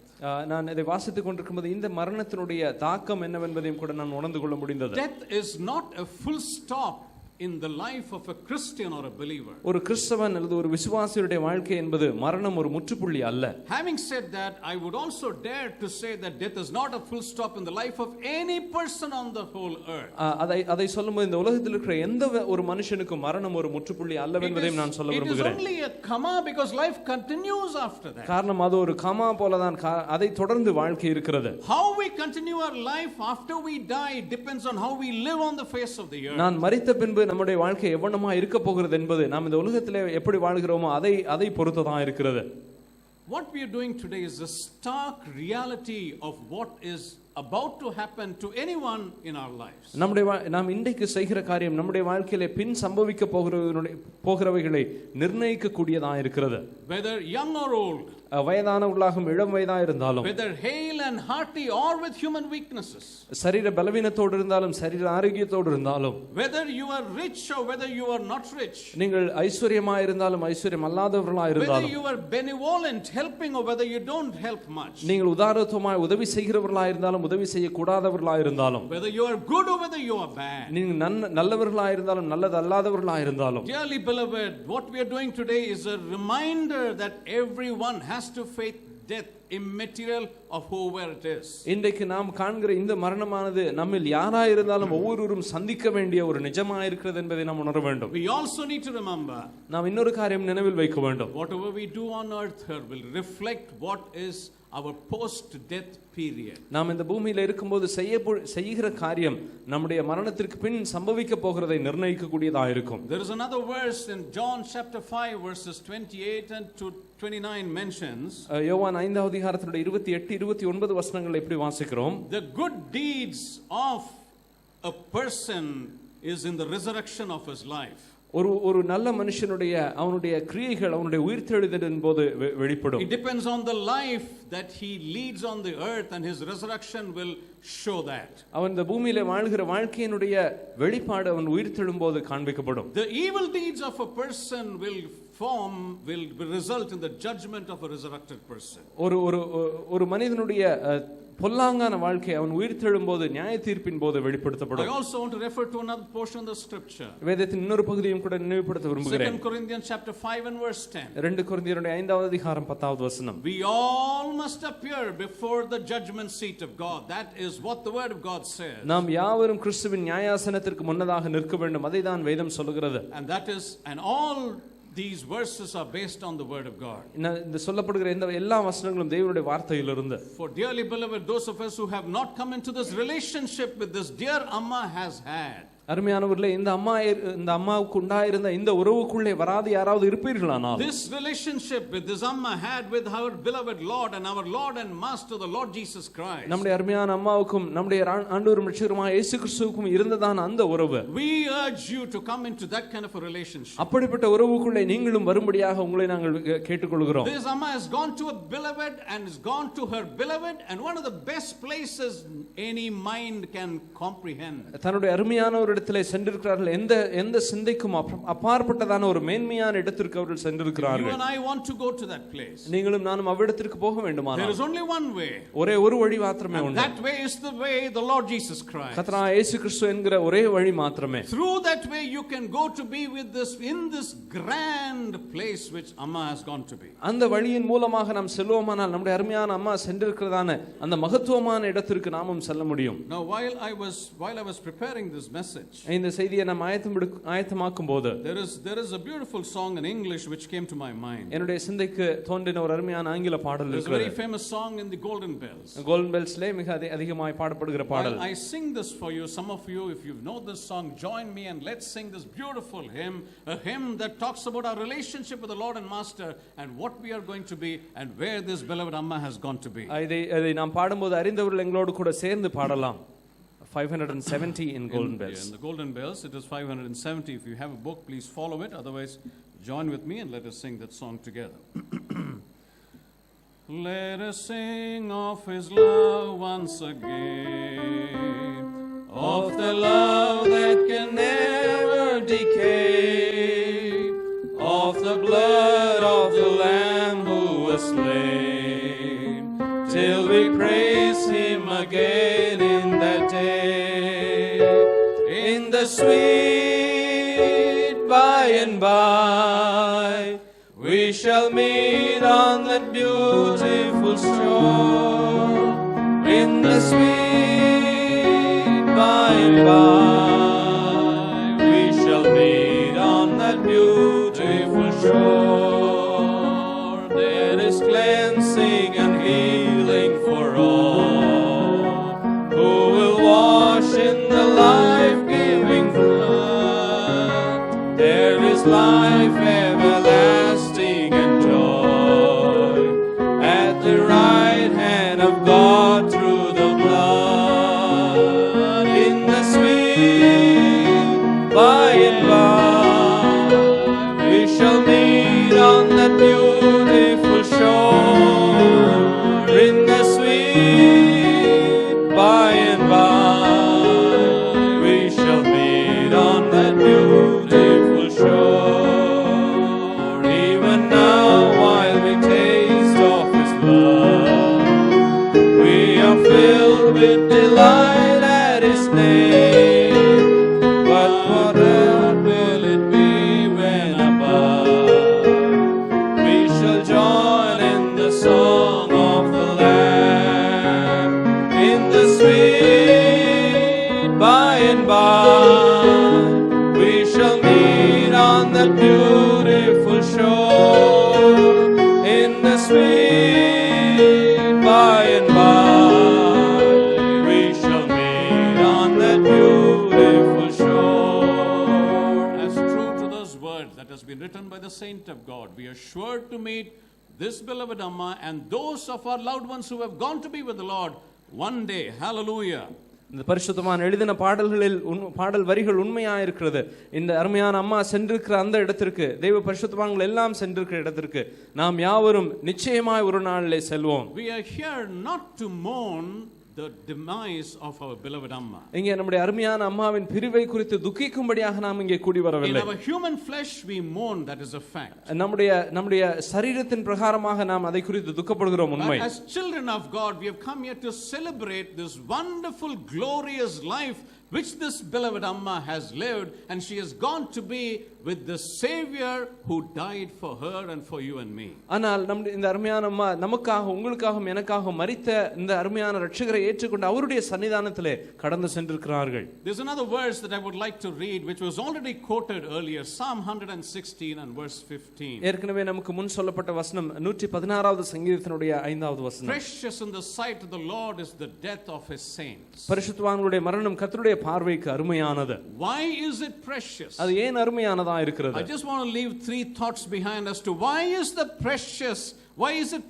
நான் இதை வாசித்துக் கொண்டிருக்கும்போது இந்த மரணத்தினுடைய தாக்கம் என்னவென்பதையும் கூட நான் உணர்ந்து கொள்ள முடிந்தது. Death is not a full stop in the life of a Christian or a believer. ஒரு கிறிஸ்தவன் அல்லது ஒரு விசுவாசியுடைய வாழ்க்கை என்பது மரணம் ஒரு முற்றுப்புள்ளி அல்ல. Having said that, I would also dare to say that death is not a full stop in the life of any person on the whole earth. அதை சொல்லும்போது இந்த உலகத்தில் இருக்கிற எந்த ஒரு மனுஷனுக்கும் மரணம் ஒரு முற்றுப்புள்ளி அல்லவென்பதையும் நான் சொல்ல விரும்புகிறேன். It is only a comma because life continues after that. காரணம் அது ஒரு கமா போலதான், அதை தொடர்ந்து வாழ்க்கை இருக்கிறது. How we continue our life after we die depends on how we live on the face of the earth. நான் மரித்த பின்பு நம்முடைய வாழ்க்கை எவ்வளமா இருக்க போகிறது என்பது நாம் இந்த உலகத்திலே எப்படி வாழ்கிறோமோ அதை பொறுத்து தான் இருக்கிறது. What we are doing today is a stark reality of what is about to happen to anyone in our lives. நாம் இன்றைக்கு செய்கிற காரியம் நம்முடைய வாழ்க்கையிலே பின் சம்பவிக்க போகிறவைகளை நிர்ணயிக்க கூடியதாக இருக்கிறது. Whether young or old, வயதானவர்களாகவும் இளம் வயதா இருந்தாலும், whether hale and hearty or with human weaknesses, சரீர பலவீனத்தோடு இருந்தாலும் சரீர ஆரோக்கியத்தோடு இருந்தாலும், whether you are rich or whether you are not rich, நீங்கள் ஐஸ்வரியமா இருந்தாலும் ஐஸ்வரியம் அல்லாதவர்களா இருந்தாலும், whether you are benevolent helping or whether you don't help much, நீங்கள் உதாரத்துவமாய் உதவி செய்கிறவர்களா இருந்தாலும் உதவி செய்ய கூடாதவர்களா இருந்தாலும், whether you are good or whether you are bad, நீங்கள் நல்லவர்களா இருந்தாலும் நல்லது அல்லாதவர்களா இருந்தாலும், dearly beloved, what we are doing today is a reminder that everyone has to face death, immaterial of whoever it is. இன்றைக்கு நாம் காண்கிற இந்த மரணமானது நம்மில் யாரா இருந்தாலும் ஒவ்வொருவரும் சந்திக்க வேண்டிய ஒரு நிஜமா இருக்கிறது என்பதை நாம் உணர வேண்டும். We also need to remember, நாம் இன்னொரு காரியம் நினைவில் வைக்க வேண்டும். whatever we do on earth here will reflect what is our post death period. நாம் இந்த பூமியில இருக்கும்போது செய்கிற காரியம் நம்முடைய மரணத்திற்கு பின் சம்பவிக்க போகிறதை நிர்ணயிக்க கூடியதாக இருக்கும். There is another verse in John chapter 5 verses 28 and to 29 mentions, யோவான் 5வது அதிகாரத்தினுடைய 28 29 வசனங்களை இப்படி வாசிக்கிறோம். The good deeds of a person is in the resurrection of his life. ஒரு நல்ல மனுஷனுடைய அவனுடைய கிரியைகள் அவனுடைய உயிர்த்தெழுதலின் போது வெளிப்படும். It depends on the life that he leads on the earth, and his resurrection will show that. அவன் இந்த பூமியில வாழ்கிற வாழ்க்கையினுடைய வெளிப்பாடு அவன் உயிர்த்தெழும்போது காண்பிக்கப்படும். The evil deeds of a person will result in the judgment of a resurrected person. ஒரு மனிதனுடைய பொல்லாங்கான வாழ்க்கை அவன் உயிர்த்தெழும்போது நியாய தீர்ப்பின் போது வெளிப்படுத்தப்படும். I also want to refer to another portion of the scripture. வேதத்தின் இன்னொரு பகுதியையும் கூட நினைவுபடுத்த விரும்புகிறேன். 2 Corinthians chapter 5 and verse 10. 2 கொரிந்தியருடைய 5வது அதிகாரம் 10வது வசனம். We all must appear before the judgment seat of God. That is what the word of God says. நாம் யாவரும் கிறிஸ்துவின் நியாயாசனத்திற்கு முன்னதாக நிற்க வேண்டும். அதை தான் வேதம் சொல்கிறது. And all these verses are based on the word of God. இந்த சொல்லப்படுகிற இந்த எல்லா வசனங்களும் தேவனுடைய வார்த்தையிலிருந்து. For dearly beloved, those of us who have not come into this relationship with this dear Amma has had, அருமையானவர்களே, இந்த அம்மாவுக்கு உண்டாயிருந்த இந்த உறவுக்குள்ளே வராது யாராவது இருப்பீர்களானால், this relationship with this Amma had with our beloved Lord and our Lord and Master the Lord Jesus Christ, நம்முடைய அருமையான அம்மாவுக்கும் நம்முடைய ஆண்டவரும் இரட்சகருமான இயேசு கிறிஸ்துவுக்கும் இருந்ததான அந்த உறவு, we urge you to come into that kind of a relationship. அப்படிப்பட்ட உறவுக்குள்ளே நீங்களும் வரும்படியாக உங்களை நாங்கள் கேட்டுக்கொள்கிறோம். This Amma has gone to a beloved and has gone to her beloved, and one of the best places any mind can comprehend. தன்னுடைய அருமையான இடத்திலே சென்றிருக்கிறார்கள். எந்த சிந்தைக்கும் அப்பாற்பட்டதான ஒரு மேன்மையான இடத்திற்கு அவர்கள் சென்றிருக்கிறார்கள். You and I want to go to that place. நீங்களும் நானும் அவ்விடத்திற்கு போக வேண்டுமானால் there is only one way. ஒரே ஒரு வழி மாத்திரமே உண்டு. That way is the way the Lord Jesus Christ. கர்த்தராகிய இயேசு கிறிஸ்து என்கிற ஒரே வழி மாத்திரமே. Through that way you can go to be with this in this grand place which Amma has gone to be. அந்த வழியின் மூலமாக நாம் செல்வோமானால் நம்முடைய அருமையான அம்மா சென்றிருக்கிறதான அந்த மகத்துவமான இடத்திற்கு நாமும் செல்ல முடியும். Now while I was preparing this message, இந்த செய்தியை நாம் ஆயத்தமாக்கும் போது there is a beautiful song in English which came to my mind. என்னுடைய சிந்தைக்கு தோன்றின ஒரு அருமையான ஆங்கில பாடல் இருக்கிறது. There's a very famous song in the Golden Bells. Golden Bellsலே மிக அதிகமாய் பாடப்படுகிற பாடல். I sing this for you. Some of you, if you know this song, join me and let's sing this beautiful hymn, a hymn that talks about our relationship with the Lord and Master and what we are going to be and where this beloved Amma has gone to be. இதை நாம் பாடும்போது அறிந்தவர்கள் எங்களோடு கூட சேர்ந்து பாடலாம். 570 in Golden Bells. In the Golden Bells, it is 570. If you have a book, please follow it. Otherwise, join with me and let us sing that song together. Let us sing of His love once again, of the love that can never decay, of the blood of the Lamb who was slain, till we praise Him again in that day, in the sweet by. We shall meet on that beautiful shore in the sweet by and by. We shall meet on that beautiful shore. There is cleansing and healing for all who will wash in the life-giving flood. There is life everlasting and joy at the right hand of God through the blood. In the sweet by and by, we shall meet on that beautiful shore. In the sweet by and by, we shall meet on that beautiful shore. Even now, while we taste of His love, we are filled with delight at His name. But what will it be when above we shall join in the song of the Lamb? In the sweet by and by, we shall meet on the beautiful shore. In the sweet by and by, we shall meet on that beautiful shore. As true to those words that has been written by the saint of God, we are sure to meet this beloved Amma and those of our loved ones who have gone to be with the Lord one day. Hallelujah. இந்த பரிசுத்தமான எழுதின பாடல்களில் பாடல் வரிகள் உண்மையா இருக்கிறது. இந்த அருமையான அம்மா சென்றிருக்கிற அந்த இடத்திற்கு, தெய்வ பரிசுத்தவான்கள் எல்லாம் சென்றிருக்கிற இடத்திற்கு நாம் யாவரும் நிச்சயமாய் ஒரு நாளிலே செல்வோம். We are here not to mourn the demise of our beloved Amma. இங்கே நம்முடைய அருமையான அம்மாவின் பிரிவை குறித்து துக்கிக்கும்படியாக நாம் இங்கே கூடி வரவில்லை. In our human flesh we mourn, that is a fact. நம்முடைய சரீரத்தின் பிரகாரமாக நாம் அதை குறித்து துக்கப்படுகிறோம், உண்மை. As children of God, we have come here to celebrate this wonderful, glorious life which this beloved Amma has lived, and she has gone to be with the Savior who died for her and for you and me. ஆனால் இந்த அருமையான அம்மா நமக்காக, உங்களுக்காகவும் எனக்காகவும் மரித்த இந்த அருமையான இரட்சகரை ஏற்றுக்கொண்டு அவருடைய சன்னிதானத்திலே கடந்து சென்றிருக்கிறார்கள். There's another verse that I would like to read which was already quoted earlier, Psalm 116 and verse 15. ஏற்கனவே நமக்கு முன் சொல்லப்பட்ட வசனம் 116வது சங்கீதத்தினுடைய 5வது வசனம். Precious in the sight of the Lord is the death of His saints. பரிசுத்தவான்களுடைய மரணம் கர்த்தருடைய பார்வைக்கு அருமையானது. Why is it precious? அது ஏன் அருமையானதா இருக்கிறது? I just want to leave 3 thoughts behind as to why is it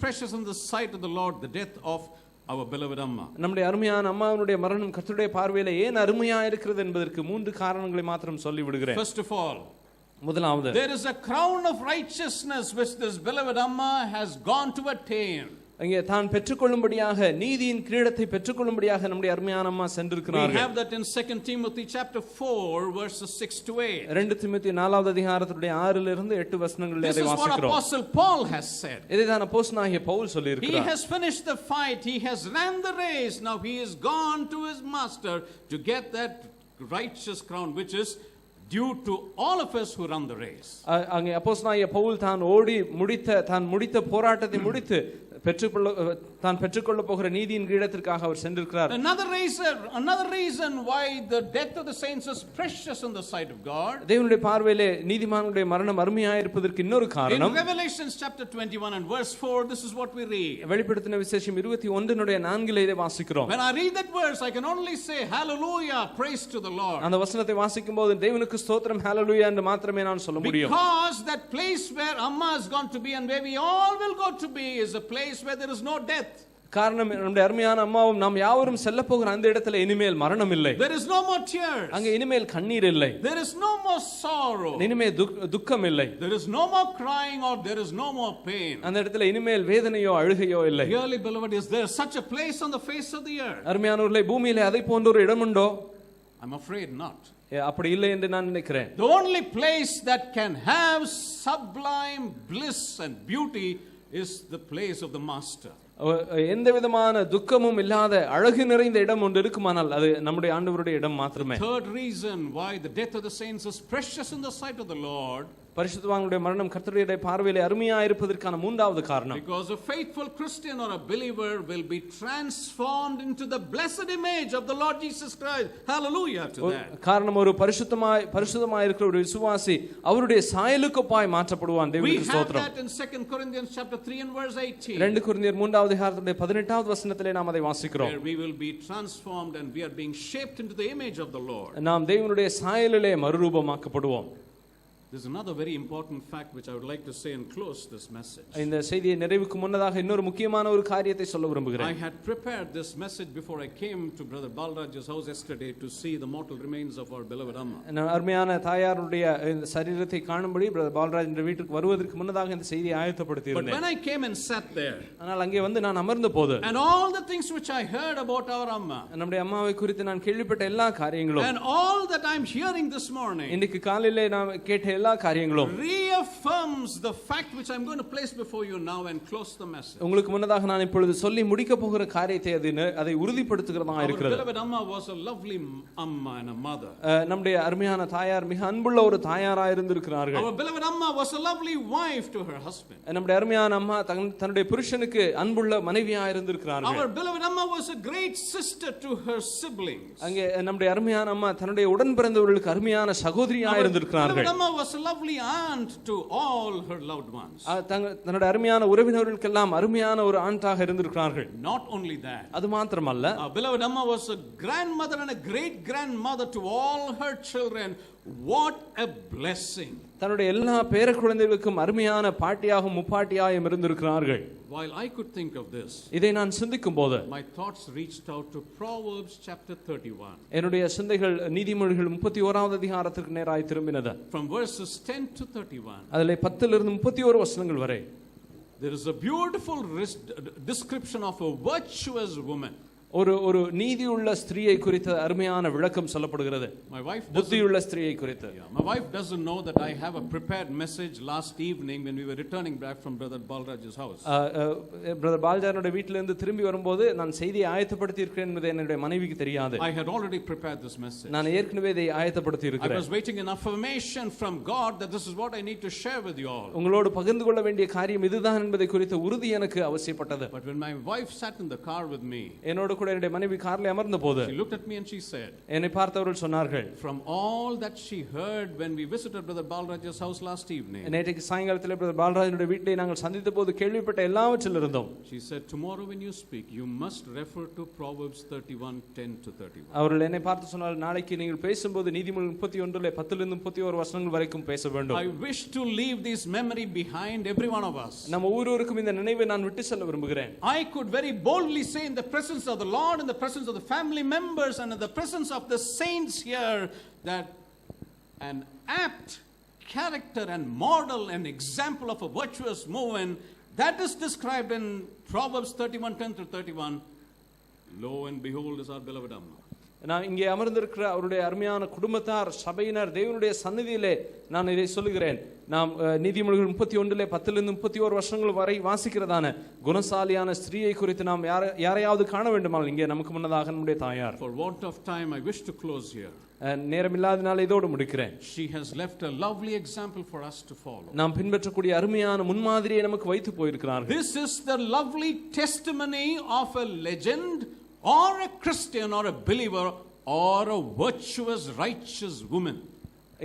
precious in the sight of the Lord, the death of our beloved Amma. நம்முடைய அருமையான அம்மாவுடைய மரணம் கர்த்தருடைய பார்வையில ஏன் அருமையா இருக்கிறது என்பதற்கு 3 காரணங்களை மாத்திரம் சொல்லி விடுகிறேன். First of all, முதலாவது, there is a crown of righteousness which this beloved Amma has gone to attain. அங்கே தான் பெற்றுக்கொள்ளும்படியாக, நீதியின் கிரீடத்தை பெற்றுக்கொள்ளும்படியாக நம்முடைய அருமையான அம்மா சென்றிருக்கிறார்கள். We have that in 2 Timothy chapter 4 verses 6 to 8. 2 தீமோத்தேயு 4வது அதிகாரத்தினுடைய 6 இலிருந்து 8 வசனங்களில் அதை வாசிக்கிறோம். This is what Apostle Paul has said. இதைதான் அப்போஸ்தலனாகிய பவுல் சொல்லி இருக்கிறார். He has finished the fight, he has ran the race, now he is gone to his master to get that righteous crown which is due to all of us who run the race. அங்கே அப்போஸ்தலனாகிய பவுல் தான் முடித்த போராட்டத்தை முடித்து தான் பெற்றுக்கொள்ள போகிற நீதியின் கிரீடத்திற்காக அவர் சென்றிருக்கிறார். Another reason why the death of the saints is precious in the sight of God. தேவனுடைய பார்வையிலே நீதிமான்களுடைய மரணம் அருமையாக இருப்பதற்கு இன்னொரு காரணம். In Revelation chapter 21 and verse 4, this is what we read. வெளிப்படுத்தின விசேஷம் 21னுடைய 4 இதை வாசிக்கிறோம். When I read that verse, I can only say hallelujah, praise to the Lord. அந்த வசனத்தை வாசிக்கும்போது தேவனுக்கு ஸ்தோத்திரம், ஹalleluya என்று மாத்திரமே நான் சொல்ல முடியும். Because that place where Amma has gone to be and where we all will go to be is a place where there is no death. காரணம், நம்முடைய அருமையான அம்மாவும் நாம் யாவரும் செல்ல போகிற அந்த இடத்துல இனிமேல் மரணம் இல்லை. There is no more tears. அங்கே இனிமேல் கண்ணீர் இல்லை. There is no more sorrow. இனிமேல் துக்கம் இல்லை. There is no more crying or there is no more pain. அந்த இடத்துல இனிமேல் வேதனையோ அழுகையோ இல்லை. Really, beloved, is there such a place on the face of the earth? அருமையானவர்களே, பூமியிலே அதை போன்ற ஒரு இடம் உண்டோ? I'm afraid not. அப்படி இல்லை என்று நான் நினைக்கிறேன். The only place that can have sublime bliss and beauty is the place of the master. எந்த விதமான துக்கமும் இல்லாத அழகு நிறைந்த இடம் ஒன்று இருக்குமானால் அது நம்முடைய ஆண்டவருடைய இடம் மாத்திரமே. Third reason why the death of the saints is precious in the sight of the Lord பரிசுத்தவான்களுடைய மரணம் கர்த்தருடைய பார்வையிலே அருமையாக இருப்பதற்கான மூன்றாவது காரணம். Because a faithful Christian or a believer will be transformed into the blessed image of the Lord Jesus Christ. Hallelujah to that. காரணம் ஒரு பரிசுத்தமாய் இருக்கிற ஒரு விசுவாசி அவருடைய சாயலுக்கு ஒப்பாய் மாற்றப்படுவான். தேவனுக்கு ஸ்தோத்திரம். We have that in 2 Corinthians chapter 3 and verse 18. 2 கொரிந்தியர் 3வது அதிகாரத்திலே 18வது வசனத்திலே நாம் அதை வாசிக்கிறோம். Where we will be transformed and we are being shaped into the image of the Lord. நாம் தேவனுடைய சாயலிலே மறுரூபமாக்கப்படுவோம். There's another very important fact which I would like to say and close this message. இந்த செய்தியை நிறைவுக்கு முன்னதாக இன்னொரு முக்கியமான ஒரு காரியத்தை சொல்ல விரும்புகிறேன். I had prepared this message before I came to Brother Balraj's house yesterday to see the mortal remains of our beloved Amma. நான் அருமையான தாயாருடைய இந்த சரீரத்தை காணும்படி பிரதர் பால்ராஜ் என்ற வீட்டுக்கு வருவதற்கு முன்னதாக இந்த செய்தியை ஆயத்தப்படுத்தி இருந்தேன். But when I came and sat there, ஆனால் அங்கே வந்து நான் அமர்ந்த போது and all the things which I heard about our Amma, நம்முடைய அம்மாவை குறித்து நான் கேள்விப்பட்ட எல்லா காரியங்களும், and all that I'm hearing this morning, இன்னைக்கு காலையிலே நான் கேட்ட எல்லா காரியங்களும் reaffirms the fact which I'm going to place before you now and close the message. உங்களுக்கு முன்னதாக நான் இப்பொழுது சொல்லி முடிக்க போகிற காரியத்தை அதை உறுதிப்படுத்துகிறதா இருக்கிறது. Our beloved Amma was a lovely Amma and a mother. நம்முடைய அருமையான தாயார் மிக அன்புள்ள ஒரு தாயாராக இருந்திருக்கிறார்கள். Our beloved Amma was a lovely wife to her husband. நம்முடைய அருமையான அம்மா தன்னுடைய புருஷனுக்கு அன்புள்ள மனைவியாக இருந்திருக்கிறார்கள். Our beloved Amma was a great sister to her siblings. அங்கே நம்முடைய அருமையான அம்மா தன்னுடைய உடன் பிறந்தவர்களுக்கு அருமையான சகோதரியாக இருந்திருக்கிறார்கள். Our beloved Amma was a lovely aunt to all her loved ones. தன்னுடைய அருமையான உறவினர்களுக்கெல்லாம் அருமையான ஒரு ஆண்டாக இருந்திருக்கிறார்கள். Not only that, அது மாத்திரமல்ல, our beloved Amma was a grandmother and a great grandmother to all her children. What a blessing. தன்னுடைய எல்லா பேர குழந்தைகளுக்கும் அருமையான பாட்டியாகவும் முப்பாட்டியாகவும் இருந்திருக்கிறார்கள். While I could think of this, இதை நான் சிந்திக்கும் போது my thoughts reached out to Proverbs chapter 31. என்னுடைய சிந்தைகள் நீதிமொழிகள் 31வது அதிகாரத்திற்கு நேராய் திரும்பினது. From verses 10 to 31. அதிலே 10 லிருந்து 31 வசனங்கள் வரை. There is a beautiful description of a virtuous woman. ஒரு நீதியுள்ள ஸ்திரீயை குறித்த அருமையான விளக்கம் சொல்லப்படுகிறது. புத்தியுள்ள ஸ்திரீயை குறித்து. My wife doesn't know that I have a prepared message last evening when we were returning back from Brother Balraj's house. Brother Balrajனுடைய வீட்டிலிருந்து திரும்பி வரும்போது நான் செய்தியை ஆயத்தப்படுத்தி இருக்கிறேன் என்பது என்னுடைய மனைவிக்கு தெரியாது. I had already prepared this message. நான் ஏற்கனவே இதை ஆயத்தப்படுத்தி இருக்கிறேன். I was waiting an affirmation from God that this is what I need to share with you all. உங்களோடு பகிர்ந்து கொள்ள வேண்டிய காரியம் இதுதான் என்பதை குறித்த உறுதி எனக்கு அவசியப்பட்டது. But when my wife sat in the car with me, என்னோடு என்னுடைய மனைவி காரில் அமர்ந்த போது she looked at me and she said, என்னை பார்த்தவர்கள் சொன்னார்கள், from all that she heard when we visited Brother Balraj's house last evening, நேற்றைக்கு சாயங்காலத்தில் பிரதர் பால்ராஜனுடைய வீட்டை நாங்கள் சந்தித்த போது கேள்விப்பட்ட எல்லாவற்றிலிருந்தும், she said, tomorrow when you speak you must refer to Proverbs 31:10 to 31. அவர்கள் என்னை பார்த்து சொன்னால், நாளைக்கு நீங்கள் பேசும்போது நீதிமொழிகள் 31 10 லிருந்து 31 வசனங்கள் வரைக்கும் பேச வேண்டும். I wish to leave this memory behind every one of us. நம்ம ஒவ்வொருவருக்கும் இந்த நினைவை நான் விட்டு செல்ல விரும்புகிறேன். I could very boldly say in the presence of the Lord, in the presence of the family members and in the presence of the saints here, that an apt character and model and example of a virtuous woman that is described in Proverbs 31:10 to 31, lo and behold is our beloved Amma. நான் இங்கே அமர்ந்திருக்கிற அவருடைய அருமையான குடும்பத்தார், சபையினர், தேவனுடைய சந்நிதியிலே நான் இதை சொல்லுகிறேன். நாம் நீதிமொழிகள் 31 10 லிருந்து 31 வருஷங்கள் வரை வாசிக்கிறதான குணசாலியான ஸ்திரீயை குறித்து நாம் யாரையாவது காண வேண்டுமானால் இங்கே நமக்கு முன்னதாக நம்முடைய தாயார். For want of time I wish to close here. நேரமில்லாதனால இதோடு முடிக்கிறேன். She has left a lovely example for us to follow. நாம் பின்பற்றக்கூடிய அருமையான முன்மாதிரியை நமக்கு வைத்து போயிருக்கிறார்கள். This is the lovely testimony of a legend or a Christian or a believer or a virtuous righteous woman.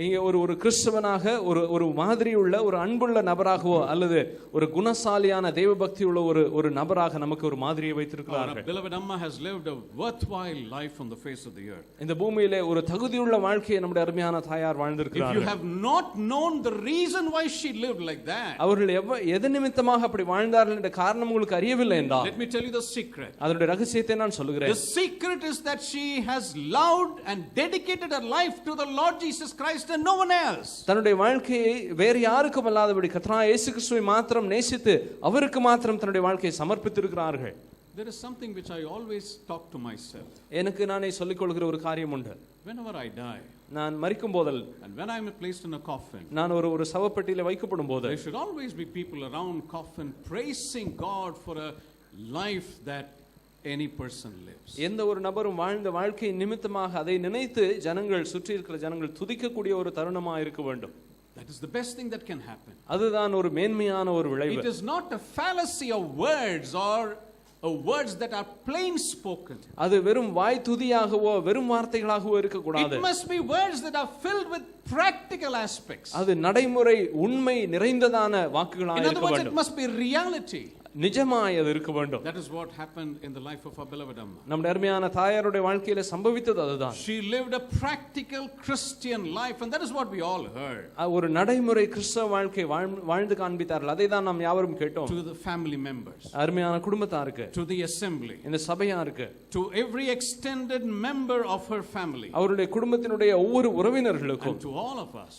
இங்கே ஒரு கிறிஸ்தவனாக ஒரு மாதிரி உள்ள ஒரு அன்புள்ள நபராகவோ அல்லது ஒரு குணசாலியான தேவ பக்தி உள்ள ஒரு நபராக நமக்கு ஒரு மாதிரியை வைத்திருக்கிறார்கள். Our beloved Amma has lived a worthwhile life on the face of the earth. இந்த பூமியிலே ஒரு தகுதியுள்ள வாழ்க்கையை நம்முடைய அருமையான தாயார் வாழ்ந்திருக்கிறார்கள். If you have not known the reason why she lived like that, அவர்கள் எது நிமித்தமாக அப்படி வாழ்ந்தார்கள் என்ற காரணம் உங்களுக்கு அறியவில்லை என்றால், let me tell you the secret. அதனுடைய ரகசியத்தை நான் சொல்லுகிறேன். The secret is that she has loved and dedicated her life to the Lord Jesus Christ and no one else. தன்னுடைய வாழ்க்கையை வேறு யாருக்கும் அல்லாதபடி கர்த்தராகிய இயேசு கிறிஸ்துவை மாத்திரம் நேசித்து அவருக்கு மாத்திரம் தன்னுடைய வாழ்க்கையை சமர்ப்பித்திருக்கிறார்கள். There is something which I always talk to myself. எனக்கு நானே சொல்லிக் கொள்கிற ஒரு காரியம் உண்டு. Whenever I die, நான் மரிக்கும் போதல், and when I am placed in a coffin, நான் ஒரு சவப்பெட்டியில வைக்கப்படும் போது, there should always be people around coffin praising God for a life that any person lives. எந்த ஒரு நபரும் வாழ்ந்த வாழ்க்கை நிமித்தமாக அதை நினைத்து ஜனங்கள், சுற்றி இருக்கிற ஜனங்கள் துதிக்கக்கூடிய ஒரு தருணமாக இருக்க வேண்டும். That is the best thing that can happen. அதுதான் ஒரு மேன்மையான ஒரு விளைவு. It is not a fallacy of words or words that are plain spoken. அது வெறும் வாய் துதியாகவோ வெறும் வார்த்தைகளாகவோ இருக்க கூடாது. It must be words that are filled with practical aspects. அது நடைமுறை உண்மை நிறைந்ததான வாக்குகளாக இருக்க வேண்டும். In other words, it must be reality. நிஜமாய் அது இருக்க வேண்டும். That is what happened in the life of our beloved Amma. நம்முடைய அருமையான தாயாருடைய வாழ்க்கையில சம்பவித்தது அதுதான். She lived a practical Christian life, and that is what we all heard. ஒரு நடைமுறை கிறிஸ்தவ வாழ்க்கை வாழ்ந்து காண்பித்தார்கள். அதை தான் நாம் யாவரும் கேட்டோம். To the family members, அருமையான குடும்பத்தாருக்கு, to the assembly, இந்த சபையாருக்கு, to every extended member of her family, அவருடைய குடும்பத்தினுடைய ஒவ்வொரு உறவினர்களுக்கும், and to all of us,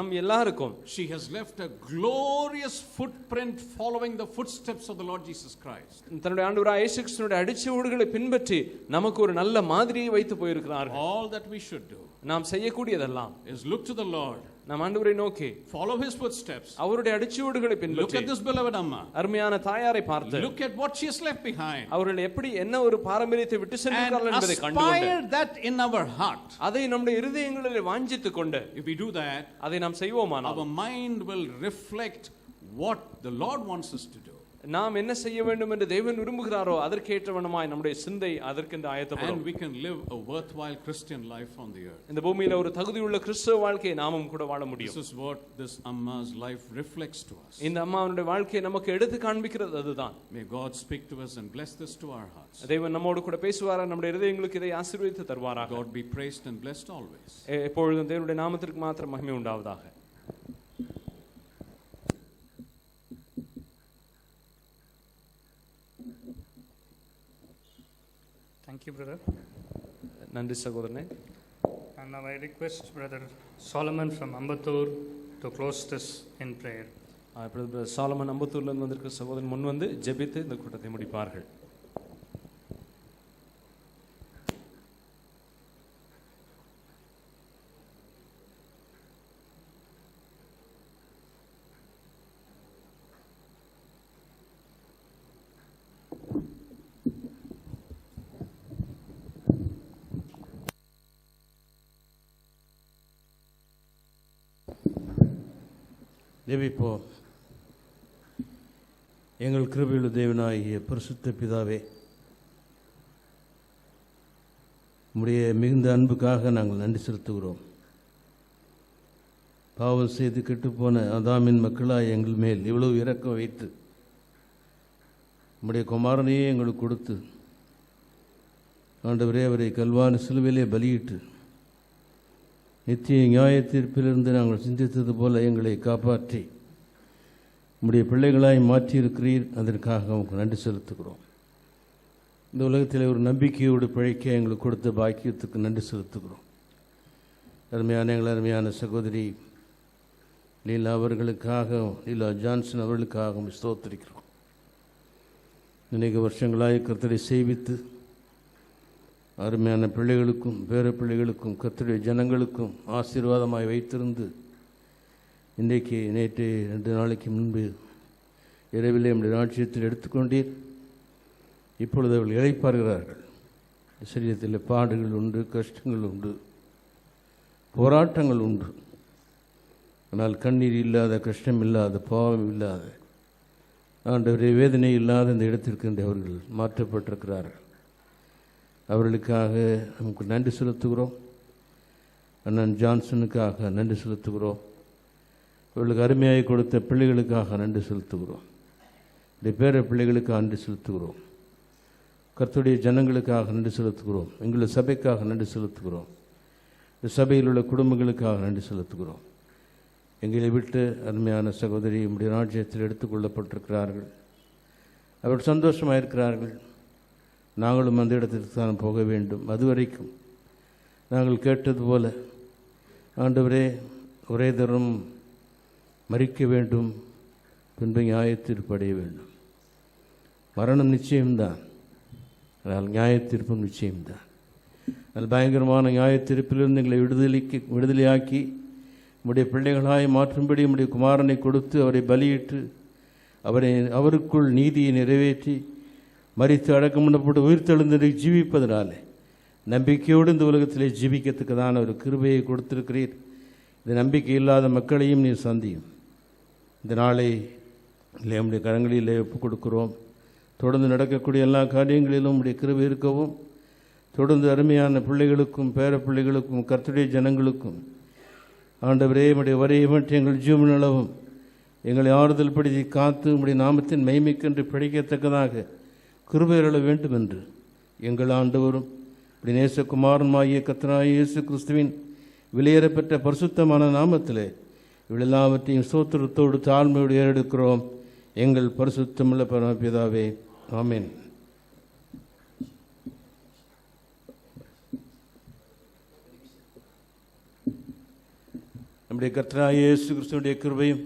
நம் எல்லாருக்கும், she has left a glorious footprint following the footsteps of the Lord Jesus Christ. தன்னுடைய ஆண்டவராகிய இயேசு கிறிஸ்துவினுடைய அடிச்சுவடுகளை பின்பற்றி நமக்கு ஒரு நல்ல மாதிரியை வைத்து போயிருக்கிறார்கள். All that we should do, நாம் செய்யக்கூடியதெல்லாம், is look to the Lord, நாம் ஆண்டவரை நோக்கி, follow his footsteps, அவருடைய அடிச்சுவடுகளை பின்பற்றி, look at this beloved Amma, அருமையான தாயாரை பார்த்து, look at what she has left behind, அவர்கள் எப்படி என்ன ஒரு பாரம்பரியத்தை விட்டு சென்றார்கள் என்பதை கண்டுகொண்டு, aspire that in our heart, அதை நம்முடைய இருதயங்களில் வாஞ்சித்துக் கொண்டு, if we do that, அதை நாம் செய்வோமானால், our mind will reflect what the Lord wants us to do. நாம் என்ன செய்ய வேண்டும் என்று தேவன் விரும்புகிறாரோ அதற்கேற்றவனமாய் நம்முடைய சிந்தை அதற்கென்று ஆயத்தப்படும். And we can live a worthwhile Christian life on the earth. இந்த பூமியில ஒரு தகுதியுள்ள கிறிஸ்தவ வாழ்க்கையை நாமும் கூட வாழ முடியும். This is what this Amma's life reflects to us. இந்த அம்மாவுடைய வாழ்க்கையை நமக்கு எடுத்து காண்பிக்கிறது அதுதான். May God speak to us and bless this to our hearts. தேவன் நம்மோடு கூட பேசுவாரா, நம்முடைய இருதயங்களுக்கு இதை ஆசீர்வதித்து தருவாராக. God be praised and blessed always. எப்பொழுதும் தேவனுடைய நாமத்திற்கு மாத்திரம் மகிமை உண்டாவதாக. Thank you, brother. நன்றி சகோதரனே. And now I request Brother Solomon from Ambattur to close this in prayer. Solomon அம்பத்தூர்ல இருந்து வந்திருக்கிற சகோதரன் முன் வந்து ஜெபித்து இந்த கூட்டத்தை முடிப்பார்கள். ஜெபிப்போம். எங்கள் கிருபையுள்ள தேவனாகிய பரிசுத்த பிதாவே, உம்முடைய மிகுந்த அன்புக்காக நாங்கள் நன்றி செலுத்துகிறோம். பாவம் செய்து கெட்டுப்போன ஆதாமின் மக்களாய் எங்கள் மேல் இவ்வளவு இரக்கம் வைத்து உம்முடைய குமாரனையே எங்களுக்கு கொடுத்து, ஆண்டவரே, அவரை கல்வாரி சிலுவையிலே பலியிட்டு நித்திய நியாய தீர்ப்பிலிருந்து நாங்கள் சிந்தித்தது போல எங்களை காப்பாற்றி உம்முடைய பிள்ளைகளாய் மாற்றியிருக்கிறீர். அதற்காக உங்களுக்கு நன்றி செலுத்துகிறோம். இந்த உலகத்தில் ஒரு நம்பிக்கையோடு பிழைக்க எங்களுக்கு கொடுத்த பாக்கியத்துக்கு நன்றி செலுத்துகிறோம். அருமையான சகோதரி லீலா அவர்களுக்காக, லீலா ஜான்சன் அவர்களுக்காக ஸ்தோத்திரிக்கிறோம். அநேக வருஷங்களாய் கர்த்தரை சேவித்து அருமையான பிள்ளைகளுக்கும் பேர பிள்ளைகளுக்கும் கர்த்தருடைய ஜனங்களுக்கும் ஆசீர்வாதமாய் வைத்திருந்து இன்றைக்கு நேற்று 2 நாளைக்கு முன்பு இரவிலே நம்முடைய ராஜ்யத்தில் எடுத்துக்கொண்டீர். இப்பொழுது அவர்கள் இளைப்பாறுகிறார்கள். சரீரத்தில் பாடுகள் உண்டு, கஷ்டங்கள் உண்டு, போராட்டங்கள் உண்டு. ஆனால் கண்ணீர் இல்லாத, கஷ்டம் இல்லாத, பாவம் இல்லாத, ஆண்டவரே வேதனை இல்லாத இந்த இடத்திற்கு அவர்கள் மாற்றப்பட்டிருக்கிறார்கள். அவர்களுக்காக நமக்கு நன்றி செலுத்துகிறோம். அண்ணன் ஜான்சனுக்காக நன்றி செலுத்துகிறோம். அவர்களுக்கு அருமையாக கொடுத்த பிள்ளைகளுக்காக நன்றி செலுத்துகிறோம். இந்த பேர பிள்ளைகளுக்காக நன்றி செலுத்துகிறோம். கர்த்தருடைய ஜனங்களுக்காக நன்றி செலுத்துகிறோம். எங்களுடைய சபைக்காக நன்றி செலுத்துகிறோம். இந்த சபையில் உள்ள குடும்பங்களுக்காக நன்றி செலுத்துகிறோம். எங்களை விட்டு அருமையான சகோதரி நம்முடைய ராஜ்யத்தில் எடுத்துக்கொள்ளப்பட்டிருக்கிறார்கள். அவர்கள் சந்தோஷமாக இருக்கிறார்கள். நாங்களும் அந்த இடத்திற்கு தான் போக வேண்டும். அதுவரைக்கும் நாங்கள் கேட்டது போல, ஆண்டவரே, ஒரே தரம் மரிக்க வேண்டும், பின்பு நியாயத்தீர்ப்பு அடைய வேண்டும். மரணம் நிச்சயம்தான், ஆனால் நியாயத்தீர்ப்பும் நிச்சயம்தான். அதில் பயங்கரமான நியாயத்தீர்ப்பிலிருந்து எங்களை விடுதலையாக்கி நம்முடைய பிள்ளைகளாய் மாற்றும்படி நம்முடைய குமாரனை கொடுத்து அவரை பலியிட்டு அவருக்குள் நீதியை நிறைவேற்றி மரித்து அடக்கம் பண்ணப்பட்டு உயிர்த்தெழுந்ததை ஜீவிப்பதனாலே நம்பிக்கையோடு இந்த உலகத்திலே ஜீவிக்கிறதுக்கு தான் ஒரு கிருபையை கொடுத்திருக்கிறீர். இந்த நம்பிக்கை இல்லாத மக்களையும் நீ சந்தியும். இந்த நாளை நம்முடைய கரங்களிலே ஒப்புக் கொடுக்கிறோம். தொடர்ந்து நடக்கக்கூடிய எல்லா காரியங்களிலும் உடைய கிருபை இருக்கவும், தொடர்ந்து அருமையான பிள்ளைகளுக்கும் பேர பிள்ளைகளுக்கும் கர்த்தருடைய ஜனங்களுக்கும் ஆண்டவரே உடைய வரையை மட்டும் எங்கள் ஜீவனளவும் எங்களை ஆறுதல் படுத்தி காத்து உடைய நாமத்தின் மைமைக்கென்று பிழைக்கத்தக்கதாக கிருபை அருள வேண்டும் என்று எங்கள் ஆண்டவரும் இப்படி நேசகுமாரனுமாகிய கர்த்தராகிய இயேசு கிறிஸ்துவின் விலையேறப்பெற்ற பரிசுத்தமான நாமத்திலே இவ்வளெல்லாவற்றையும் ஸ்தோத்திரத்தோடு தாழ்மையோடு ஏறெடுக்கிறோம் எங்கள் பரிசுத்தமுள்ள பரமபிதாவே, ஆமென். நம்முடைய கர்த்தராகிய இயேசு கிறிஸ்துவினுடைய கிருபையும்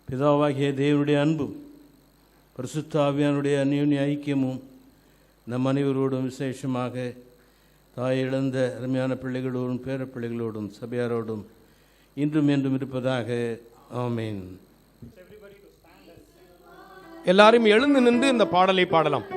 பிதாவாகிய தேவனுடைய அன்பும் பரிசுத்த ஆவியானுடைய அந்யோன்ய ஐக்கியமும் நம் அனைவரோடும் விசேஷமாக தாய் இழந்த அருமையான பிள்ளைகளோடும் பேர பிள்ளைகளோடும் சபையாரோடும் இன்றும் என்றும் இருப்பதாக, ஆமென். எல்லாரும் எழுந்து நின்று இந்த பாடலை பாடலாம்.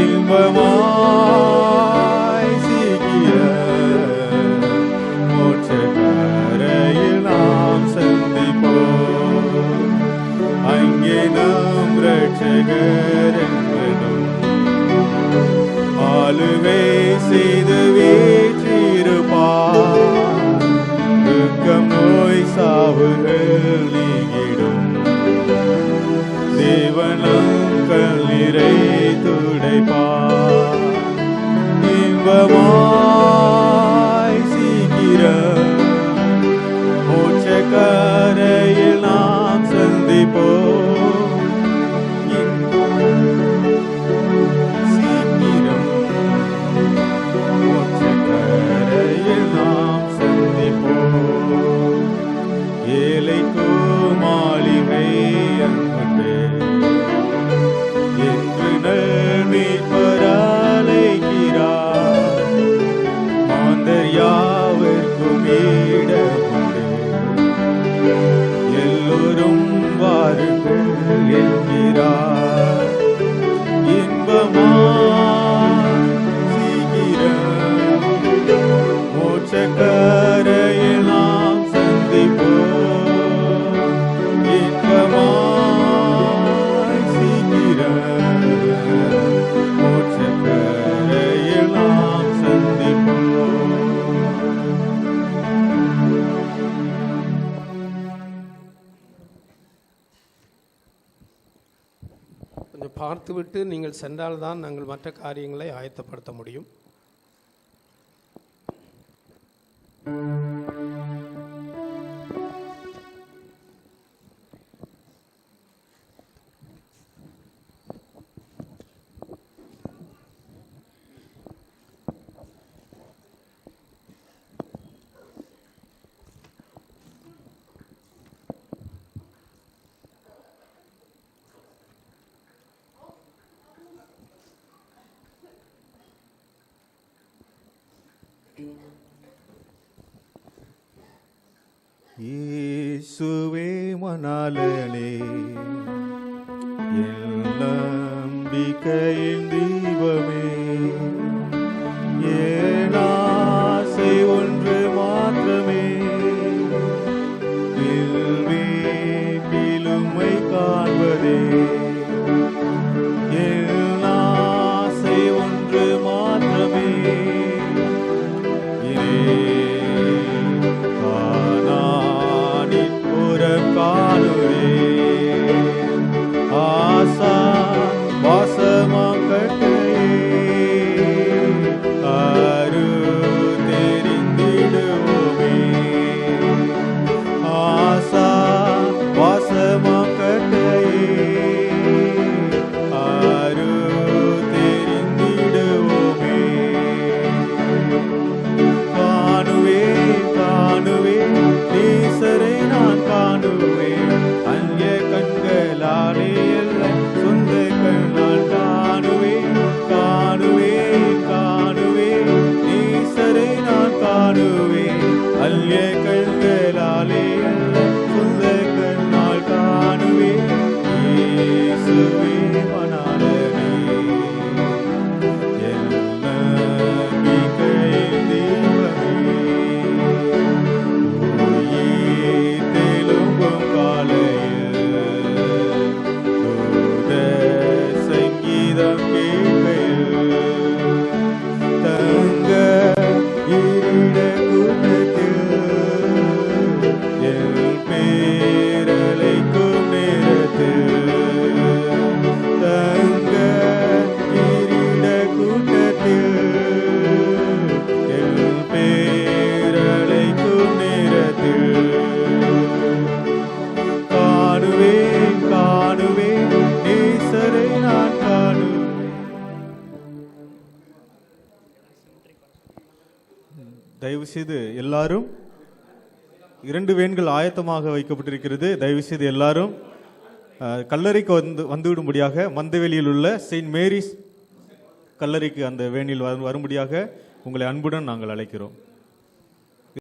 இன்பமாய் சீக்கிர மோட்ச இன்பமாய் சீக்கிரம் மோட்சக்கரையில் நாம் சந்திப்போம். சீக்கிரம் மோட்சக்கரையில் நாம் சந்திப்போம். ஏழைக்கு மாளிகை அன்புண்டு என்று நல்மீட்பர் அழைக்கிறார். மாந்தர் யாவர்க்கும் இடமுண்டு, எல்லோரும் வாருங்கள் என்கிறார். இன்பமாய் சீக்கிரம் மோட்சக்கரையில் நாம் சந்திப்போம். இன்பமாய் சீக்கிரம் மோட்சக்கரையில் நாம் சந்திப்போம். கொஞ்சம் பார்த்துவிட்டு நீங்கள் சென்றால்தான் நாங்கள் மற்ற காரியங்களை ஆயத்தப்படுத்த முடியும். இயேசுவே மணாளனே, என் நம்பிக்கையின் தீபமே, என் ஆசை ஒன்று மாத்திரமே, உம்மை காண்பதே. என் ஆசை ஒன்று மாத்திரமே, காணுவே ஆசா வாசமாக்கட்டையே அரு தெரிந்திடுவோமே. ஆசா வாசமாக்கட்டையே அரு தெரிந்திடுவோமே. காணுவே காணுவே நேசரை நான் காணுவேன். அந்நிய கண்களாலே அல்ல, சொந்த கண்ணால் காணுவேன். காணுவேன் காணுவேன் நேசரை நான் காணுவேன். அந்நிய கண்களாலே அல்ல, சொந்த கண்ணால் காணுவேன். இயேசுவே மணாளனே, என் நம்பிக்கையின் தீபமே, தெலுங்கும் காலையில் தூத சங்கீதம் கேட்கையில் தங்க இருட கூட்டத்தில் என் பேரலைக்கும் நேரத்தில் தங்க இருட கூட்டத்தில் என் பேரலைக்கும் நேரத்தில் காணுவேன் காணுவேன் நேசரை நான் காணுவேன். தயவு செய்து எல்லாரும் 2 வேன்கள் ஆயத்தமாக வைக்கப்பட்டிருக்கிறது. தயவு செய்து எல்லாரும் கல்லறைக்கு வந்துவிடும்படியாக மந்தவெளியில் உள்ள செயின்ட் மேரிஸ் கல்லறைக்கு அந்த வேனில் வரும்படியாக உங்களை அன்புடன் நாங்கள் அழைக்கிறோம்.